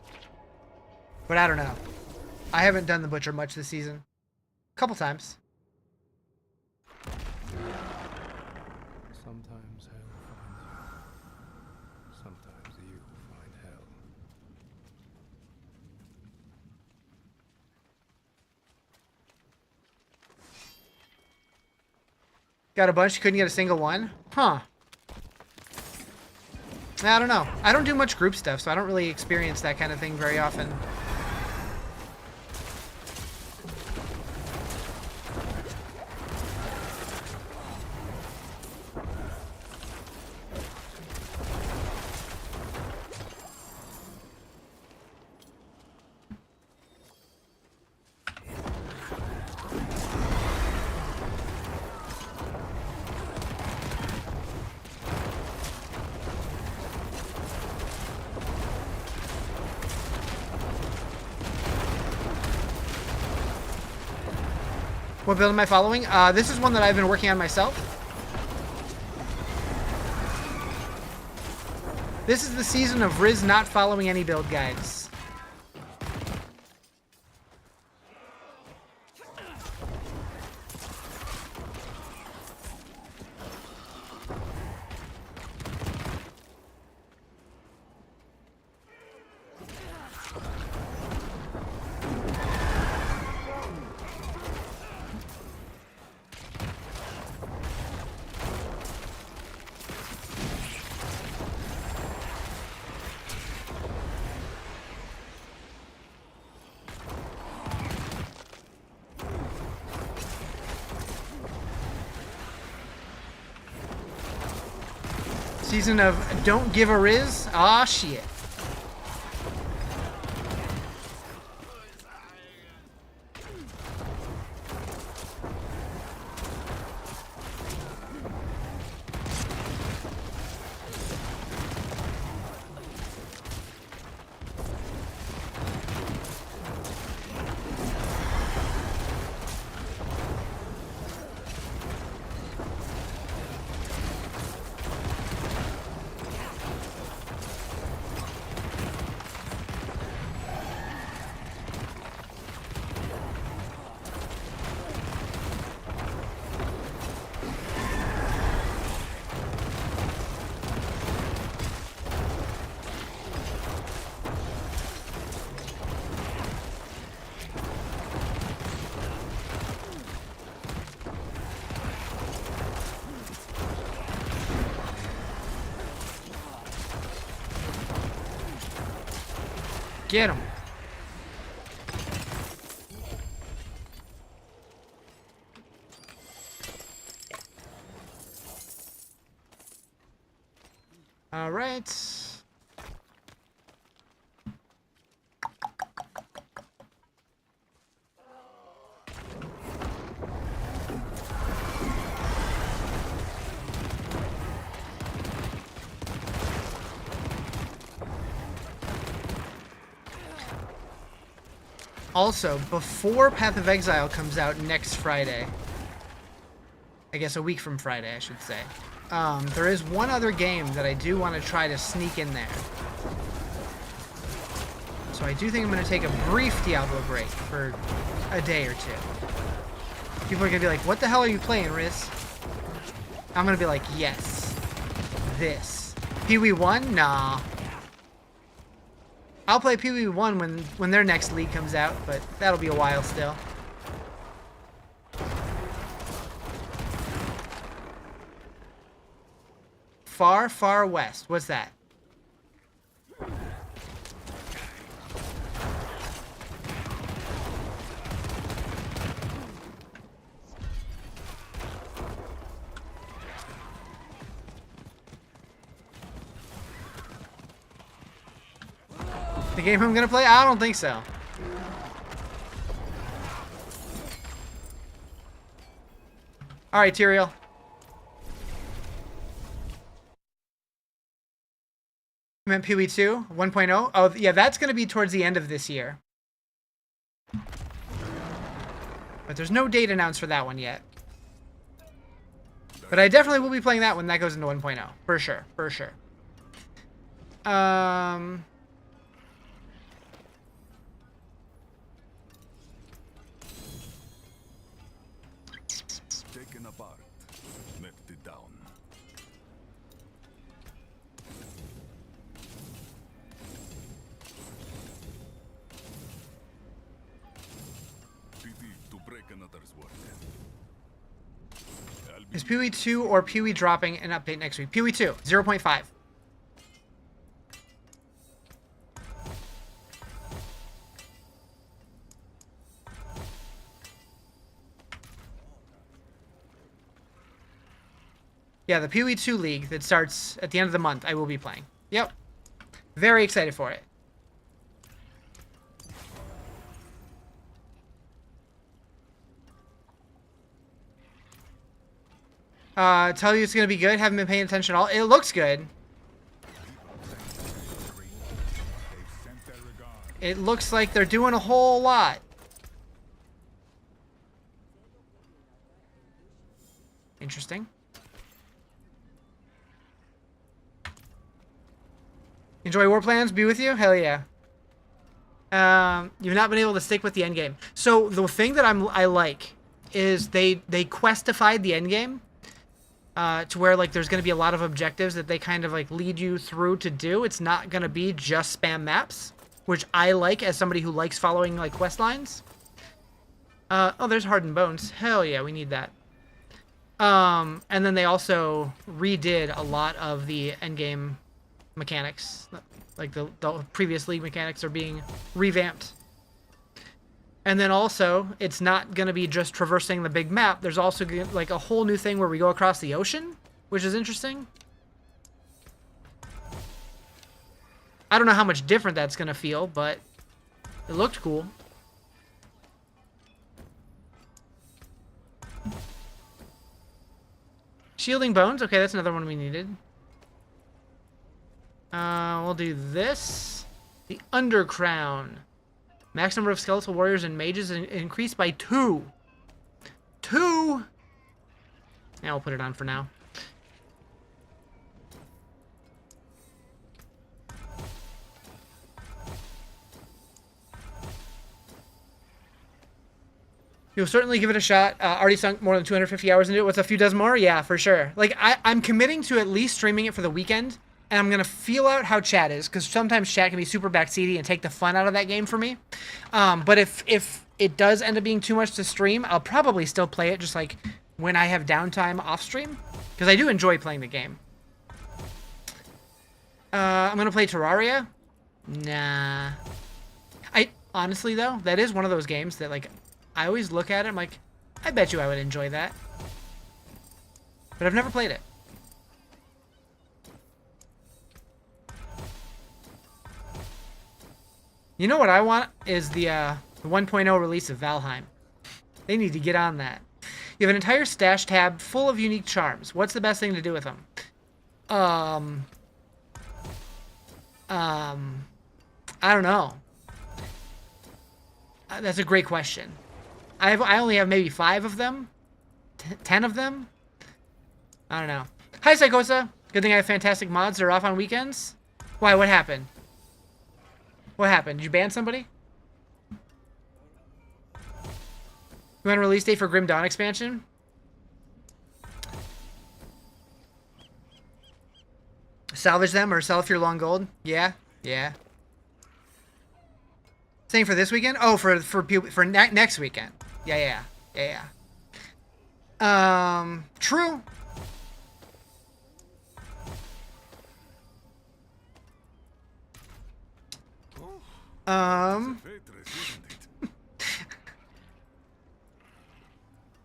But I don't know. I haven't done the butcher much this season. A couple times. Sometimes hell finds you. Sometimes you find hell. Got a bunch, couldn't get a single one? Huh. I don't know. I don't do much group stuff, so I don't really experience that kind of thing very often. What build am I following? This is one that I've been working on myself. This is the season of Riz not following any build guides. Season of don't give a Riz? Aw, shit. Get him. All right. Also, before Path of Exile comes out next Friday, I guess a week from Friday, I should say, there is one other game that I do want to try to sneak in there. So I do think I'm going to take a brief Diablo break for a day or two. People are going to be like, what the hell are you playing, Riz? I'm going to be like, yes. This. Pee-wee 1? Nah. I'll play Pee-wee 1 when their next league comes out, but that'll be a while still. Far, far west. What's that? The game I'm gonna play? I don't think so. Alright, Tyrael. You meant Pee-wee 2? 1.0? Oh, yeah, that's gonna be towards the end of this year. But there's no date announced for that one yet. But I definitely will be playing that when that goes into 1.0. For sure, for sure. Taken apart, melted down. Pity to break another's work. Is Pee-wee 2 or Pee-wee dropping an update next week? Pee-wee 2, 0.5. Yeah, the Pee-wee 2 League that starts at the end of the month, I will be playing. Yep. Very excited for it. Tell you it's going to be good. Haven't been paying attention at all. It looks good. It looks like they're doing a whole lot. Interesting. Enjoy war plans. Be with you. Hell yeah. You've not been able to stick with the end game. So the thing that I like is they questified the end game to where like there's going to be a lot of objectives that they kind of like lead you through to do. It's not going to be just spam maps, which I like as somebody who likes following like quest lines. Oh, there's Hardened Bones. Hell yeah, we need that. And then they also redid a lot of the end game mechanics. Like the previous league mechanics are being revamped. And then also, it's not going to be just traversing the big map. There's also like a whole new thing where we go across the ocean, which is interesting. I don't know how much different that's going to feel, but it looked cool. Shielding Bones. Okay, that's another one we needed. We'll do this. The Undercrown. Max number of skeletal warriors and mages increased by 2. 2? Yeah, we'll put it on for now. You'll certainly give it a shot. Already sunk more than 250 hours into it. What's a few dozen more? Yeah, for sure. Like, I'm committing to at least streaming it for the weekend. And I'm going to feel out how chat is, because sometimes chat can be super backseaty and take the fun out of that game for me. But if it does end up being too much to stream, I'll probably still play it just like when I have downtime off stream, because I do enjoy playing the game. I'm going to play Terraria. Nah. Honestly, though, that is one of those games that, like, I always look at it, I'm like, I bet you I would enjoy that. But I've never played it. You know what I want is the 1.0 release of Valheim. They need to get on that. You have an entire stash tab full of unique charms. What's the best thing to do with them? I don't know. That's a great question. I only have maybe 5 of them. 10 of them? I don't know. Hi, Psychosa. Good thing I have fantastic mods that are off on weekends. Why? What happened? What happened? Did you ban somebody? You want a release date for Grim Dawn expansion? Salvage them or sell if you're long gold? Yeah, yeah. Same for this weekend? Oh, for next weekend. Yeah. True.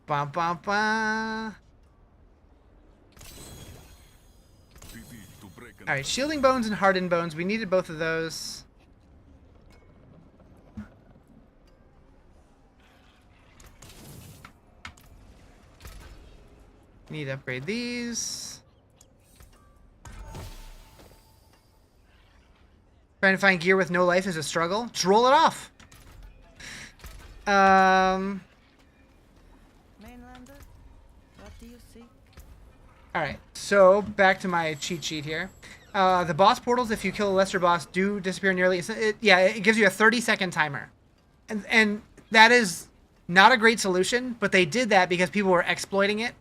Ba ba ba. All right, shielding bones and hardened bones. We needed both of those. Need to upgrade these. Trying to find gear with no life is a struggle. Just roll it off. Mainlander, what do you seek? Alright, so back to my cheat sheet here. The boss portals, if you kill a lesser boss, do disappear nearly. It gives you a 30-second timer. And that is not a great solution, but they did that because people were exploiting it.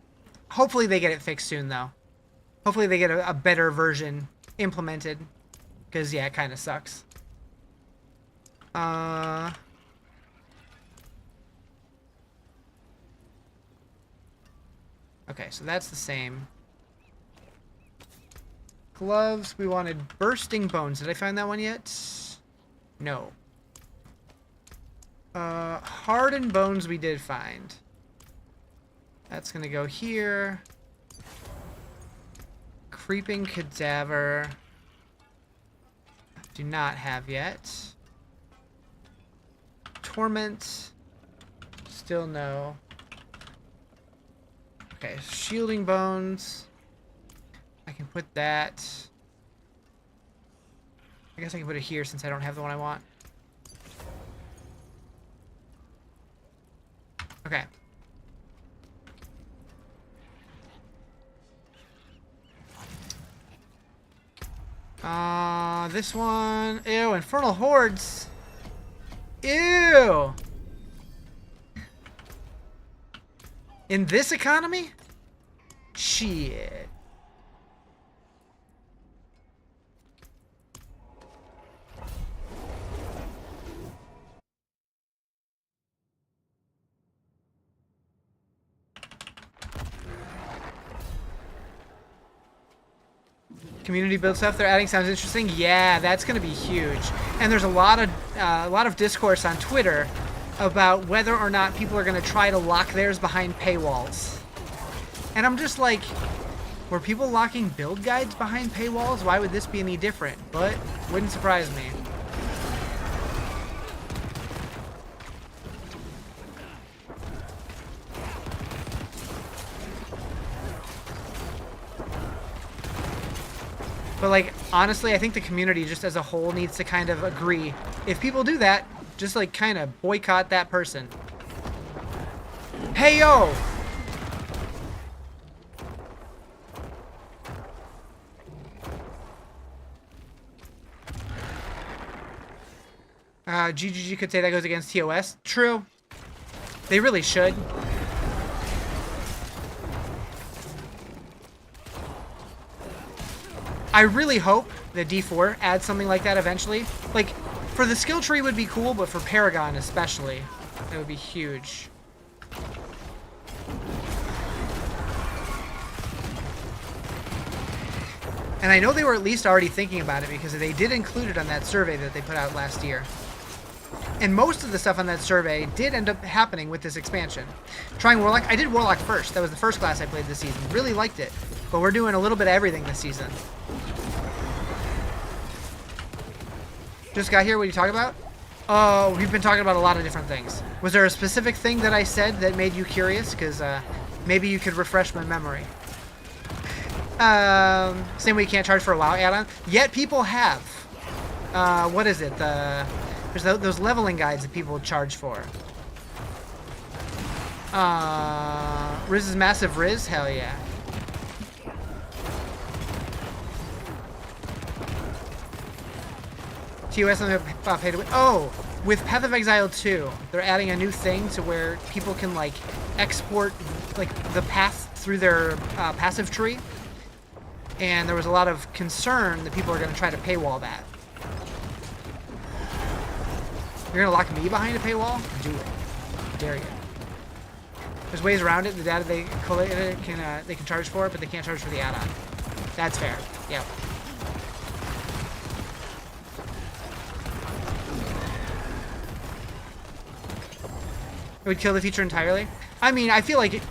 Hopefully they get it fixed soon, though. Hopefully they get a better version implemented. Because, yeah, it kind of sucks. Okay, so that's the same. Gloves, we wanted bursting bones. Did I find that one yet? No. Hardened bones we did find. That's gonna go here. Creeping cadaver. Do not have yet. Torment. Still no. Okay, shielding bones. I can put that. I guess I can put it here since I don't have the one I want. Okay. This one. Ew, Infernal Hordes. Ew. In this economy? Shit. Community build stuff they're adding sounds interesting. Yeah, that's going to be huge. And there's a lot of discourse on Twitter about whether or not people are going to try to lock theirs behind paywalls. And I'm just like, were people locking build guides behind paywalls? Why would this be any different? But wouldn't surprise me. But, like, honestly, I think the community just as a whole needs to kind of agree. If people do that, just, like, kind of boycott that person. Hey, yo! GGG could say that goes against TOS. True. They really should. I really hope that D4 adds something like that eventually. Like, for the skill tree would be cool, but for Paragon especially, it would be huge. And I know they were at least already thinking about it because they did include it on that survey that they put out last year. And most of the stuff on that survey did end up happening with this expansion. Trying Warlock. I did Warlock first. That was the first class I played this season. Really liked it. But we're doing a little bit of everything this season. Just got here. What are you talking about? Oh, we've been talking about a lot of different things. Was there a specific thing that I said that made you curious? Because maybe you could refresh my memory. Same way you can't charge for a WoW add-on. Yet people have. What is it? There's those leveling guides that people charge for. Riz is massive Riz? Hell yeah. TOS on the pay to win. Oh, with Path of Exile 2, they're adding a new thing to where people can like export like the path through their passive tree. And there was a lot of concern that people are going to try to paywall that. You're going to lock me behind a paywall? Do it. I dare you. There's ways around it. The data they collated they can charge for it, but they can't charge for the add-on. That's fair. Yep. It would kill the feature entirely. I mean, I feel like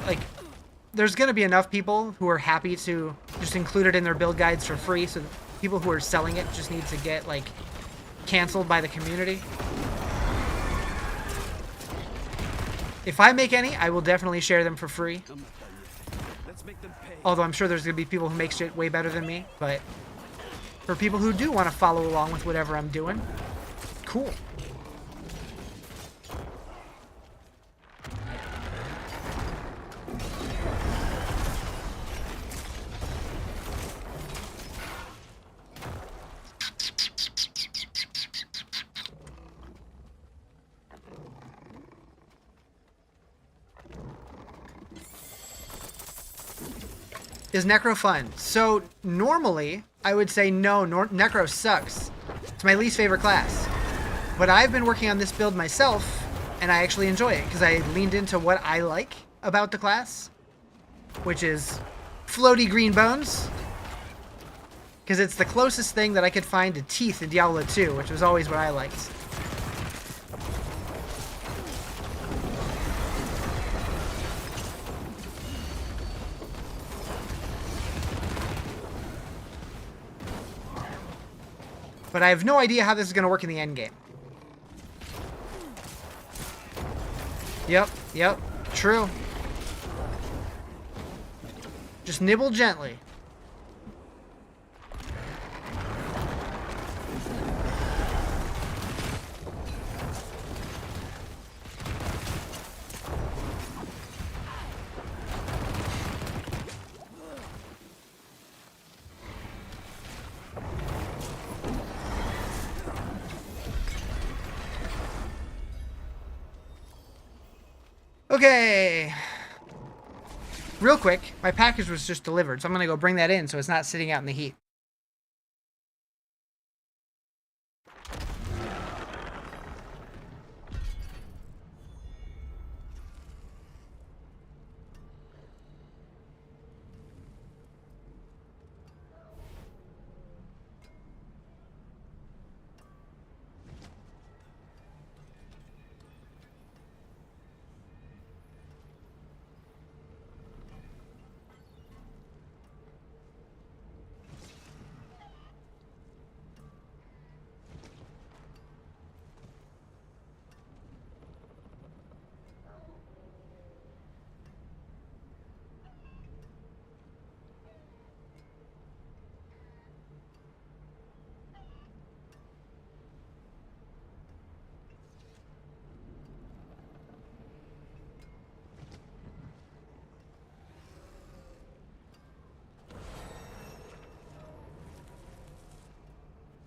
there's going to be enough people who are happy to just include it in their build guides for free, so people who are selling it just need to get like canceled by the community. If I make any, I will definitely share them for free. Although I'm sure there's going to be people who make shit way better than me, but for people who do want to follow along with whatever I'm doing, cool. Is Necro fun? So normally I would say no, Necro sucks. It's my least favorite class. But I've been working on this build myself and I actually enjoy it because I leaned into what I like about the class, which is floaty green bones. Because it's the closest thing that I could find to teeth in Diablo 2, which was always what I liked. But I have no idea how this is going to work in the end game. Yep, true. Just nibble gently. Okay. Real quick, my package was just delivered, so I'm going to go bring that in so it's not sitting out in the heat.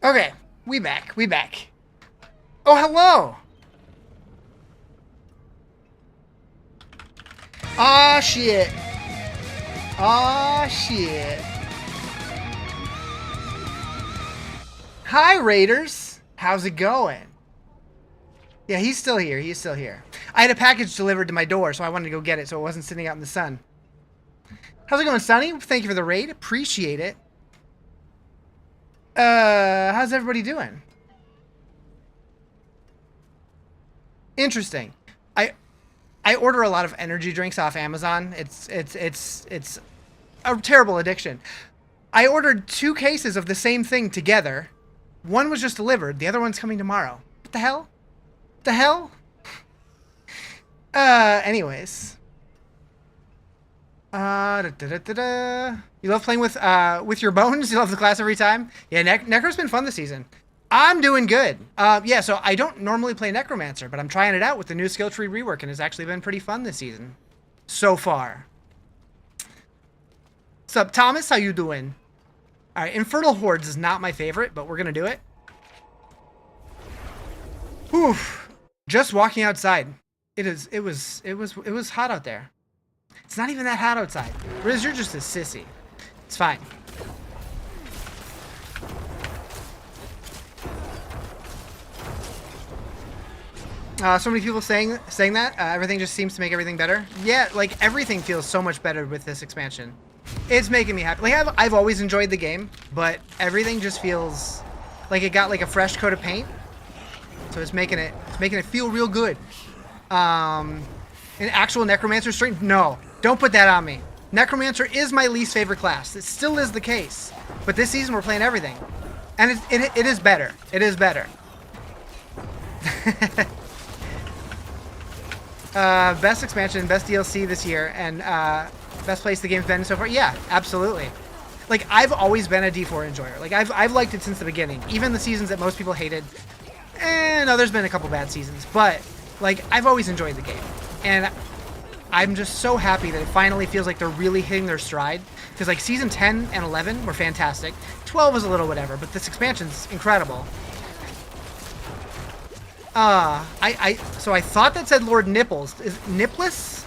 Okay, we back. Oh, hello! Aw, shit. Hi, Raiders. How's it going? Yeah, he's still here. I had a package delivered to my door, so I wanted to go get it so it wasn't sitting out in the sun. How's it going, Sonny? Thank you for the raid. Appreciate it. How's everybody doing? Interesting. I order a lot of energy drinks off Amazon. It's a terrible addiction. I ordered 2 cases of the same thing together. One was just delivered. The other one's coming tomorrow. What the hell? What the hell? Anyways. You love playing with your bones? You love the class every time? Yeah, Necro's been fun this season. I'm doing good. Yeah, so I don't normally play Necromancer, but I'm trying it out with the new skill tree rework, and it's actually been pretty fun this season. So far. Sup, Thomas? How you doing? Alright, Infernal Hordes is not my favorite, but we're gonna do it. Whew. Just walking outside. It was hot out there. It's not even that hot outside. Riz, you're just a sissy. It's fine. So many people saying that. Everything just seems to make everything better. Yeah, like everything feels so much better with this expansion. It's making me happy. Like I've always enjoyed the game, but everything just feels like it got like a fresh coat of paint. So it's making it feel real good. An actual Necromancer strength? No, don't put that on me. Necromancer is my least favorite class. It still is the case. But this season we're playing everything. And it is better. It is better. Best expansion, best DLC this year, and best place the game's been so far? Yeah, absolutely. Like, I've always been a D4 enjoyer. Like, I've liked it since the beginning. Even the seasons that most people hated. No, there's been a couple bad seasons. But, like, I've always enjoyed the game. And I'm just so happy that it finally feels like they're really hitting their stride. Because, like, Season 10 and 11 were fantastic. 12 was a little whatever, but this expansion's incredible. So I thought that said Lord Nipples. Is Nippless?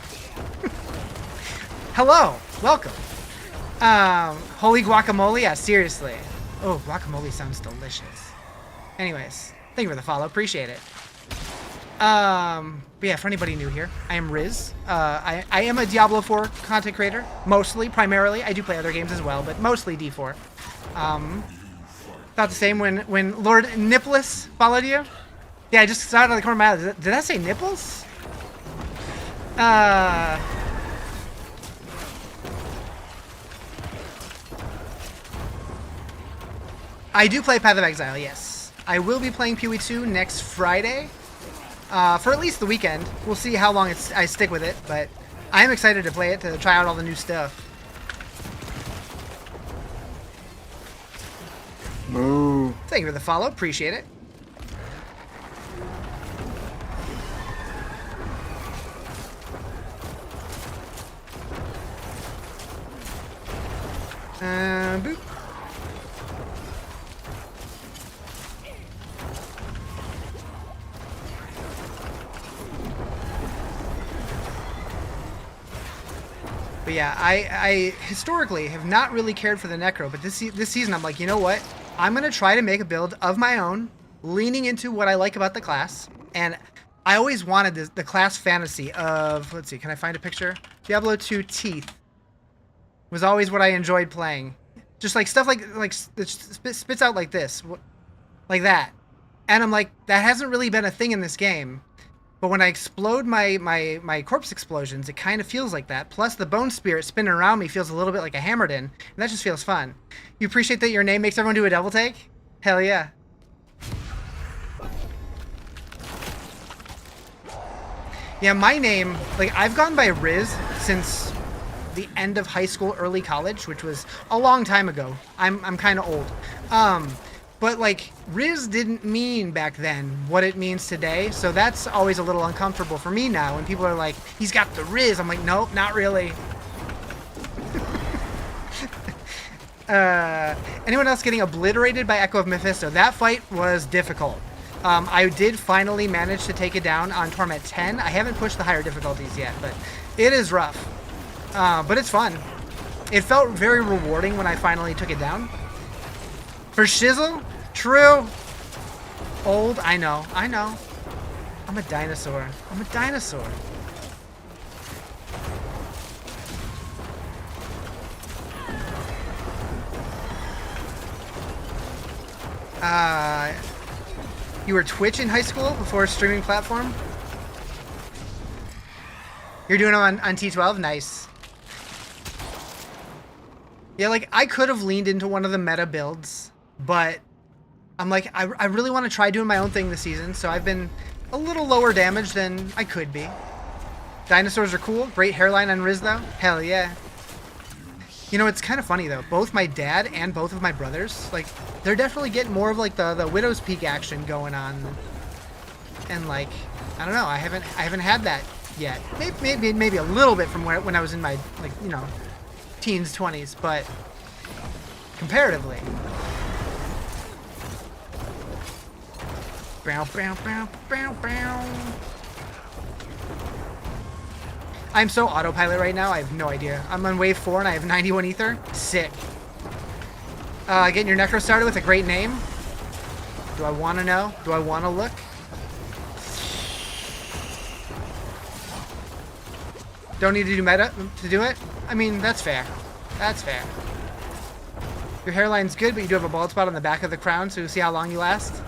Hello. Welcome. Holy guacamole? Yeah, seriously. Oh, guacamole sounds delicious. Anyways, thank you for the follow. Appreciate it. But yeah, for anybody new here, I am Riz. I am a Diablo 4 content creator. Mostly, primarily. I do play other games as well, but mostly D4. Thought the same when Lord Nippless followed you. Yeah, I just saw it on the corner of my eye. Did I say nipples? I do play Path of Exile, yes. I will be playing PoE 2 next Friday. For at least the weekend. We'll see how long I stick with it, but I am excited to play it, to try out all the new stuff. Moo. Thank you for the follow. Appreciate it. Boop. But yeah, I historically have not really cared for the Necro, but this season I'm like, you know what? I'm going to try to make a build of my own, leaning into what I like about the class. And I always wanted the class fantasy of, let's see, can I find a picture? Diablo 2 Teeth was always what I enjoyed playing. Just like stuff like that spits out like this, like that. And I'm like, that hasn't really been a thing in this game. But when I explode my corpse explosions, it kind of feels like that. Plus the bone spirit spinning around me feels a little bit like a hammered in. And that just feels fun. You appreciate that your name makes everyone do a double take? Hell yeah. Yeah, my name, like I've gone by Riz since the end of high school, early college, which was a long time ago. I'm kind of old. But like Riz didn't mean back then what it means today, so that's always a little uncomfortable for me now when people are like, he's got the Riz. I'm like, nope, not really. Anyone else getting obliterated by Echo of Mephisto? That fight was difficult. I did finally manage to take it down on Torment 10. I haven't pushed the higher difficulties yet, but it is rough. But it's fun. It felt very rewarding when I finally took it down. For shizzle? True. Old? I know. I'm a dinosaur. You were Twitch in high school before a streaming platform? You're doing them on T12? Nice. Yeah, like, I could have leaned into one of the meta builds, but I'm like, I really want to try doing my own thing this season, so I've been a little lower damage than I could be. Dinosaurs are cool. Great hairline on Riz, though. Hell yeah. You know, it's kind of funny, though. Both my dad and both of my brothers, like, they're definitely getting more of, like, the Widow's Peak action going on. And, like, I don't know. I haven't had that yet. Maybe a little bit from when I was in my, like, you know, teens, 20s, but comparatively. Bow, bow, bow, bow, bow. I'm so autopilot right now, I have no idea. I'm on wave 4 and I have 91 ether. Sick. Getting your necro started with a great name. Do I want to know? Do I want to look? Don't need to do meta to do it? I mean, that's fair. That's fair. Your hairline's good, but you do have a bald spot on the back of the crown, so we'll see how long you last.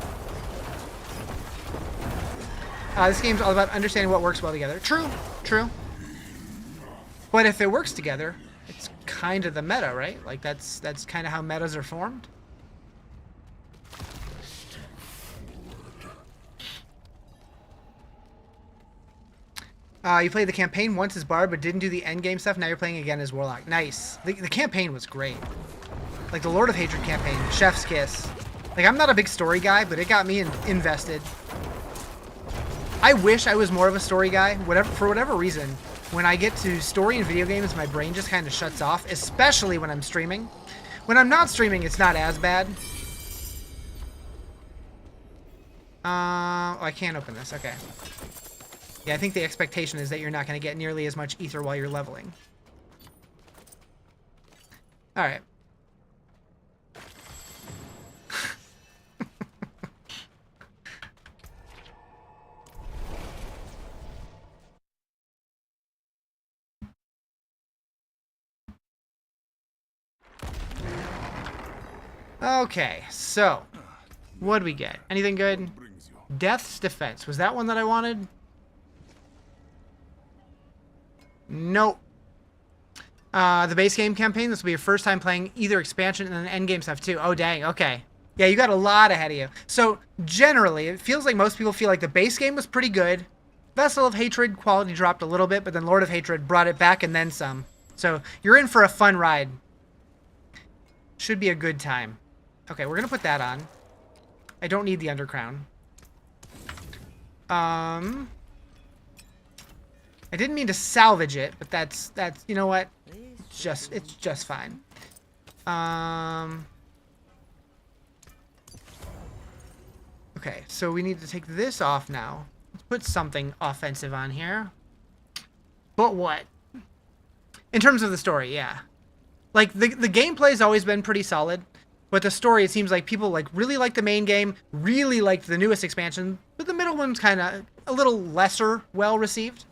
This game's all about understanding what works well together. True. True. But if it works together, it's kind of the meta, right? Like, that's kind of how metas are formed. You played the campaign once as Bard, but didn't do the endgame stuff. Now you're playing again as Warlock. Nice. The campaign was great. Like, the Lord of Hatred campaign. Chef's Kiss. Like, I'm not a big story guy, but it got me invested. I wish I was more of a story guy. For whatever reason, when I get to story in video games, my brain just kind of shuts off, especially when I'm streaming. When I'm not streaming, it's not as bad. Oh, I can't open this. Okay. Yeah, I think the expectation is that you're not going to get nearly as much ether while you're leveling. All right. Okay, so what do we get? Anything good? Death's Defense. Was that one that I wanted? Nope. The base game campaign. This will be your first time playing either expansion and then endgame stuff too. Oh, dang. Okay. Yeah, you got a lot ahead of you. So generally, it feels like most people feel like the base game was pretty good. Vessel of Hatred quality dropped a little bit, but then Lord of Hatred brought it back and then some. So you're in for a fun ride. Should be a good time. Okay, we're gonna put that on. I don't need the undercrown. I didn't mean to salvage it, but that's you know what? It's just fine. Okay, so we need to take this off now. Let's put something offensive on here. But what? In terms of the story, yeah. Like the gameplay's always been pretty solid. But the story, it seems like people like really like the main game, really liked the newest expansion, but the middle one's kind of a little lesser well received.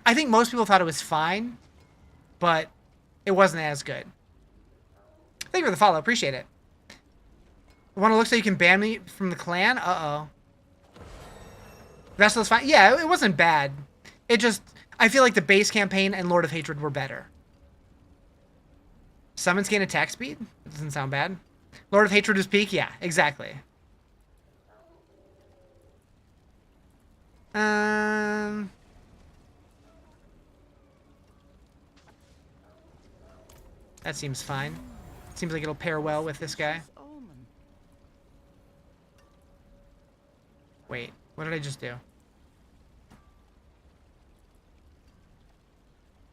I think most people thought it was fine, but it wasn't as good. Thank you for the follow, appreciate it. Want to look so you can ban me from the clan? Uh-oh. Vessel is fine. Yeah, it wasn't bad. It just, I feel like the base campaign and Lord of Hatred were better. Summons gain attack speed? That doesn't sound bad. Lord of Hatred is peak? Yeah, exactly. That seems fine. Seems like it'll pair well with this guy. Wait, what did I just do?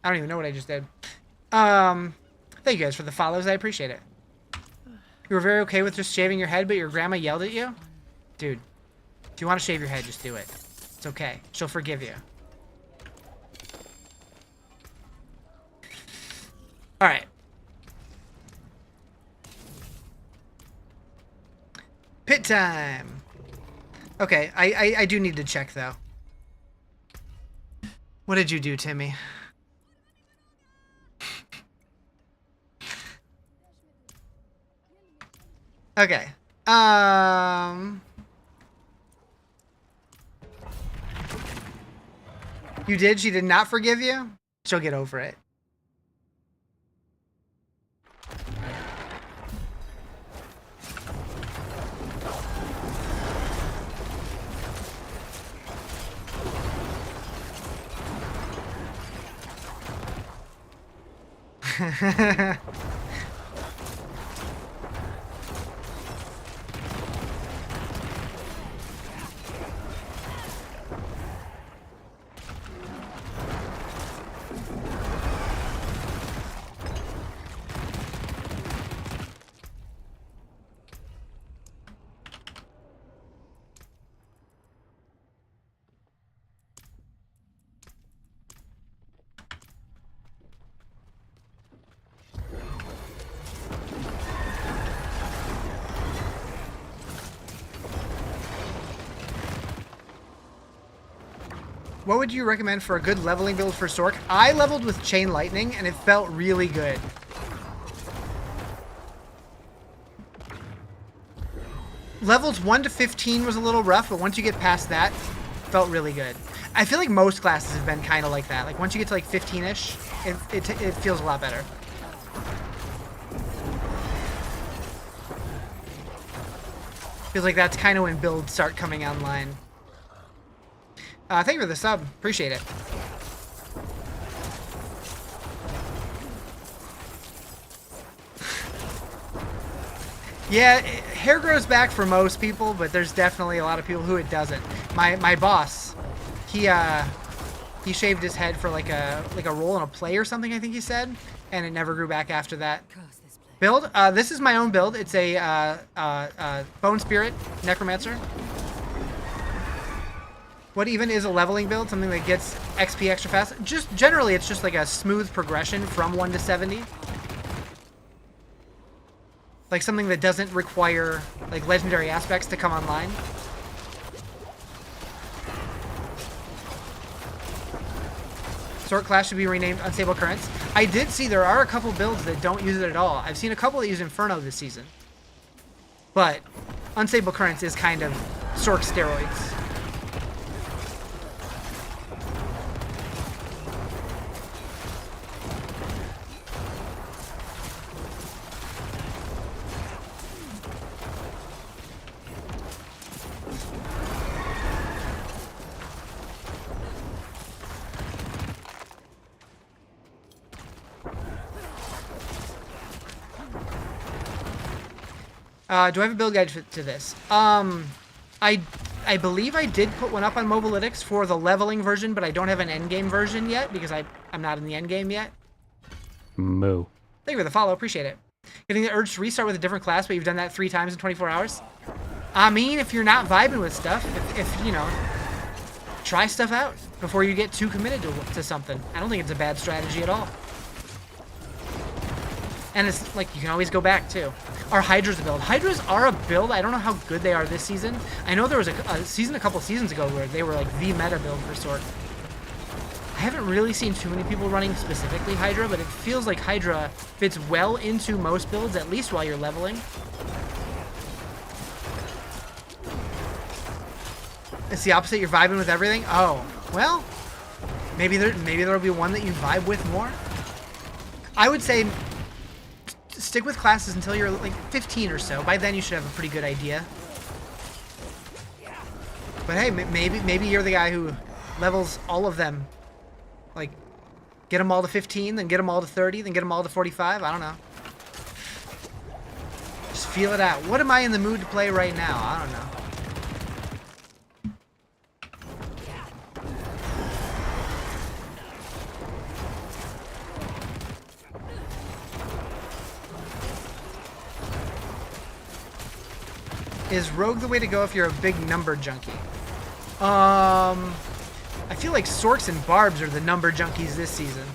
I don't even know what I just did. Thank you guys for the follows. I appreciate it. You were very okay with just shaving your head, but your grandma yelled at you? Dude, if you want to shave your head, just do it. It's okay. She'll forgive you. All right. Pit time. Okay, I do need to check, though. What did you do, Timmy? Okay. You did? She did not forgive you? She'll get over it. What would you recommend for a good leveling build for Sork? I leveled with Chain Lightning, and it felt really good. Levels 1 to 15 was a little rough, but once you get past that, felt really good. I feel like most classes have been kind of like that. Like, once you get to, like, 15-ish, it feels a lot better. Feels like that's kind of when builds start coming online. Thank you for the sub. Appreciate it. Yeah, hair grows back for most people, but there's definitely a lot of people who it doesn't. My boss, he shaved his head for like a role in a play or something, I think he said, and it never grew back after that. Build? This is my own build. It's a Bone Spirit Necromancer. What even is a leveling build? Something that gets XP extra fast? Just generally, it's just like a smooth progression from 1 to 70. Like something that doesn't require like legendary aspects to come online. Sork class should be renamed Unstable Currents. I did see there are a couple builds that don't use it at all. I've seen a couple that use Inferno this season. But Unstable Currents is kind of Sork steroids. Do I have a build guide to this? I believe I did put one up on Mobalytics for the leveling version, but I don't have an endgame version yet because I'm not in the endgame yet. Moo. Thank you for the follow. Appreciate it. Getting the urge to restart with a different class, but you've done that 3 times in 24 hours? I mean, if you're not vibing with stuff, if you know, try stuff out before you get too committed to something. I don't think it's a bad strategy at all. And it's like, you can always go back too. Are Hydras a build? Hydras are a build. I don't know how good they are this season. I know there was a season a couple seasons ago where they were like the meta build for Sork. I haven't really seen too many people running specifically Hydra, but it feels like Hydra fits well into most builds, at least while you're leveling. It's the opposite. You're vibing with everything. Oh, well, maybe there'll be one that you vibe with more. I would say stick with classes until you're like 15 or so. By then you should have a pretty good idea. But hey, maybe you're the guy who levels all of them. Like, get them all to 15, then get them all to 30, then get them all to 45. I don't know. Just feel it out. What am I in the mood to play right now? I don't know. Is Rogue the way to go if you're a big number junkie? I feel like Sorks and Barbs are the number junkies this season.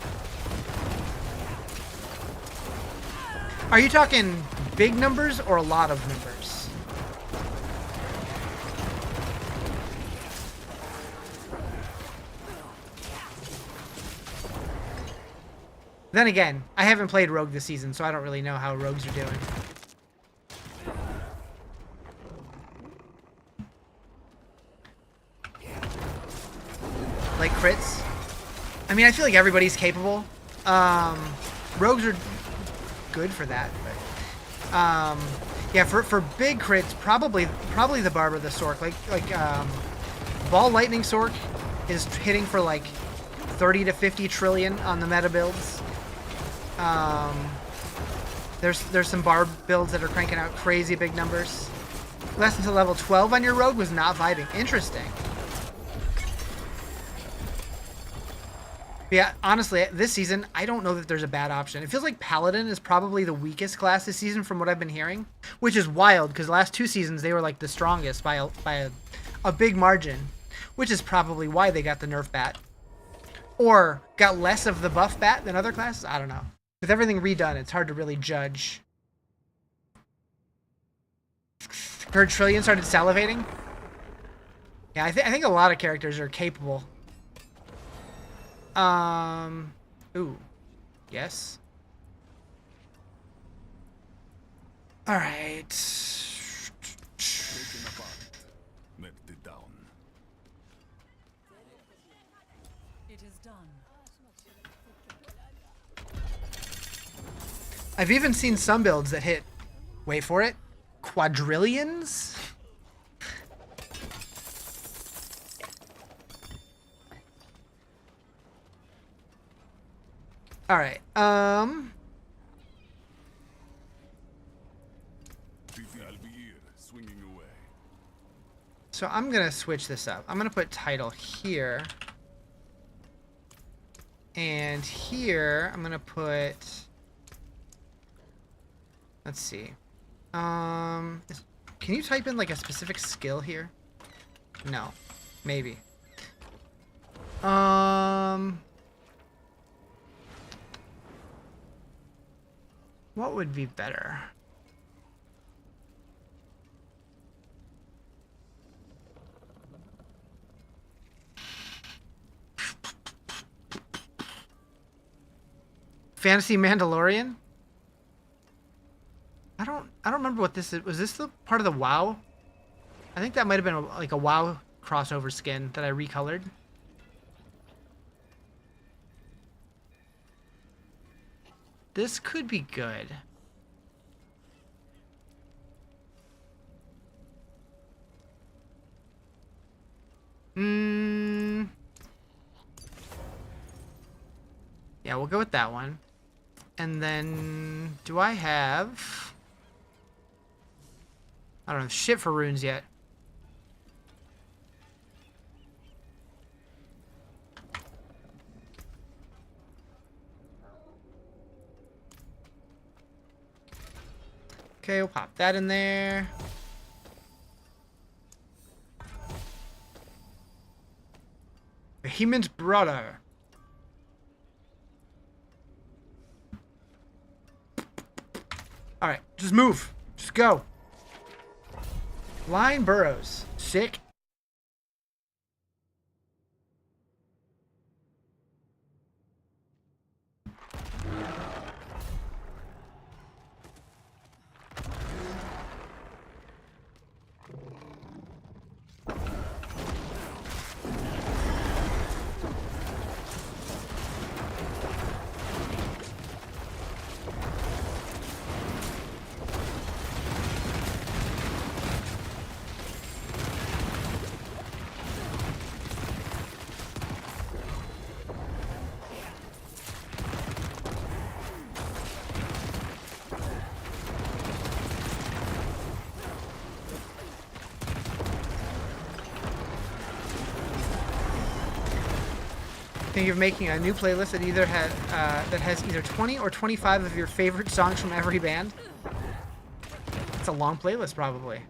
Are you talking big numbers or a lot of numbers? Then again, I haven't played Rogue this season, so I don't really know how Rogues are doing. Like crits? I mean, I feel like everybody's capable. Rogues are good for that, but yeah, for big crits, probably the Barber the Sork. Like Ball Lightning Sork is hitting for like 30 to 50 trillion on the meta builds. There's some Barb builds that are cranking out crazy big numbers. Less until level 12 on your Rogue was not vibing. Interesting. Yeah, honestly, this season, I don't know that there's a bad option. It feels like Paladin is probably the weakest class this season from what I've been hearing, which is wild because the last 2 seasons they were like the strongest by a big margin, which is probably why they got the nerf bat. Or got less of the buff bat than other classes? I don't know. With everything redone, it's hard to really judge. Heard Trillion started salivating? Yeah, I think a lot of characters are capable. Ooh. Yes. Alright. Taken apart, melted down. It is done. I've even seen some builds that hit, wait for it, quadrillions? Alright, Swinging away. so I'm gonna switch this up. I'm gonna put title here. And here, I'm gonna put, let's see. Can you type in like a specific skill here? No, maybe. What would be better? Fantasy Mandalorian? I don't remember what this is. Was this the part of the WoW? I think that might have been like a WoW crossover skin that I recolored. This could be good. Yeah, we'll go with that one. And then, do I have... I don't have shit for runes yet. Okay, we'll pop that in there. Vehement Brother. Alright, just move. Just go. Line burrows. Sick. Thinking of making a new playlist that either that has either 20 or 25 of your favorite songs from every band. It's a long playlist, probably.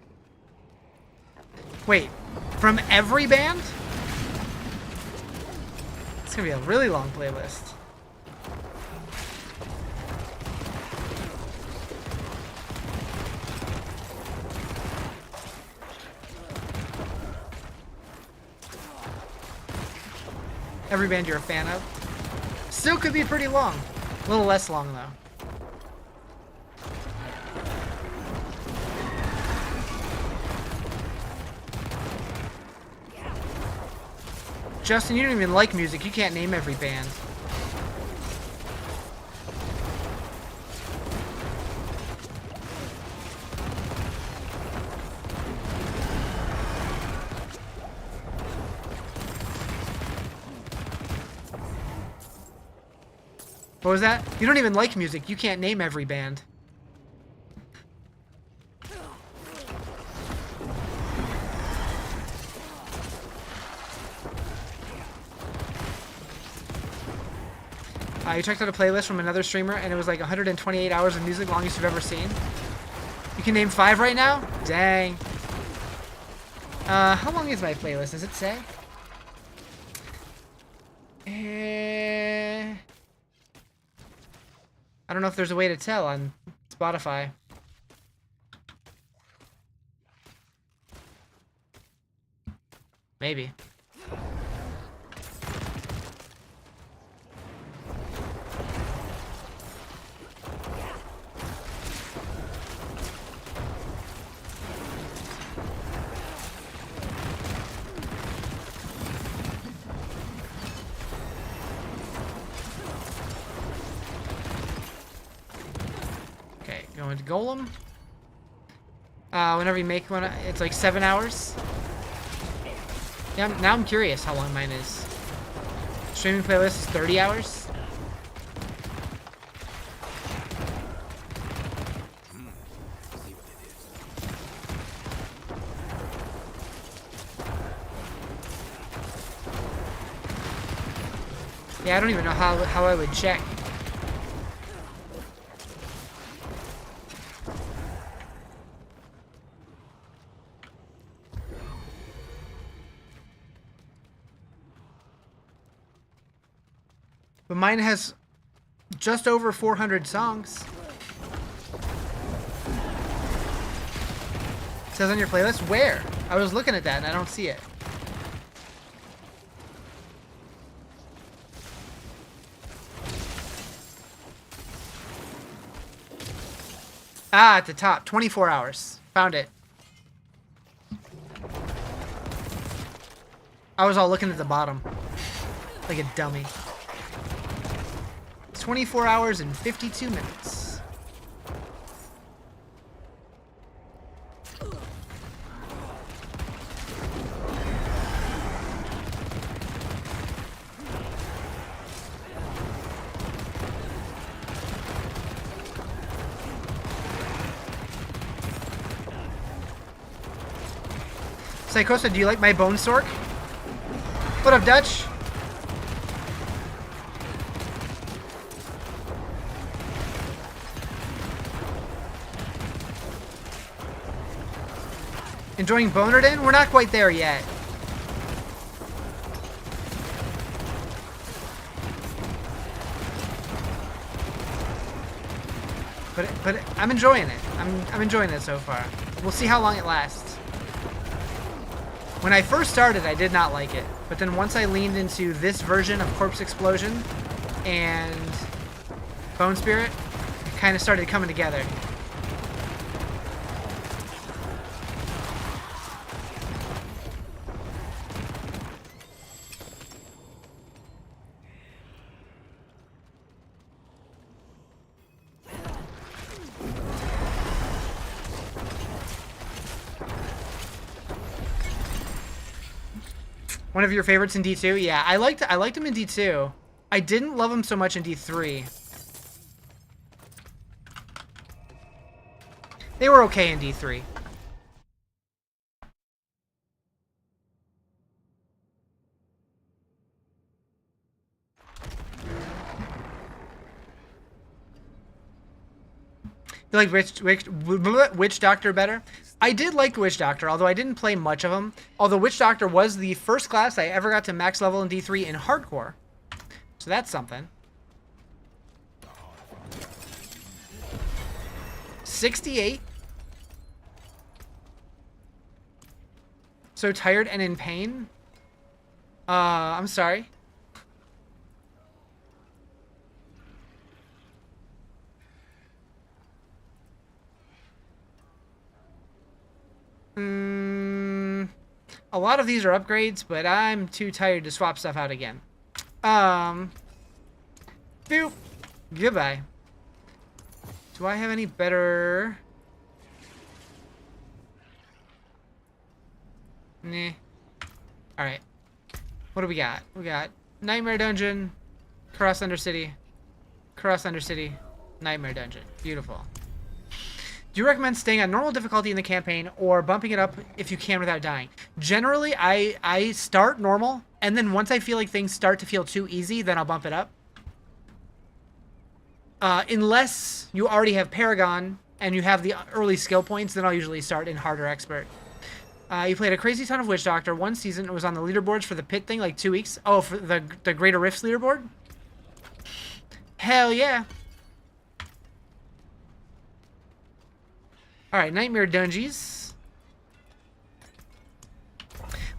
Wait, from every band? It's gonna be a really long playlist. Every band you're a fan of. Still could be pretty long. A little less long, though. Justin, you don't even like music. You can't name every band. What was that? You don't even like music. You can't name every band. You checked out a playlist from another streamer, and it was like 128 hours of music, longest you've ever seen. You can name 5 right now? Dang. How long is my playlist? Does it say? I don't know if there's a way to tell on Spotify. Maybe. Going to Golem. Whenever you make one, it's like 7 hours. Yeah, now I'm curious how long mine is. Streaming playlist is 30 hours. Yeah, I don't even know how I would check. But mine has just over 400 songs. It says on your playlist, where? I was looking at that and I don't see it. Ah, at the top, 24 hours. Found it. I was all looking at the bottom. Like a dummy. 24 hours and 52 minutes. Psychosa, do you like my bone sork? What up, Dutch? Enjoying Bonerden? We're not quite there yet. But I'm enjoying it. I'm enjoying it so far. We'll see how long it lasts. When I first started, I did not like it. But then once I leaned into this version of Corpse Explosion and Bone Spirit, it kind of started coming together. One of your favorites in D2? Yeah, I liked him in D2. I didn't love him so much in D3. They were okay in D3. You like Witch Doctor better? I did like Witch Doctor, although I didn't play much of him. Although Witch Doctor was the first class I ever got to max level in D3 in hardcore. So that's something. 68. So tired and in pain? I'm sorry. A lot of these are upgrades, but I'm too tired to swap stuff out again. Boop. Goodbye. Do I have any better... Nah. Alright. What do we got? We got Nightmare Dungeon, Cross Undercity, Cross Undercity, Nightmare Dungeon. Beautiful. Do you recommend staying on normal difficulty in the campaign or bumping it up if you can without dying? Generally, I start normal, and then once I feel like things start to feel too easy, then I'll bump it up. Unless you already have Paragon and you have the early skill points, then I'll usually start in Harder Expert. You played a crazy ton of Witch Doctor. One season it was on the leaderboards for the pit thing, like 2 weeks. Oh, for the Greater Rifts leaderboard? Hell yeah. Alright, Nightmare Dungeons.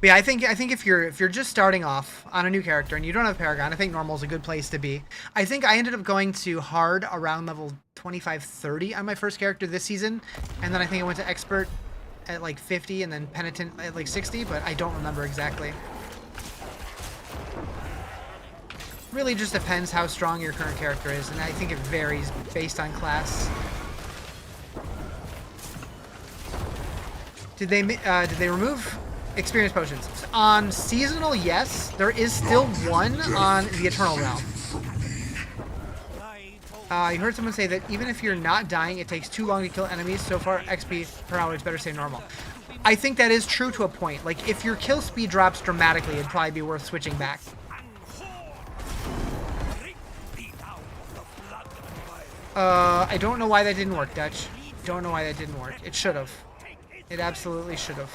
But yeah, I think if you're just starting off on a new character and you don't have Paragon, I think normal is a good place to be. I think I ended up going to hard around level 25-30 on my first character this season, and then I think I went to expert at like 50 and then penitent at like 60, but I don't remember exactly. Really just depends how strong your current character is, and I think it varies based on class. Did they remove experience potions? On seasonal, yes. There is still one on the Eternal Realm. You heard someone say that even if you're not dying, it takes too long to kill enemies. So far, XP per hour is better stay normal. I think that is true to a point. Like, if your kill speed drops dramatically, it'd probably be worth switching back. I don't know why that didn't work, Dutch. Don't know why that didn't work. It should have. It absolutely should have.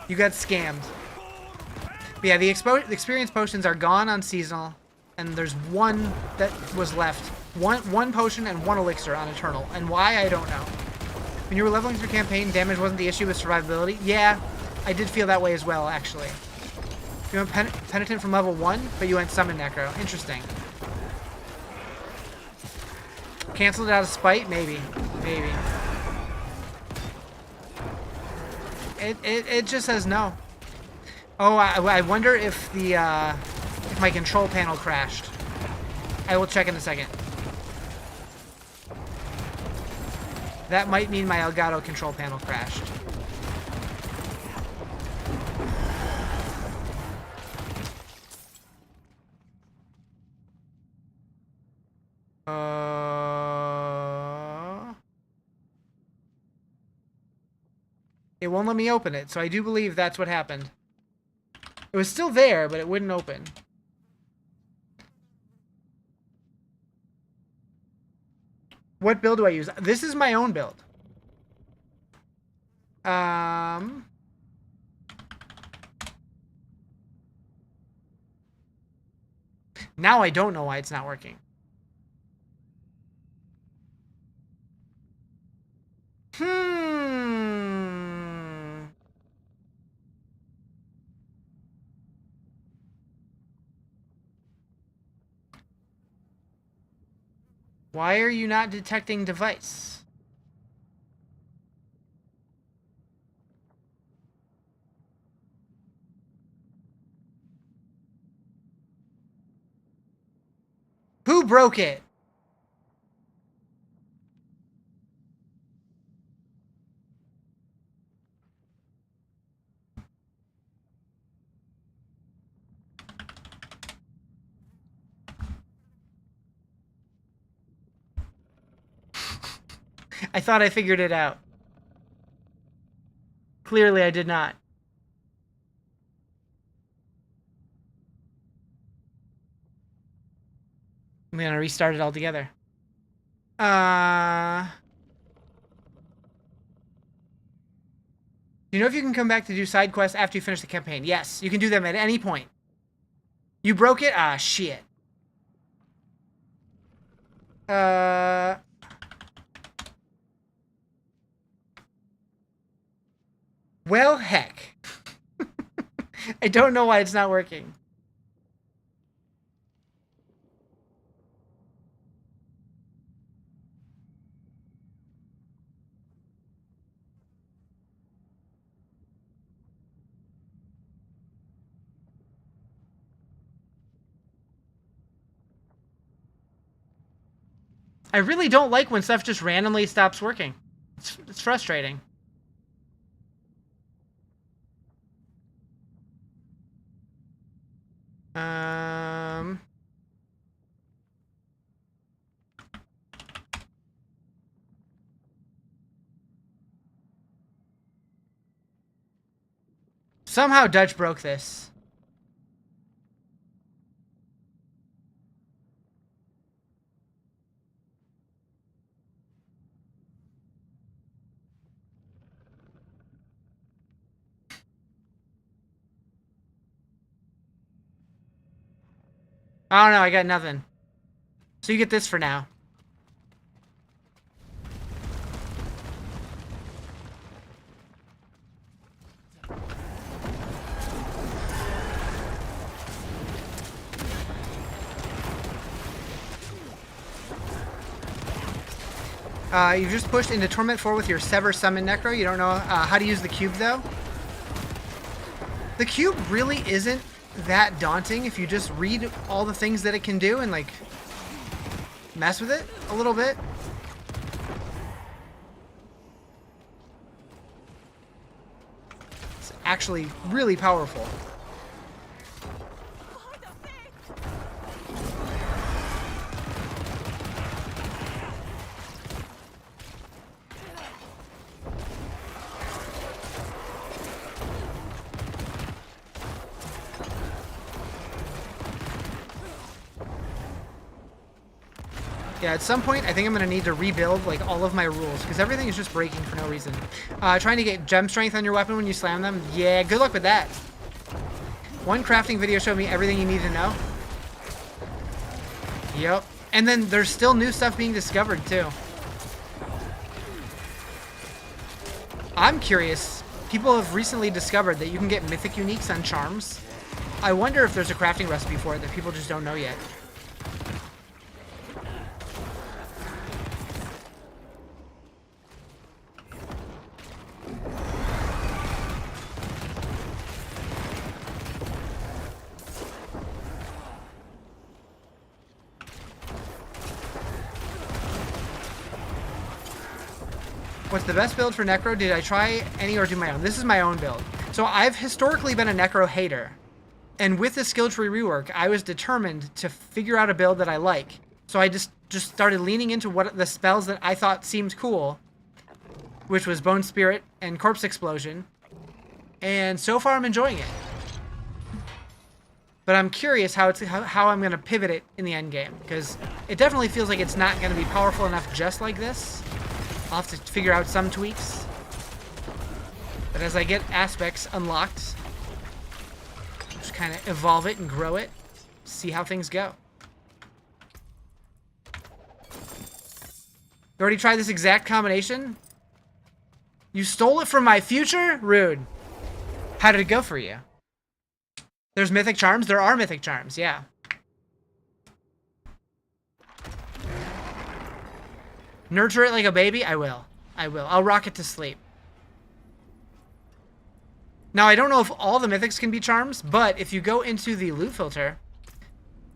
You got scammed. But yeah, the experience potions are gone on seasonal, and there's one that was left. One potion and one elixir on Eternal. And why, I don't know. When you were leveling through campaign, damage wasn't the issue with survivability. Yeah, I did feel that way as well, actually. You went Penitent from level 1, but you went Summon Necro. Interesting. Canceled it out of spite? Maybe. Maybe. It just says no. Oh, I wonder if the if my control panel crashed. I will check in a second. That might mean my Elgato control panel crashed. It won't let me open it, so I do believe that's what happened. It was still there, but it wouldn't open. What build do I use? This is my own build. Now I don't know why it's not working. Why are you not detecting device? Who broke it? I thought I figured it out. Clearly I did not. I'm gonna restart it all together. You know if you can come back to do side quests after you finish the campaign? Yes, you can do them at any point. You broke it? Ah, shit. Well, heck. I don't know why it's not working. I really don't like when stuff just randomly stops working. It's frustrating. Somehow Dutch broke this. I don't know, I got nothing. So you get this for now. You've just pushed into Torment 4 with your Sever Summon Necro. You don't know how to use the cube, though. The cube really isn't that daunting if you just read all the things that it can do and, like, mess with it a little bit. It's actually really powerful. Yeah, at some point, I think I'm going to need to rebuild, like, all of my rules, because everything is just breaking for no reason. Trying to get gem strength on your weapon when you slam them? Yeah, good luck with that. One crafting video showed me everything you need to know. Yep. And then there's still new stuff being discovered, too. I'm curious. People have recently discovered that you can get mythic uniques on charms. I wonder if there's a crafting recipe for it that people just don't know yet. What's the best build for Necro? Did I try any or do my own? This is my own build. So I've historically been a Necro hater. And with the skill tree rework, I was determined to figure out a build that I like. So I just started leaning into what the spells that I thought seemed cool, which was Bone Spirit and Corpse Explosion. And so far I'm enjoying it. But I'm curious how I'm going to pivot it in the end game, because it definitely feels like it's not going to be powerful enough just like this. I'll have to figure out some tweaks. But as I get aspects unlocked, just kind of evolve it and grow it, see how things go. You already tried this exact combination? You stole it from my future? Rude. How did it go for you? There's mythic charms? There are mythic charms, yeah. Nurture it like a baby? I will. I will. I'll rock it to sleep. Now, I don't know if all the mythics can be charms, but if you go into the loot filter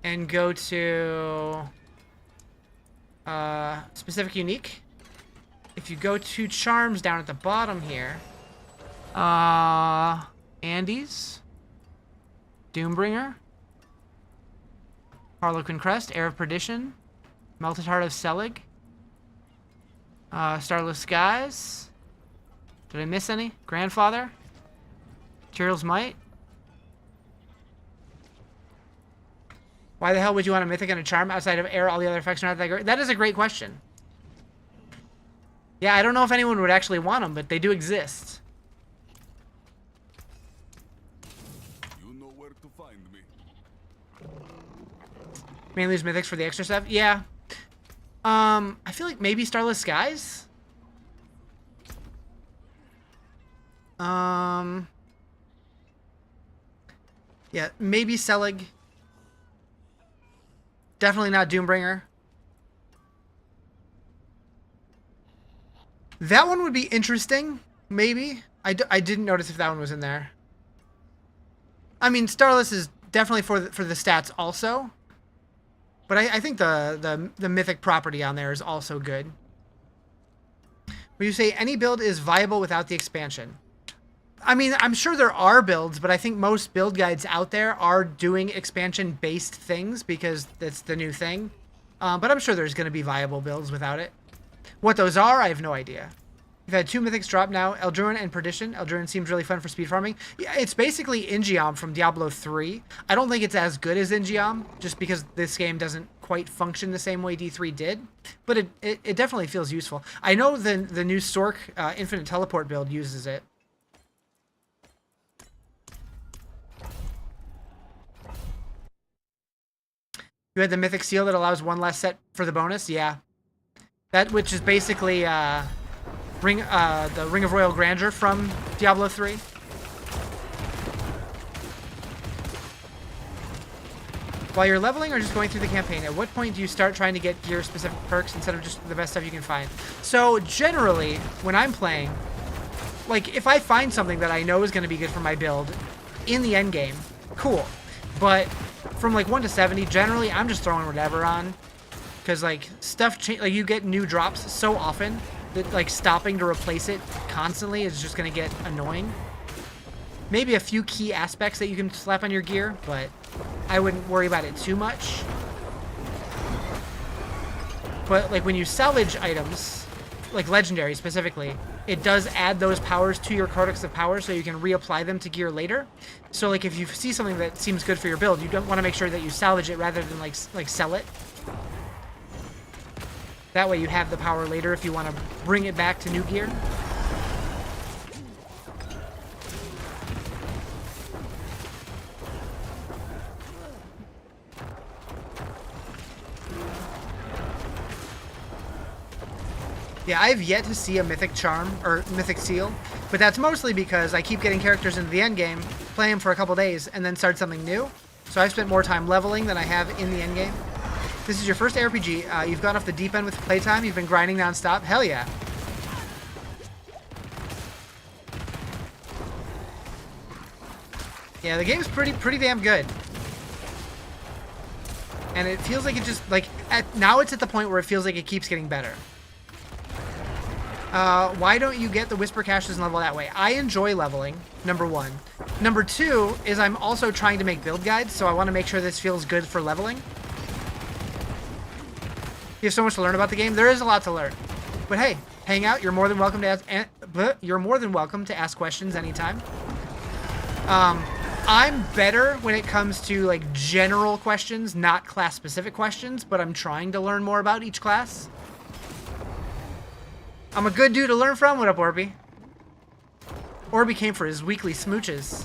and go to specific unique, if you go to charms down at the bottom here, Andes, Doombringer, Harlequin Crest, Air of Perdition, Melted Heart of Selig, Starless Skies. Did I miss any? Grandfather? Tyrell's Might? Why the hell would you want a mythic and a charm outside of air? All the other effects are not that great. That is a great question. Yeah, I don't know if anyone would actually want them, but they do exist. You know where to find me. Mainly use mythics for the extra stuff? Yeah. I feel like maybe Starless Skies? Yeah, maybe Selig. Definitely not Doombringer. That one would be interesting, maybe. I didn't notice if that one was in there. I mean, Starless is definitely for the stats also. But I think the mythic property on there is also good. When you say any build is viable without the expansion. I mean, I'm sure there are builds, but I think most build guides out there are doing expansion-based things because that's the new thing. But I'm sure there's going to be viable builds without it. What those are, I have no idea. You've had 2 mythics drop now, Eldruin and Perdition. Eldruin seems really fun for speed farming. Yeah, it's basically Ingeom from Diablo 3. I don't think it's as good as Ingeom, just because this game doesn't quite function the same way D3 did. But it definitely feels useful. I know the new Stork Infinite Teleport build uses it. You had the Mythic Seal that allows 1 less set for the bonus? Yeah. That, which is basically the Ring of Royal Grandeur from Diablo 3. While you're leveling or just going through the campaign, at what point do you start trying to get gear specific perks instead of just the best stuff you can find? So generally, when I'm playing, like if I find something that I know is going to be good for my build in the end game, cool. But from like 1 to 70, generally I'm just throwing whatever on, because like stuff like you get new drops so often that like stopping to replace it constantly is just gonna get annoying. Maybe a few key aspects that you can slap on your gear, but I wouldn't worry about it too much. But like when you salvage items, like legendary specifically, it does add those powers to your Codex of Powers so you can reapply them to gear later. So like if you see something that seems good for your build, you don't want to make sure that you salvage it rather than like sell it. That way you have the power later if you want to bring it back to new gear. Yeah, I've yet to see a Mythic Charm, or Mythic Seal, but that's mostly because I keep getting characters into the endgame, play them for a couple days, and then start something new. So I've spent more time leveling than I have in the endgame. This is your first ARPG. You've gone off the deep end with playtime. You've been grinding nonstop. Hell yeah. Yeah, the game's pretty damn good. And it feels like it just, like, now it's at the point where it feels like it keeps getting better. Why don't you get the Whisper Caches and level that way? I enjoy leveling, number 1. Number 2 is I'm also trying to make build guides, so I want to make sure this feels good for leveling. You have so much to learn about the game. There is a lot to learn. But hey, hang out. You're more than welcome to ask questions anytime. I'm better when it comes to like general questions, not class-specific questions, but I'm trying to learn more about each class. I'm a good dude to learn from. What up, Orby? Orby came for his weekly smooches.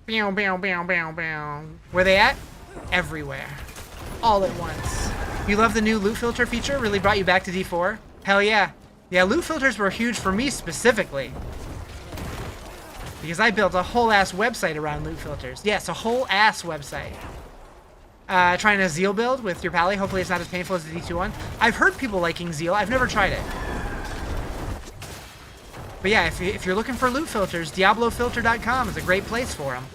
Bow, bow, bow, bow, bow. Where they at? Everywhere. All at once. You love the new loot filter feature? Really brought you back to D4? Hell yeah. Yeah, loot filters were huge for me specifically. Because I built a whole ass website around loot filters. Yes, a whole ass website. Trying a Zeal build with your pally. Hopefully it's not as painful as the D2 one. I've heard people liking Zeal. I've never tried it. But yeah, if you're looking for loot filters, DiabloFilter.com is a great place for them.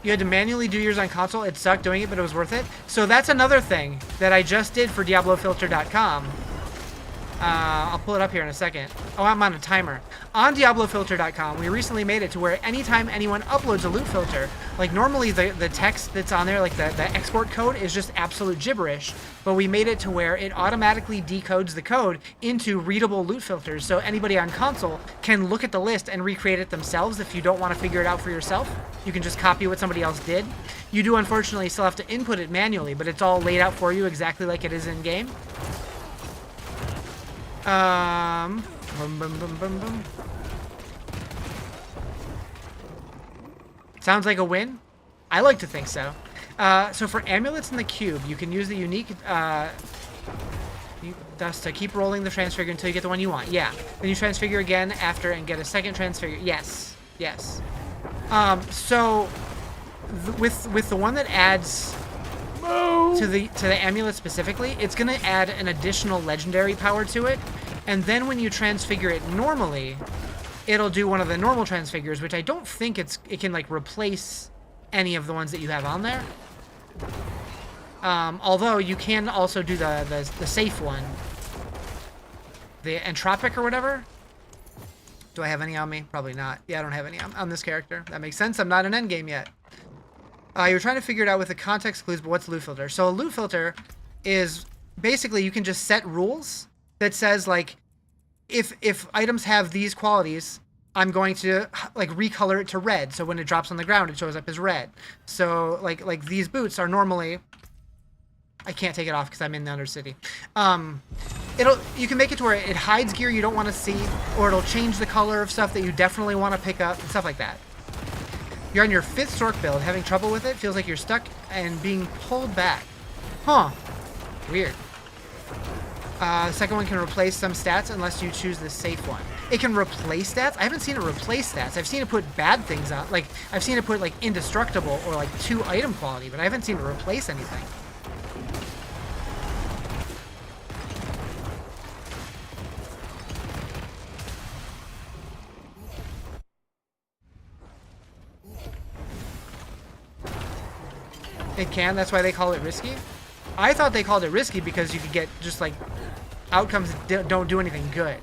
You had to manually do yours on console. It sucked doing it, but it was worth it. So that's another thing that I just did for DiabloFilter.com. I'll pull it up here in a second. Oh, I'm on a timer. On DiabloFilter.com, we recently made it to where anytime anyone uploads a loot filter, like normally the text that's on there, like the export code is just absolute gibberish, but we made it to where it automatically decodes the code into readable loot filters, so anybody on console can look at the list and recreate it themselves. If you don't want to figure it out for yourself, you can just copy what somebody else did. You do unfortunately still have to input it manually, but it's all laid out for you exactly like it is in game. Boom, boom, boom, boom, boom. Sounds like a win? I like to think so. So for amulets in the cube, you can use the unique dust to keep rolling the transfigure until you get the one you want. Yeah. Then you transfigure again after and get a second transfigure. Yes. Yes. So with the one that adds to the amulet specifically, it's gonna add an additional legendary power to it, and then when you transfigure it normally, it'll do one of the normal transfigures, which I don't think it can like replace any of the ones that you have on there. Although you can also do the safe one, the entropic or whatever. Do I have any on me? Probably not. Yeah, I don't have any on this character. That makes sense. I'm not an endgame yet. You're trying to figure it out with the context clues, but what's a loot filter? So a loot filter is basically you can just set rules that says like, if items have these qualities, I'm going to like recolor it to red. So when it drops on the ground, it shows up as red. So like these boots are normally, I can't take it off because I'm in the Undercity. You can make it to where it hides gear you don't want to see, or it'll change the color of stuff that you definitely want to pick up and stuff like that. You're on your 5th Stork build, having trouble with it, feels like you're stuck and being pulled back. Huh. Weird. The second one can replace some stats unless you choose the safe one. It can replace stats? I haven't seen it replace stats. I've seen it put bad things on. Like, I've seen it put, like, indestructible or, like, 2 item quality, but I haven't seen it replace anything. It can? That's why they call it risky? I thought they called it risky because you could get just, like, outcomes that don't do anything good.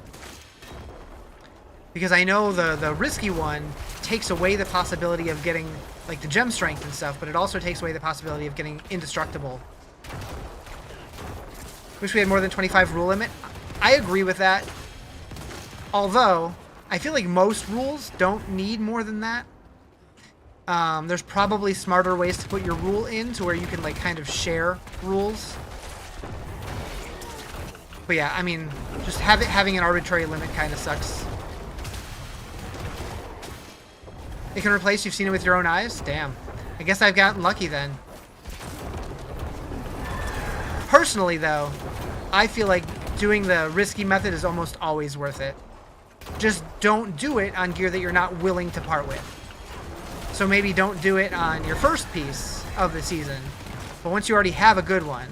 Because I know the risky one takes away the possibility of getting, like, the gem strength and stuff, but it also takes away the possibility of getting indestructible. Wish we had more than 25 rule limit. I agree with that. Although, I feel like most rules don't need more than that. There's probably smarter ways to put your rule in to where you can, like, kind of share rules. But yeah, I mean, just having an arbitrary limit kind of sucks. It can replace, you've seen it with your own eyes? Damn. I guess I've gotten lucky then. Personally, though, I feel like doing the risky method is almost always worth it. Just don't do it on gear that you're not willing to part with. So maybe don't do it on your first piece of the season. But once you already have a good one,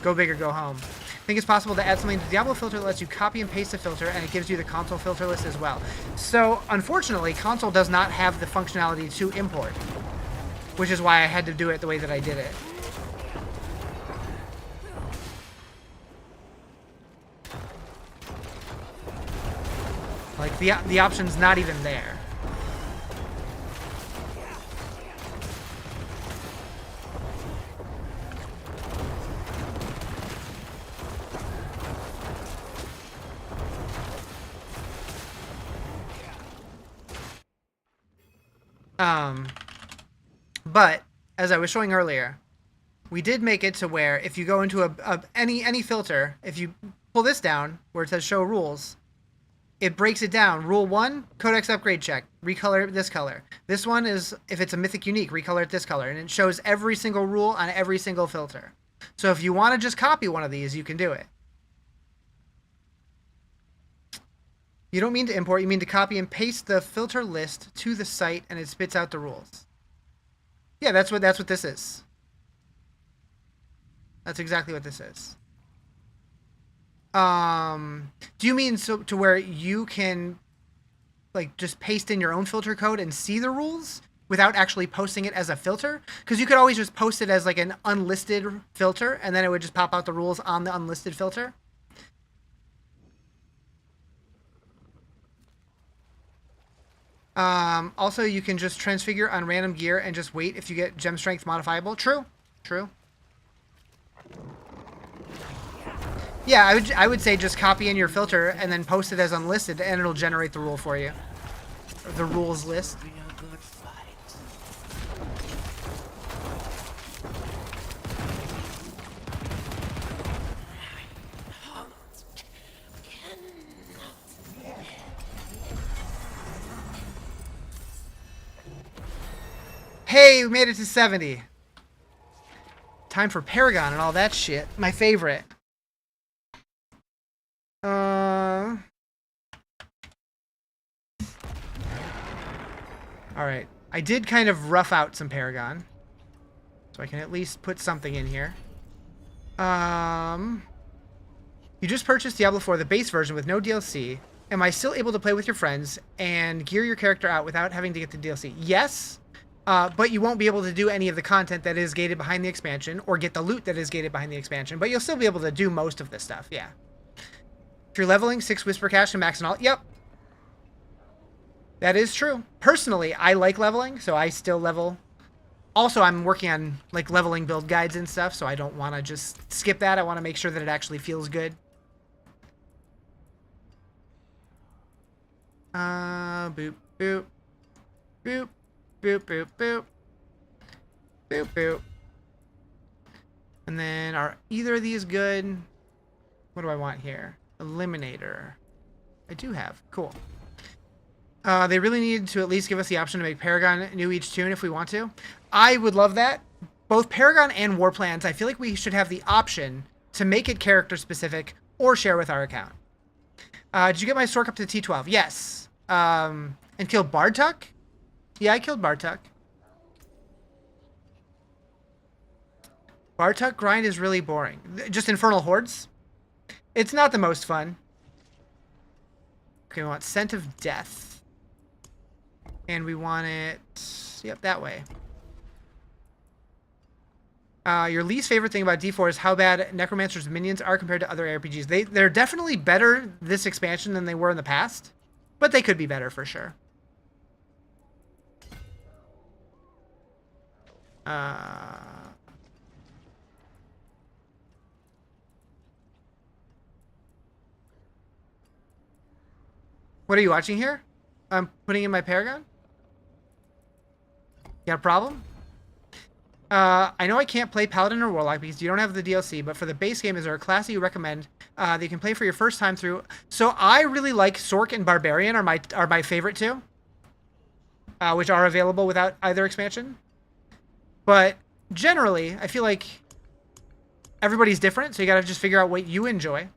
go big or go home. I think it's possible to add something to Diablo filter that lets you copy and paste a filter, and it gives you the console filter list as well. So, unfortunately, console does not have the functionality to import, which is why I had to do it the way that I did it. Like, the option's not even there. But as I was showing earlier, we did make it to where if you go into any filter, if you pull this down where it says show rules, it breaks it down. Rule 1, codex upgrade check, recolor it this color. This one is if it's a mythic unique, recolor it this color, and it shows every single rule on every single filter. So if you want to just copy one of these, you can do it. You don't mean to import, you mean to copy and paste the filter list to the site and it spits out the rules. Yeah, that's what this is. That's exactly what this is. Do you mean so to where you can like just paste in your own filter code and see the rules without actually posting it as a filter? Because you could always just post it as like an unlisted filter and then it would just pop out the rules on the unlisted filter. Also, you can just transfigure on random gear and just wait if you get gem strength modifiable. True. True. Yeah, I would say just copy in your filter and then post it as unlisted and it'll generate the rule for you. Or the rules list. Hey, we made it to 70. Time for Paragon and all that shit. My favorite. Alright. I did kind of rough out some Paragon. So I can at least put something in here. You just purchased Diablo 4, the base version with no DLC. Am I still able to play with your friends and gear your character out without having to get the DLC? Yes, but you won't be able to do any of the content that is gated behind the expansion or get the loot that is gated behind the expansion, but you'll still be able to do most of this stuff, yeah. If you're leveling, 6 Whisper Cash and max and all, yep. That is true. Personally, I like leveling, so I still level. Also, I'm working on like leveling build guides and stuff, so I don't want to just skip that. I want to make sure that it actually feels good. Boop, boop. Boop, boop, boop, boop. Boop, boop. And then are either of these good? What do I want here? Eliminator. I do have. Cool. They really need to at least give us the option to make Paragon new each tune if we want to. I would love that. Both Paragon and War Plans, I feel like we should have the option to make it character specific or share with our account. Did you get my Sork up to T12? Yes. And kill Bartuk? Yeah, I killed Bartuk. Bartuk grind is really boring. Just Infernal Hordes? It's not the most fun. Okay, we want Scent of Death. And we want it... Yep, that way. Your least favorite thing about D4 is how bad Necromancer's minions are compared to other RPGs. They're definitely better this expansion than they were in the past. But they could be better for sure. What are you watching here? I'm putting in my Paragon? You got a problem? I know I can't play Paladin or Warlock because you don't have the DLC, but for the base game, is there a class that you recommend that you can play for your first time through? So I really like Sork and Barbarian are my favorite two, which are available without either expansion. But generally, I feel like everybody's different, so you gotta just figure out what you enjoy.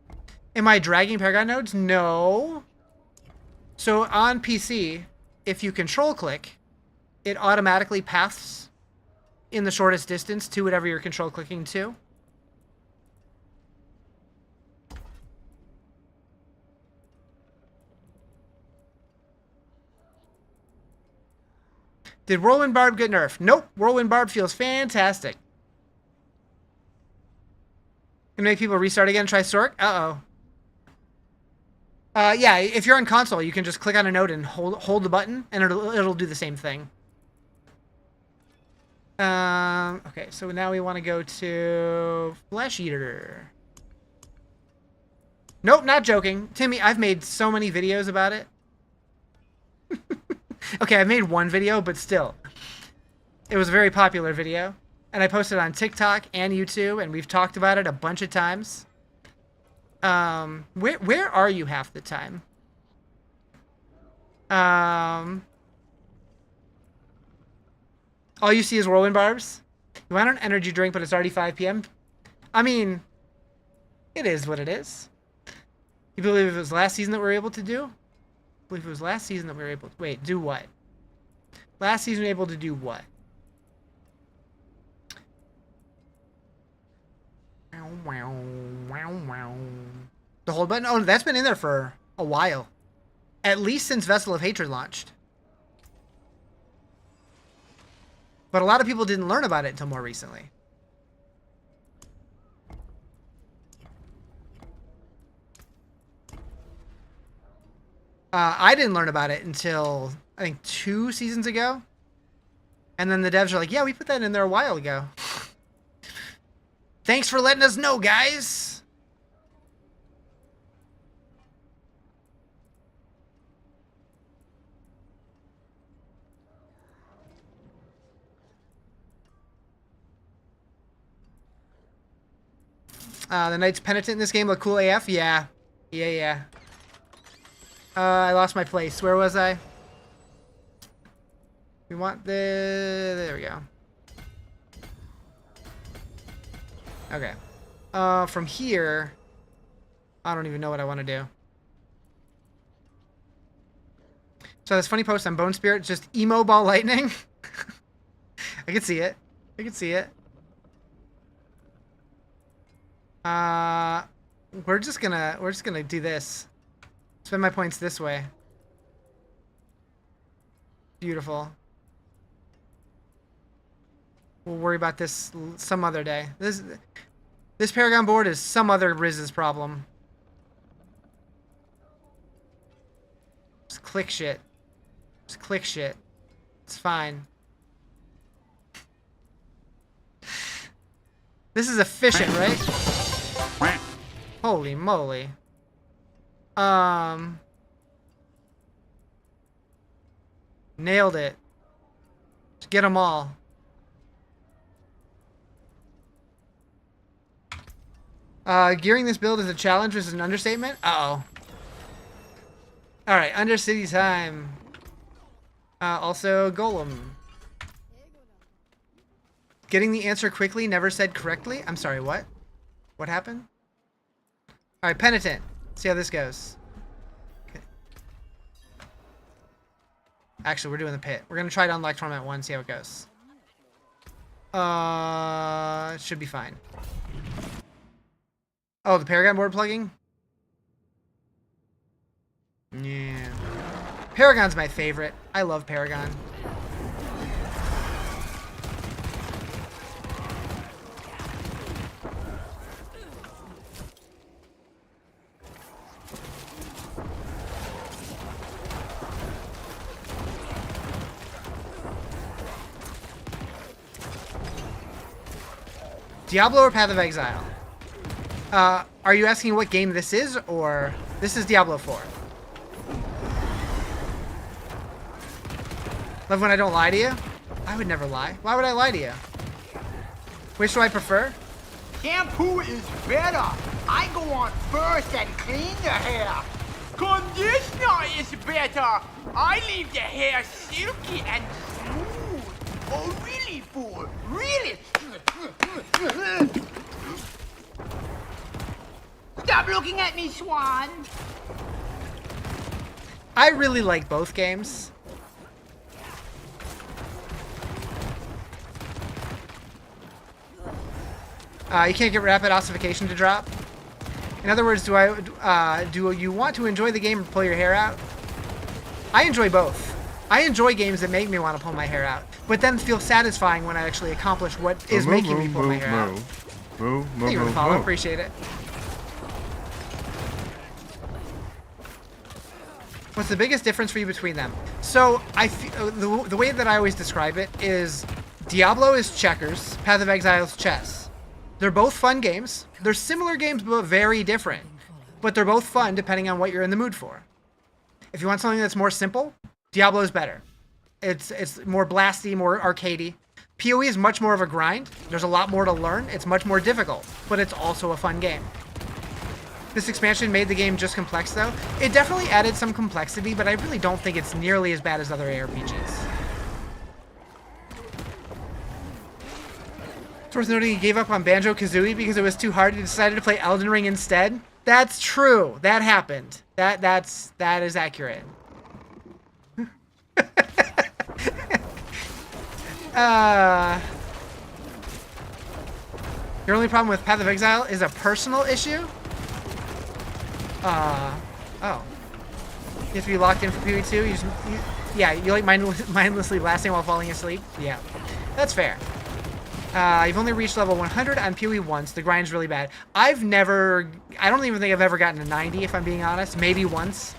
Am I dragging Paragon nodes? No. So on PC, if you control click, it automatically paths in the shortest distance to whatever you're control clicking to. Did Whirlwind Barb get nerfed? Nope. Whirlwind Barb feels fantastic. Gonna make people restart again and try Sork? Uh-oh. Yeah, if you're on console, you can just click on a node and hold the button, and it'll do the same thing. Okay, so now we want to go to Flesh Eater. Nope, not joking. Timmy, I've made so many videos about it. Okay, I made one video, but still. It was a very popular video. And I posted it on TikTok and YouTube, and we've talked about it a bunch of times. Where are you half the time? All you see is Whirlwind Barbs? You want an energy drink, but it's already 5 p.m.? I mean, it is what it is. You believe it was last season that we were able to do? I believe it was last season that we were able to... Wait, do what? Last season we were able to do what? The hold button? Oh, that's been in there for a while. At least since Vessel of Hatred launched. But a lot of people didn't learn about it until more recently. I didn't learn about it until, I think, 2 seasons ago. And then the devs are like, yeah, we put that in there a while ago. Thanks for letting us know, guys. The Knight's Penitent in this game look cool AF? Yeah. Yeah. I lost my place. Where was I? We want the... There we go. Okay. From here... I don't even know what I want to do. So this funny post on Bone Spirit, just emo ball lightning. I can see it. I can see it. We're just gonna do this. Spend my points this way. Beautiful. We'll worry about this some other day. This Paragon board is some other Riz's problem. Just click shit. Just click shit. It's fine. This is efficient, right? Holy moly. Nailed it. Just get them all. Gearing this build is a challenge, which is an understatement. Uh-oh. Alright, Undercity time. Also, Golem. Getting the answer quickly, never said correctly? I'm sorry, what? What happened? Alright, Penitent. See how this goes. Okay. Actually, we're doing the pit. We're going to try to unlock Torment 1, see how it goes. It should be fine. Oh, the Paragon board plugging? Yeah. Paragon's my favorite. I love Paragon. Diablo or Path of Exile? Are you asking what game this is, or this is Diablo 4? Love when I don't lie to you? I would never lie. Why would I lie to you? Which do I prefer? Shampoo is better. I go on first and clean the hair. Conditioner is better. I leave the hair silky and smooth. Oh, really, fool? Really? Stop looking at me, Swan. I really like both games. You can't get rapid ossification to drop. In other words, do you want to enjoy the game and pull your hair out? I enjoy both. I enjoy games that make me want to pull my hair out, but then feel satisfying when I actually accomplish what is making me pull my hair out. Thank you for the follow. Appreciate it. What's the biggest difference for you between them? So the way that I always describe it is Diablo is checkers, Path of Exile is chess. They're both fun games. They're similar games, but very different. But they're both fun depending on what you're in the mood for. If you want something that's more simple, Diablo is better. It's more blasty, more arcadey. PoE is much more of a grind. There's a lot more to learn. It's much more difficult, but it's also a fun game. This expansion made the game just complex, though. It definitely added some complexity, but I really don't think it's nearly as bad as other ARPGs. It's worth noting he gave up on Banjo-Kazooie because it was too hard. He decided to play Elden Ring instead. That's true. That happened. That is accurate. Your only problem with Path of Exile is a personal issue? Oh. You have to be locked in for PoE 2? You like mindlessly blasting while falling asleep? Yeah. That's fair. You've only reached level 100 on PoE once. The grind's really bad. I don't even think I've ever gotten to 90, if I'm being honest. Maybe once.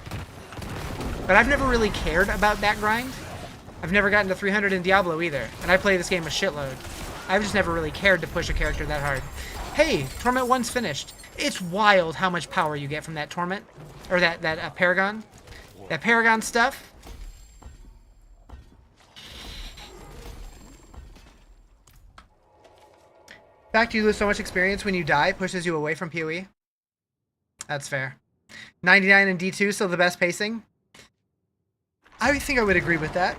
But I've never really cared about that grind. I've never gotten to 300 in Diablo either. And I play this game a shitload. I've just never really cared to push a character that hard. Hey, Torment 1's finished. It's wild how much power you get from that Torment. Or that Paragon. That Paragon stuff. The fact you lose so much experience when you die pushes you away from PoE. That's fair. 99 and D2, still the best pacing. I think I would agree with that.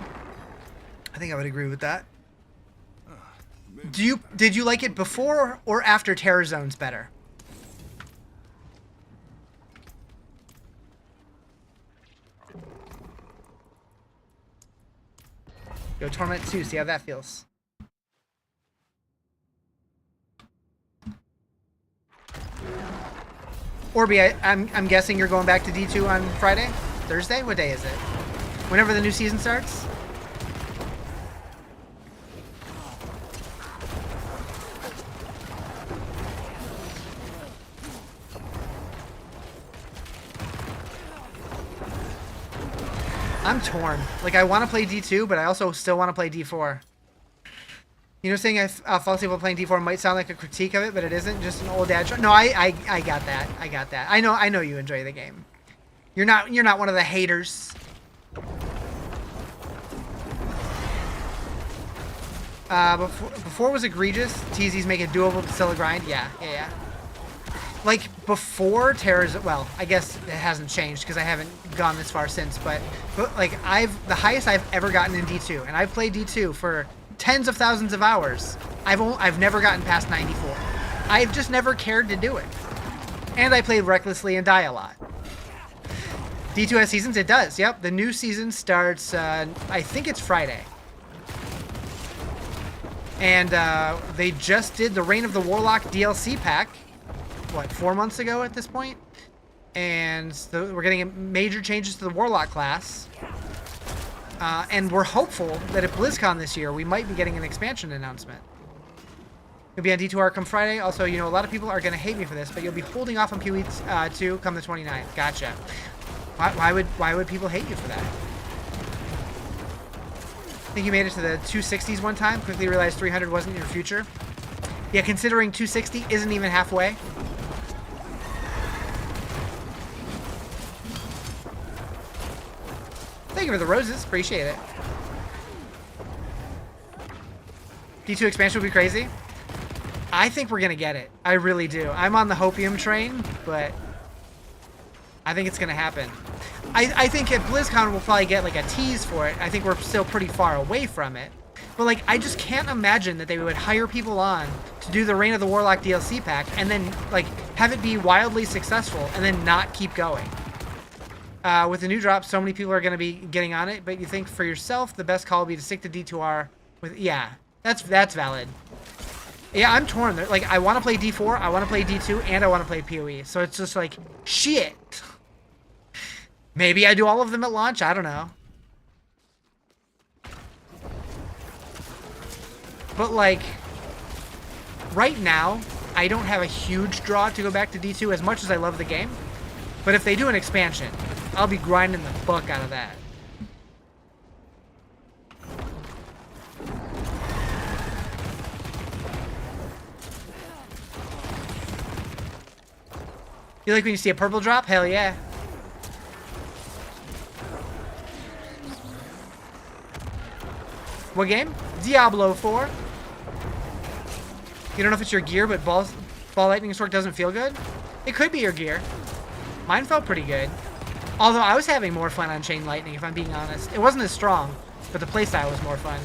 Did you like it before or after Terror Zone's better? Go Torment 2, see how that feels. Orby, I'm guessing you're going back to D2 on Friday? Thursday? What day is it? Whenever the new season starts? I'm torn. Like, I want to play D2, but I also still want to play D4. You know, saying I fall asleep while playing D4 might sound like a critique of it, but it isn't. Just an old dad show. No, I got that. I got that. I know you enjoy the game. You're not one of the haters. Before was egregious. TZ's make it doable, but still a grind. Yeah. Like, before Terra's, well, I guess it hasn't changed because I haven't gone this far since, but like, the highest I've ever gotten in D2, and I've played D2 for tens of thousands of hours. I've never gotten past 94. I've just never cared to do it. And I played recklessly and die a lot. D2 has seasons? It does, yep. The new season starts, I think it's Friday. And they just did the Reign of the Warlock DLC pack, what, 4 months ago at this point? And we're getting major changes to the Warlock class. And we're hopeful that at BlizzCon this year, we might be getting an expansion announcement. You'll be on D2R come Friday. Also, you know, a lot of people are going to hate me for this, but you'll be holding off on PoE 2 come the 29th. Gotcha. Why would people hate you for that? I think you made it to the 260s one time. Quickly realized 300 wasn't your future. Yeah, considering 260 isn't even halfway. Thank you for the roses. Appreciate it. D2 expansion would be crazy. I think we're going to get it. I really do. I'm on the hopium train, but I think it's going to happen. I think at BlizzCon we'll probably get like a tease for it. I think we're still pretty far away from it. But like, I just can't imagine that they would hire people on to do the Reign of the Warlock DLC pack and then like have it be wildly successful and then not keep going. With the new drop, so many people are going to be getting on it, but you think for yourself the best call would be to stick to D2R with, yeah, that's valid. Yeah, I'm torn. Like, I want to play D4, I want to play D2, and I want to play PoE. So it's just like, shit. Maybe I do all of them at launch, I don't know. But like, right now, I don't have a huge draw to go back to D2 as much as I love the game. But if they do an expansion, I'll be grinding the fuck out of that. You like when you see a purple drop? Hell yeah. What game? Diablo 4. You don't know if it's your gear, but ball lightning stork doesn't feel good? It could be your gear. Mine felt pretty good. Although I was having more fun on Chain Lightning, if I'm being honest. It wasn't as strong, but the playstyle was more fun.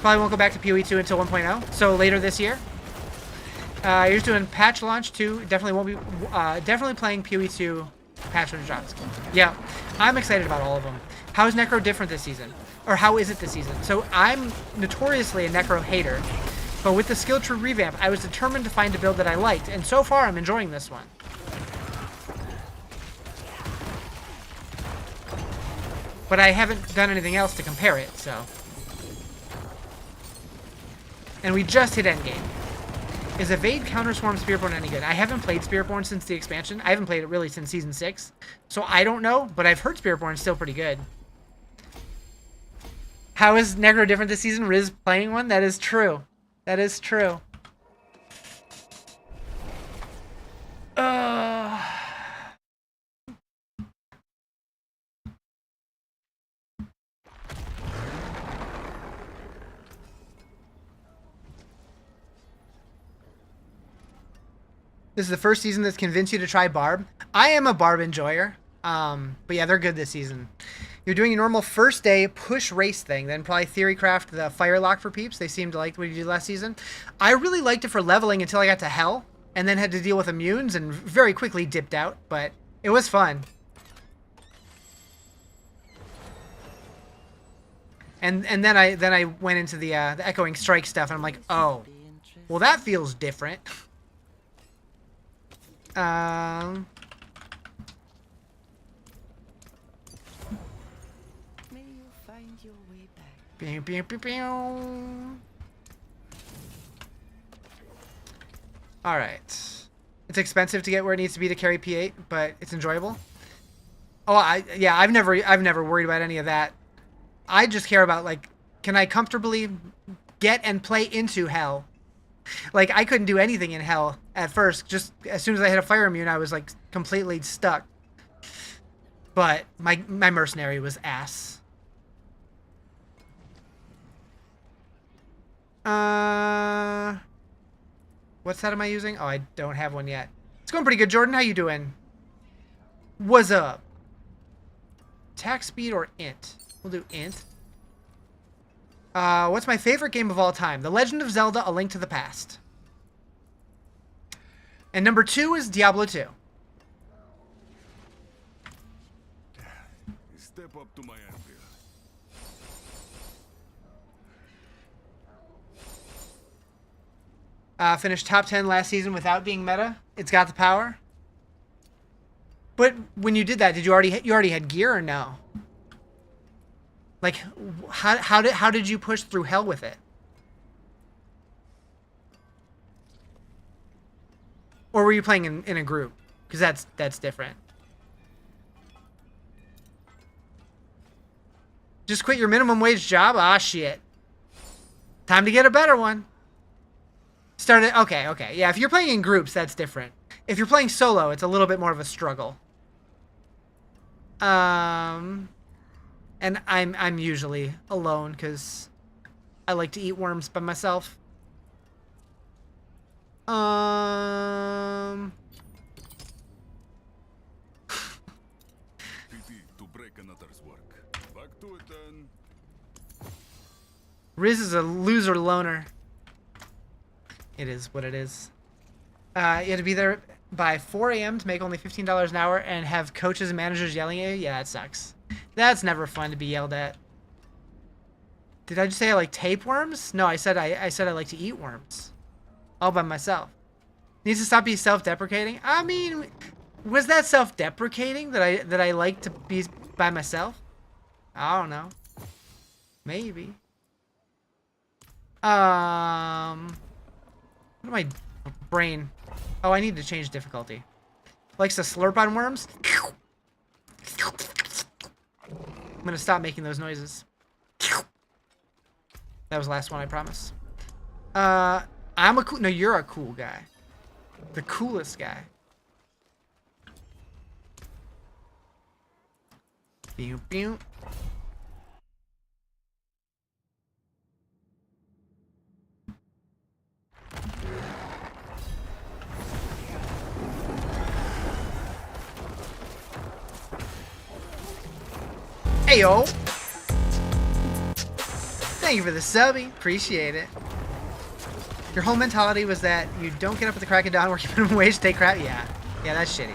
Probably won't go back to PoE 2 until 1.0, so later this year. You're just doing patch launch 2. Definitely won't be. Definitely playing PoE 2 patch when it drops. Yeah, I'm excited about all of them. How is Necro different this season? Or how is it this season? So I'm notoriously a Necro hater, but with the skill tree revamp, I was determined to find a build that I liked, and so far I'm enjoying this one. But I haven't done anything else to compare it, so. And we just hit endgame. Is Evade Counterswarm Spiritborn any good? I haven't played Spiritborn since the expansion. I haven't played it really since Season 6. So I don't know, but I've heard Spiritborn is still pretty good. How is Negro different this season? Riz playing one? That is true. That is true. This is the first season that's convinced you to try Barb. I am a Barb enjoyer. But yeah, they're good this season. You're doing a normal first day push race thing, then probably Theorycraft the Firelock for peeps. They seemed to like what you did last season. I really liked it for leveling until I got to Hell, and then had to deal with immunes and very quickly dipped out, but it was fun. And then I went into the echoing strike stuff, and I'm like, oh, well that feels different. May you find your way back. Pew, pew, pew, pew. All right. It's expensive to get where it needs to be to carry P8, but it's enjoyable. Oh, I've never worried about any of that. I just care about, like, can I comfortably get and play into hell? Like, I couldn't do anything in hell at first. Just as soon as I hit a fire immune, I was, like, completely stuck. But my mercenary was ass. What set am I using? Oh, I don't have one yet. It's going pretty good, Jordan. How you doing? What's up? Attack speed or int? We'll do int. What's my favorite game of all time? The Legend of Zelda: A Link to the Past. And number 2 is Diablo 2. Step up to my anvil. Finished top 10 last season without being meta. It's got the power. But when you did that, did you already had gear or no? Like, how did you push through hell with it? Or were you playing in a group? Because that's different. Just quit your minimum wage job? Ah, shit. Time to get a better one. Started. Okay. Yeah, if you're playing in groups, that's different. If you're playing solo, it's a little bit more of a struggle. And I'm usually alone because I like to eat worms by myself. Pity to break another's work. Back to it then. Riz is a loser loner. It is what it is. You had to be there by 4 a.m. to make only $15 an hour and have coaches and managers yelling at you. Yeah, that sucks. That's never fun to be yelled at. Did I just say I like tapeworms? No, I said I like to eat worms. All by myself. Needs to stop being self-deprecating. I mean, was that self-deprecating that I like to be by myself? I don't know. Maybe. What am I brain? Oh, I need to change difficulty. Likes to slurp on worms. I'm gonna stop making those noises. That was the last one, I promise. I'm a cool. No, you're a cool guy. The coolest guy. Pew pew. Heyo! Thank you for the subby. Appreciate it. Your whole mentality was that you don't get up at the crack of dawn, work your minimum wage, take crap? Yeah. Yeah, that's shitty.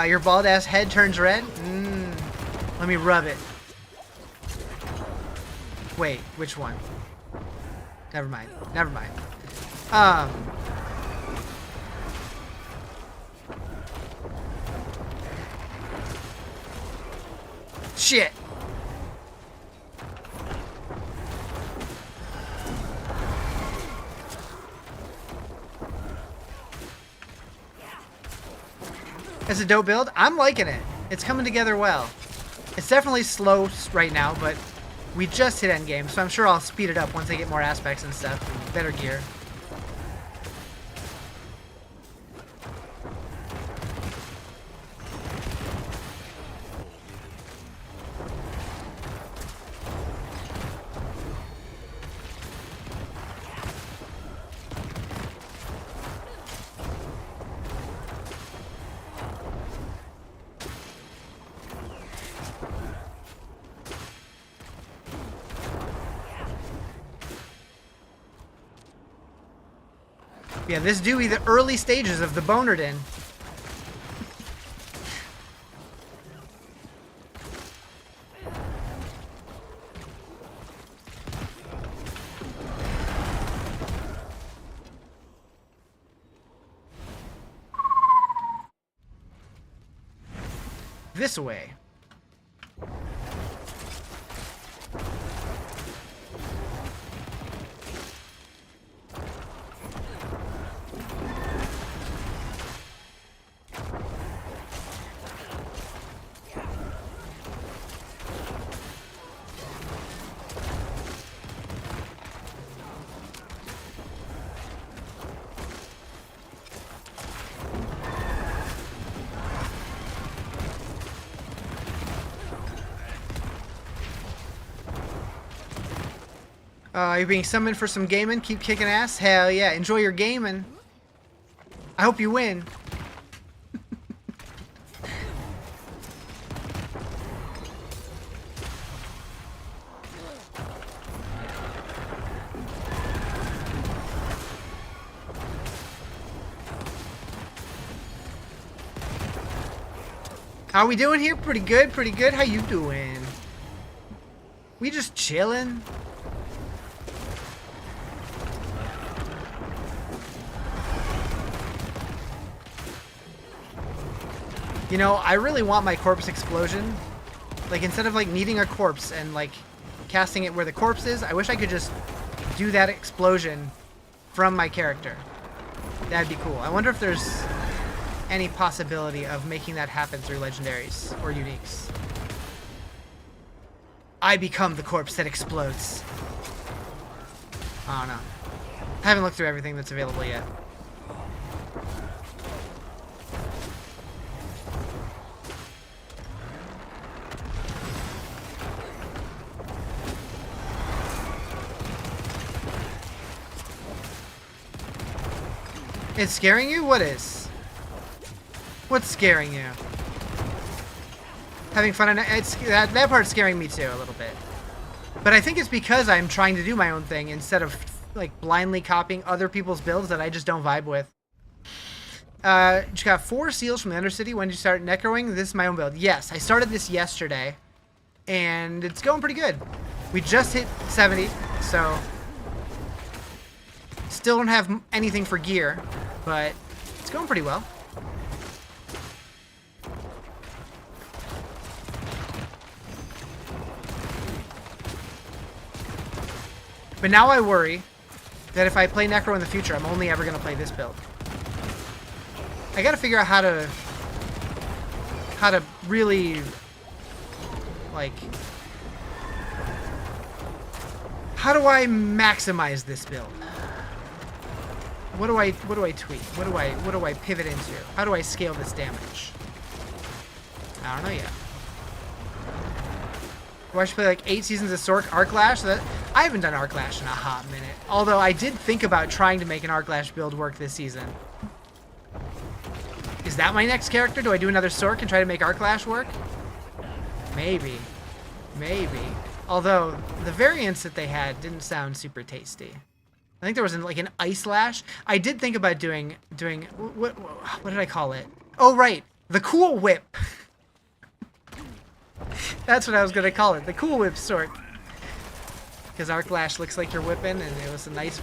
Your bald ass head turns red? Let me rub it. Wait, which one? Never mind. Never mind. Shit. It's a dope build. I'm liking it. It's coming together well. It's definitely slow right now, but we just hit endgame, so I'm sure I'll speed it up once I get more aspects and stuff, and better gear. Yeah, this do be the early stages of the Bonerdin. this way. You're being summoned for some gaming. Keep kicking ass. Hell yeah. Enjoy your gaming. I hope you win. How we doing here? Pretty good, pretty good. How you doing? We just chilling. You know, I really want my corpse explosion. Like, instead of, like, needing a corpse and, like, casting it where the corpse is, I wish I could just do that explosion from my character. That'd be cool. I wonder if there's any possibility of making that happen through legendaries or uniques. I become the corpse that explodes. I don't know. I haven't looked through everything that's available yet. It's scaring you? What is? What's scaring you? Having fun on it? That part's scaring me too, a little bit. But I think it's because I'm trying to do my own thing instead of, like, blindly copying other people's builds that I just don't vibe with. You got 4 seals from the Undercity. When did you start necroing? This is my own build. Yes, I started this yesterday. And it's going pretty good. We just hit 70, so... Still don't have anything for gear, but it's going pretty well. But now I worry that if I play Necro in the future, I'm only ever going to play this build. I got to figure out how to really, like, how do I maximize this build? What do I tweak? What do I pivot into? How do I scale this damage? I don't know yet. Do I should play like 8 seasons of Sork Arclash? I haven't done Arclash in a hot minute. Although I did think about trying to make an Arclash build work this season. Is that my next character? Do I do another Sork and try to make Arclash work? Maybe. Maybe. Although the variants that they had didn't sound super tasty. I think there was like an Ice Lash. I did think about doing what did I call it? Oh right, the Cool Whip. That's what I was gonna call it, the Cool Whip sort. Because Arc Lash looks like you're whipping, and it was a nice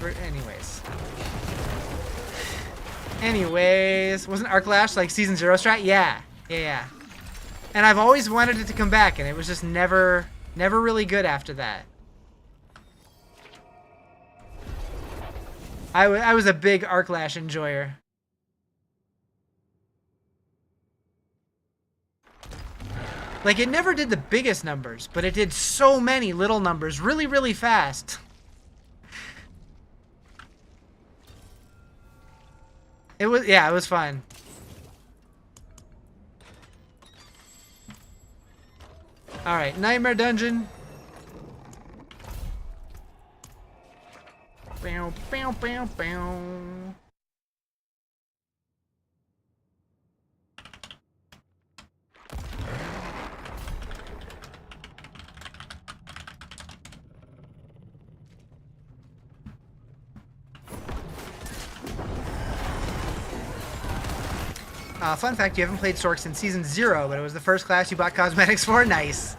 Anyways, wasn't Arc Lash like season 0 strat? Yeah. And I've always wanted it to come back, and it was just never really good after that. I was a big Arclash enjoyer. Like, it never did the biggest numbers, but it did so many little numbers really, really fast. It was fun. Alright, Nightmare Dungeon. Bow, bow, bow, bow. Fun fact, you haven't played Sork since season 0, but it was the first class you bought cosmetics for. Nice.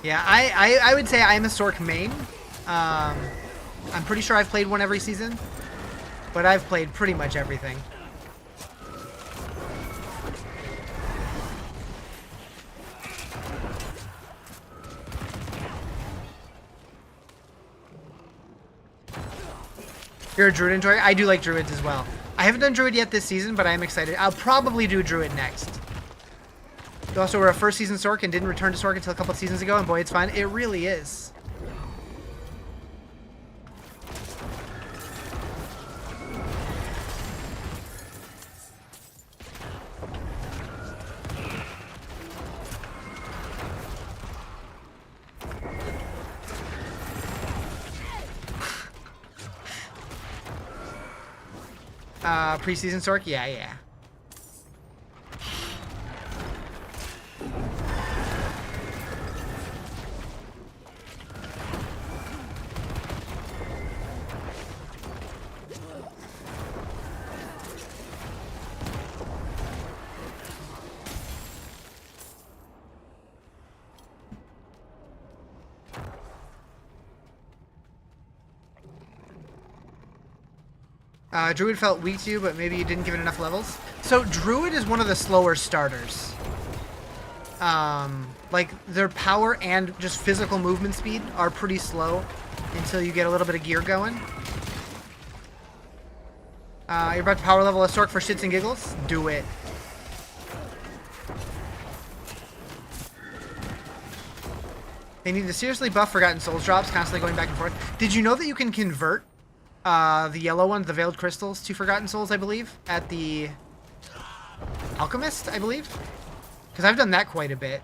Yeah, I would say I'm a Sork main. I'm pretty sure I've played one every season, but I've played pretty much everything. You're a druid enjoyer? I do like druids as well. I haven't done druid yet this season, but I am excited. I'll probably do druid next. You also were a first season Sork and didn't return to Sork until a couple of seasons ago, and boy, it's fun. It really is. Preseason Sork? Yeah, yeah. Druid felt weak to you, but maybe you didn't give it enough levels. So Druid is one of the slower starters. Like their power and just physical movement speed are pretty slow until you get a little bit of gear going. You're about to power level a Sork for shits and giggles? Do it. They need to seriously buff Forgotten Souls drops, constantly going back and forth. Did you know that you can convert the yellow ones, the Veiled Crystals, to Forgotten Souls, I believe, at the Alchemist, I believe? Because I've done that quite a bit.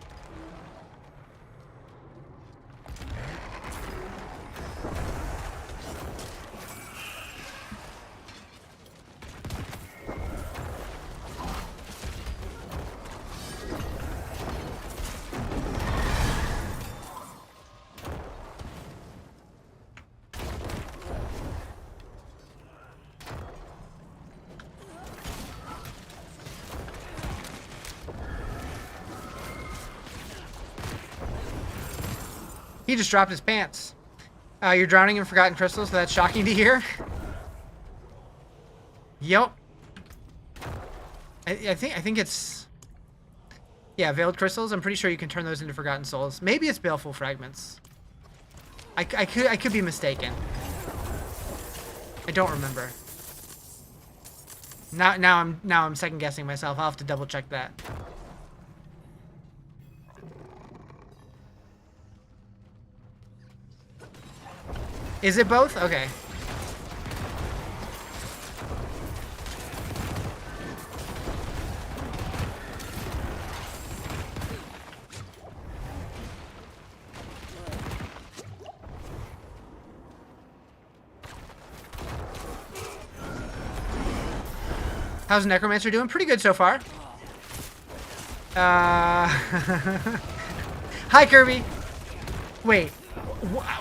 He just dropped his pants. You're drowning in Forgotten Crystals, so that's shocking to hear. Yep. I think it's... Yeah, Veiled Crystals. I'm pretty sure you can turn those into Forgotten Souls. Maybe it's Baleful Fragments. I could be mistaken. I don't remember. Now I'm second guessing myself. I'll have to double check that. Is it both? Okay. How's Necromancer doing? Pretty good so far. Hi, Kirby. Wait.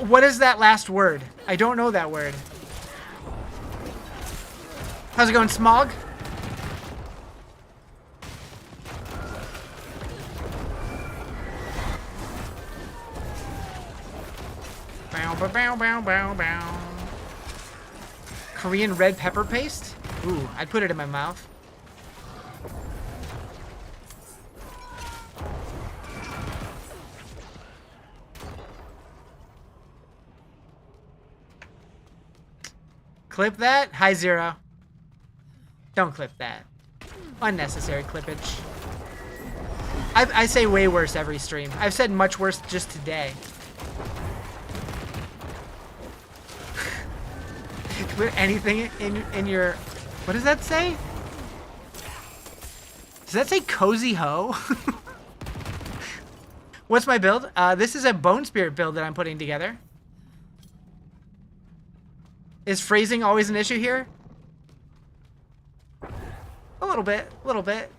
What is that last word? I don't know that word. How's it going, Smog? Bow, bow, bow, bow, bow, bow. Korean red pepper paste? Ooh, I'd put it in my mouth. Clip that? Hi, Zero. Don't clip that. Unnecessary clippage. I say way worse every stream. I've said much worse just today. Put anything in your... What does that say? Does that say Cozy Ho? What's my build? This is a Bone Spirit build that I'm putting together. Is phrasing always an issue here? A little bit. A little bit.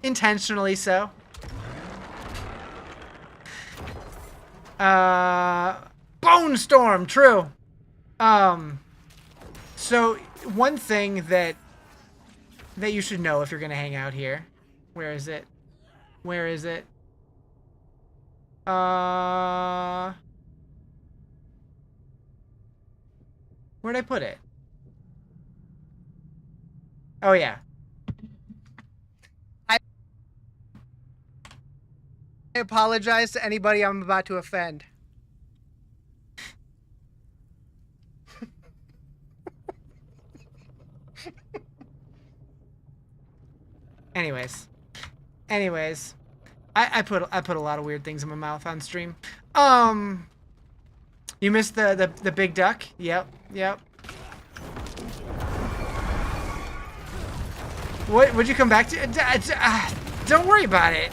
Intentionally so. Bone Storm, true. So one thing that you should know if you're gonna hang out here. Where is it? Where is it? Where'd I put it? Oh, yeah. I apologize to anybody I'm about to offend. Anyways. I put a lot of weird things in my mouth on stream. You missed the big duck? Yep. Would you come back to? Don't worry about it.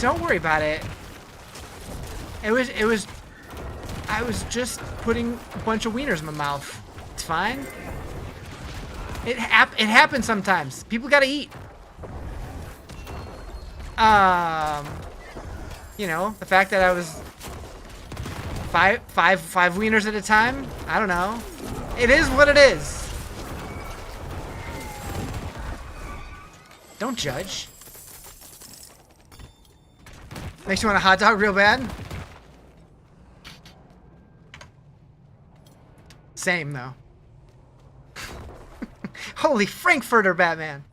Don't worry about it. It was. I was just putting a bunch of wieners in my mouth. It's fine. It happens sometimes. People gotta eat. You know, the fact that I was five wieners at a time. I don't know. It is what it is. Don't judge. Makes you want a hot dog real bad? Same, though. Holy Frankfurter, Batman.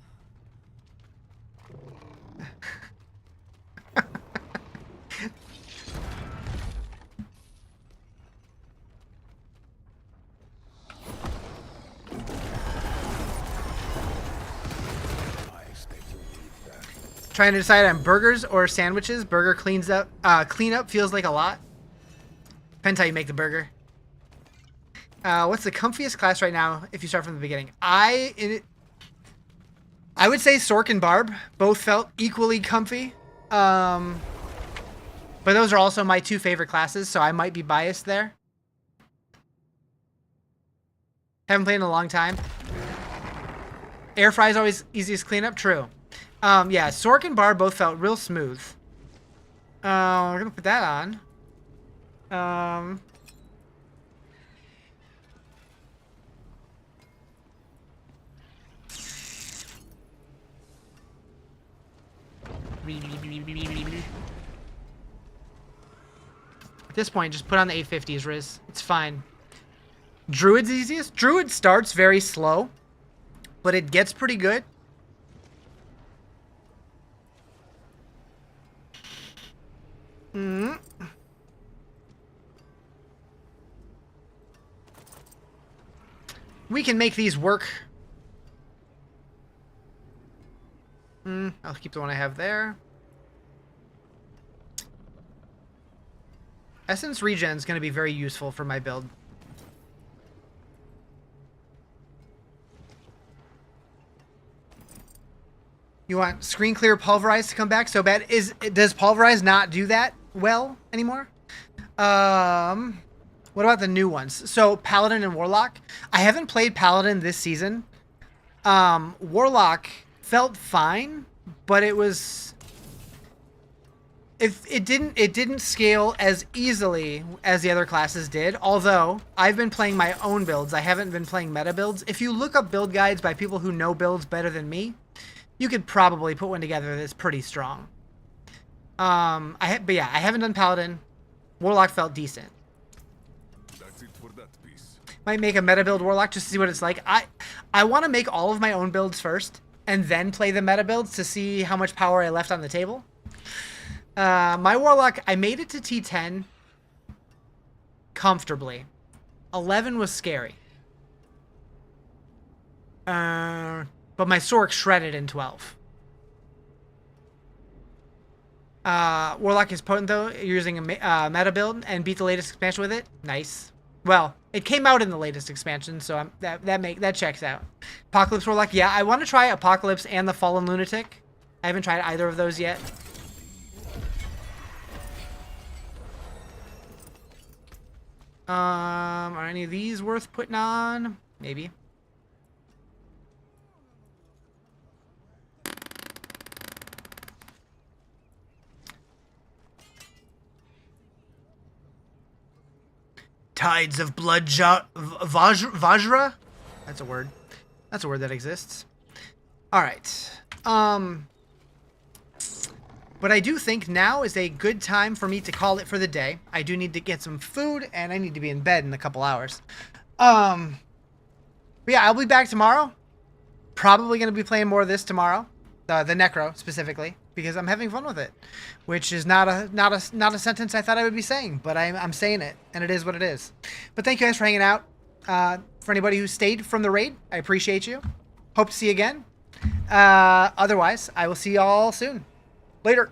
Trying to decide on burgers or sandwiches. Burger cleanup feels like a lot. Depends how you make the burger. What's the comfiest class right now if you start from the beginning? I would say Sork and Barb both felt equally comfy. But those are also my two favorite classes, so I might be biased there. Haven't played in a long time. Air fry is always easiest cleanup. True. Yeah, Sork and Barb both felt real smooth. We're gonna put that on. At this point, just put on the 850s, Riz. It's fine. Druid's easiest. Druid starts very slow, but it gets pretty good. We can make these work. I'll keep the one I have there. Essence regen is going to be very useful for my build. You want screen clear pulverize to come back so bad? Does pulverize not do that well anymore? What about the new ones? So Paladin and Warlock. I haven't played Paladin this season. Warlock felt fine, but it didn't scale as easily as the other classes did. Although I've been playing my own builds, I haven't been playing meta builds. If you look up build guides by people who know builds better than me, you could probably put one together that's pretty strong. But yeah, I haven't done Paladin. Warlock felt decent. That's it for that piece. Might make a meta build Warlock just to see what it's like. I want to make all of my own builds first and then play the meta builds to see how much power I left on the table. My Warlock, I made it to T10 comfortably. 11 was scary. But my Sork shredded in 12. Warlock is potent though. You're using a meta build and beat the latest expansion with it. Nice. Well, it came out in the latest expansion, so that checks out. Apocalypse Warlock. Yeah, I want to try Apocalypse and the Fallen Lunatic. I haven't tried either of those yet. Are any of these worth putting on? Maybe. Tides of Blood Vajra? That's a word. That's a word that exists. Alright. But I do think now is a good time for me to call it for the day. I do need to get some food, and I need to be in bed in a couple hours. But yeah, I'll be back tomorrow. Probably going to be playing more of this tomorrow. The Necro, specifically. Because I'm having fun with it. Which is not a sentence I thought I would be saying. But I'm saying it, and it is what it is. But thank you guys for hanging out. For anybody who stayed from the raid, I appreciate you. Hope to see you again. Otherwise, I will see y'all soon. Later.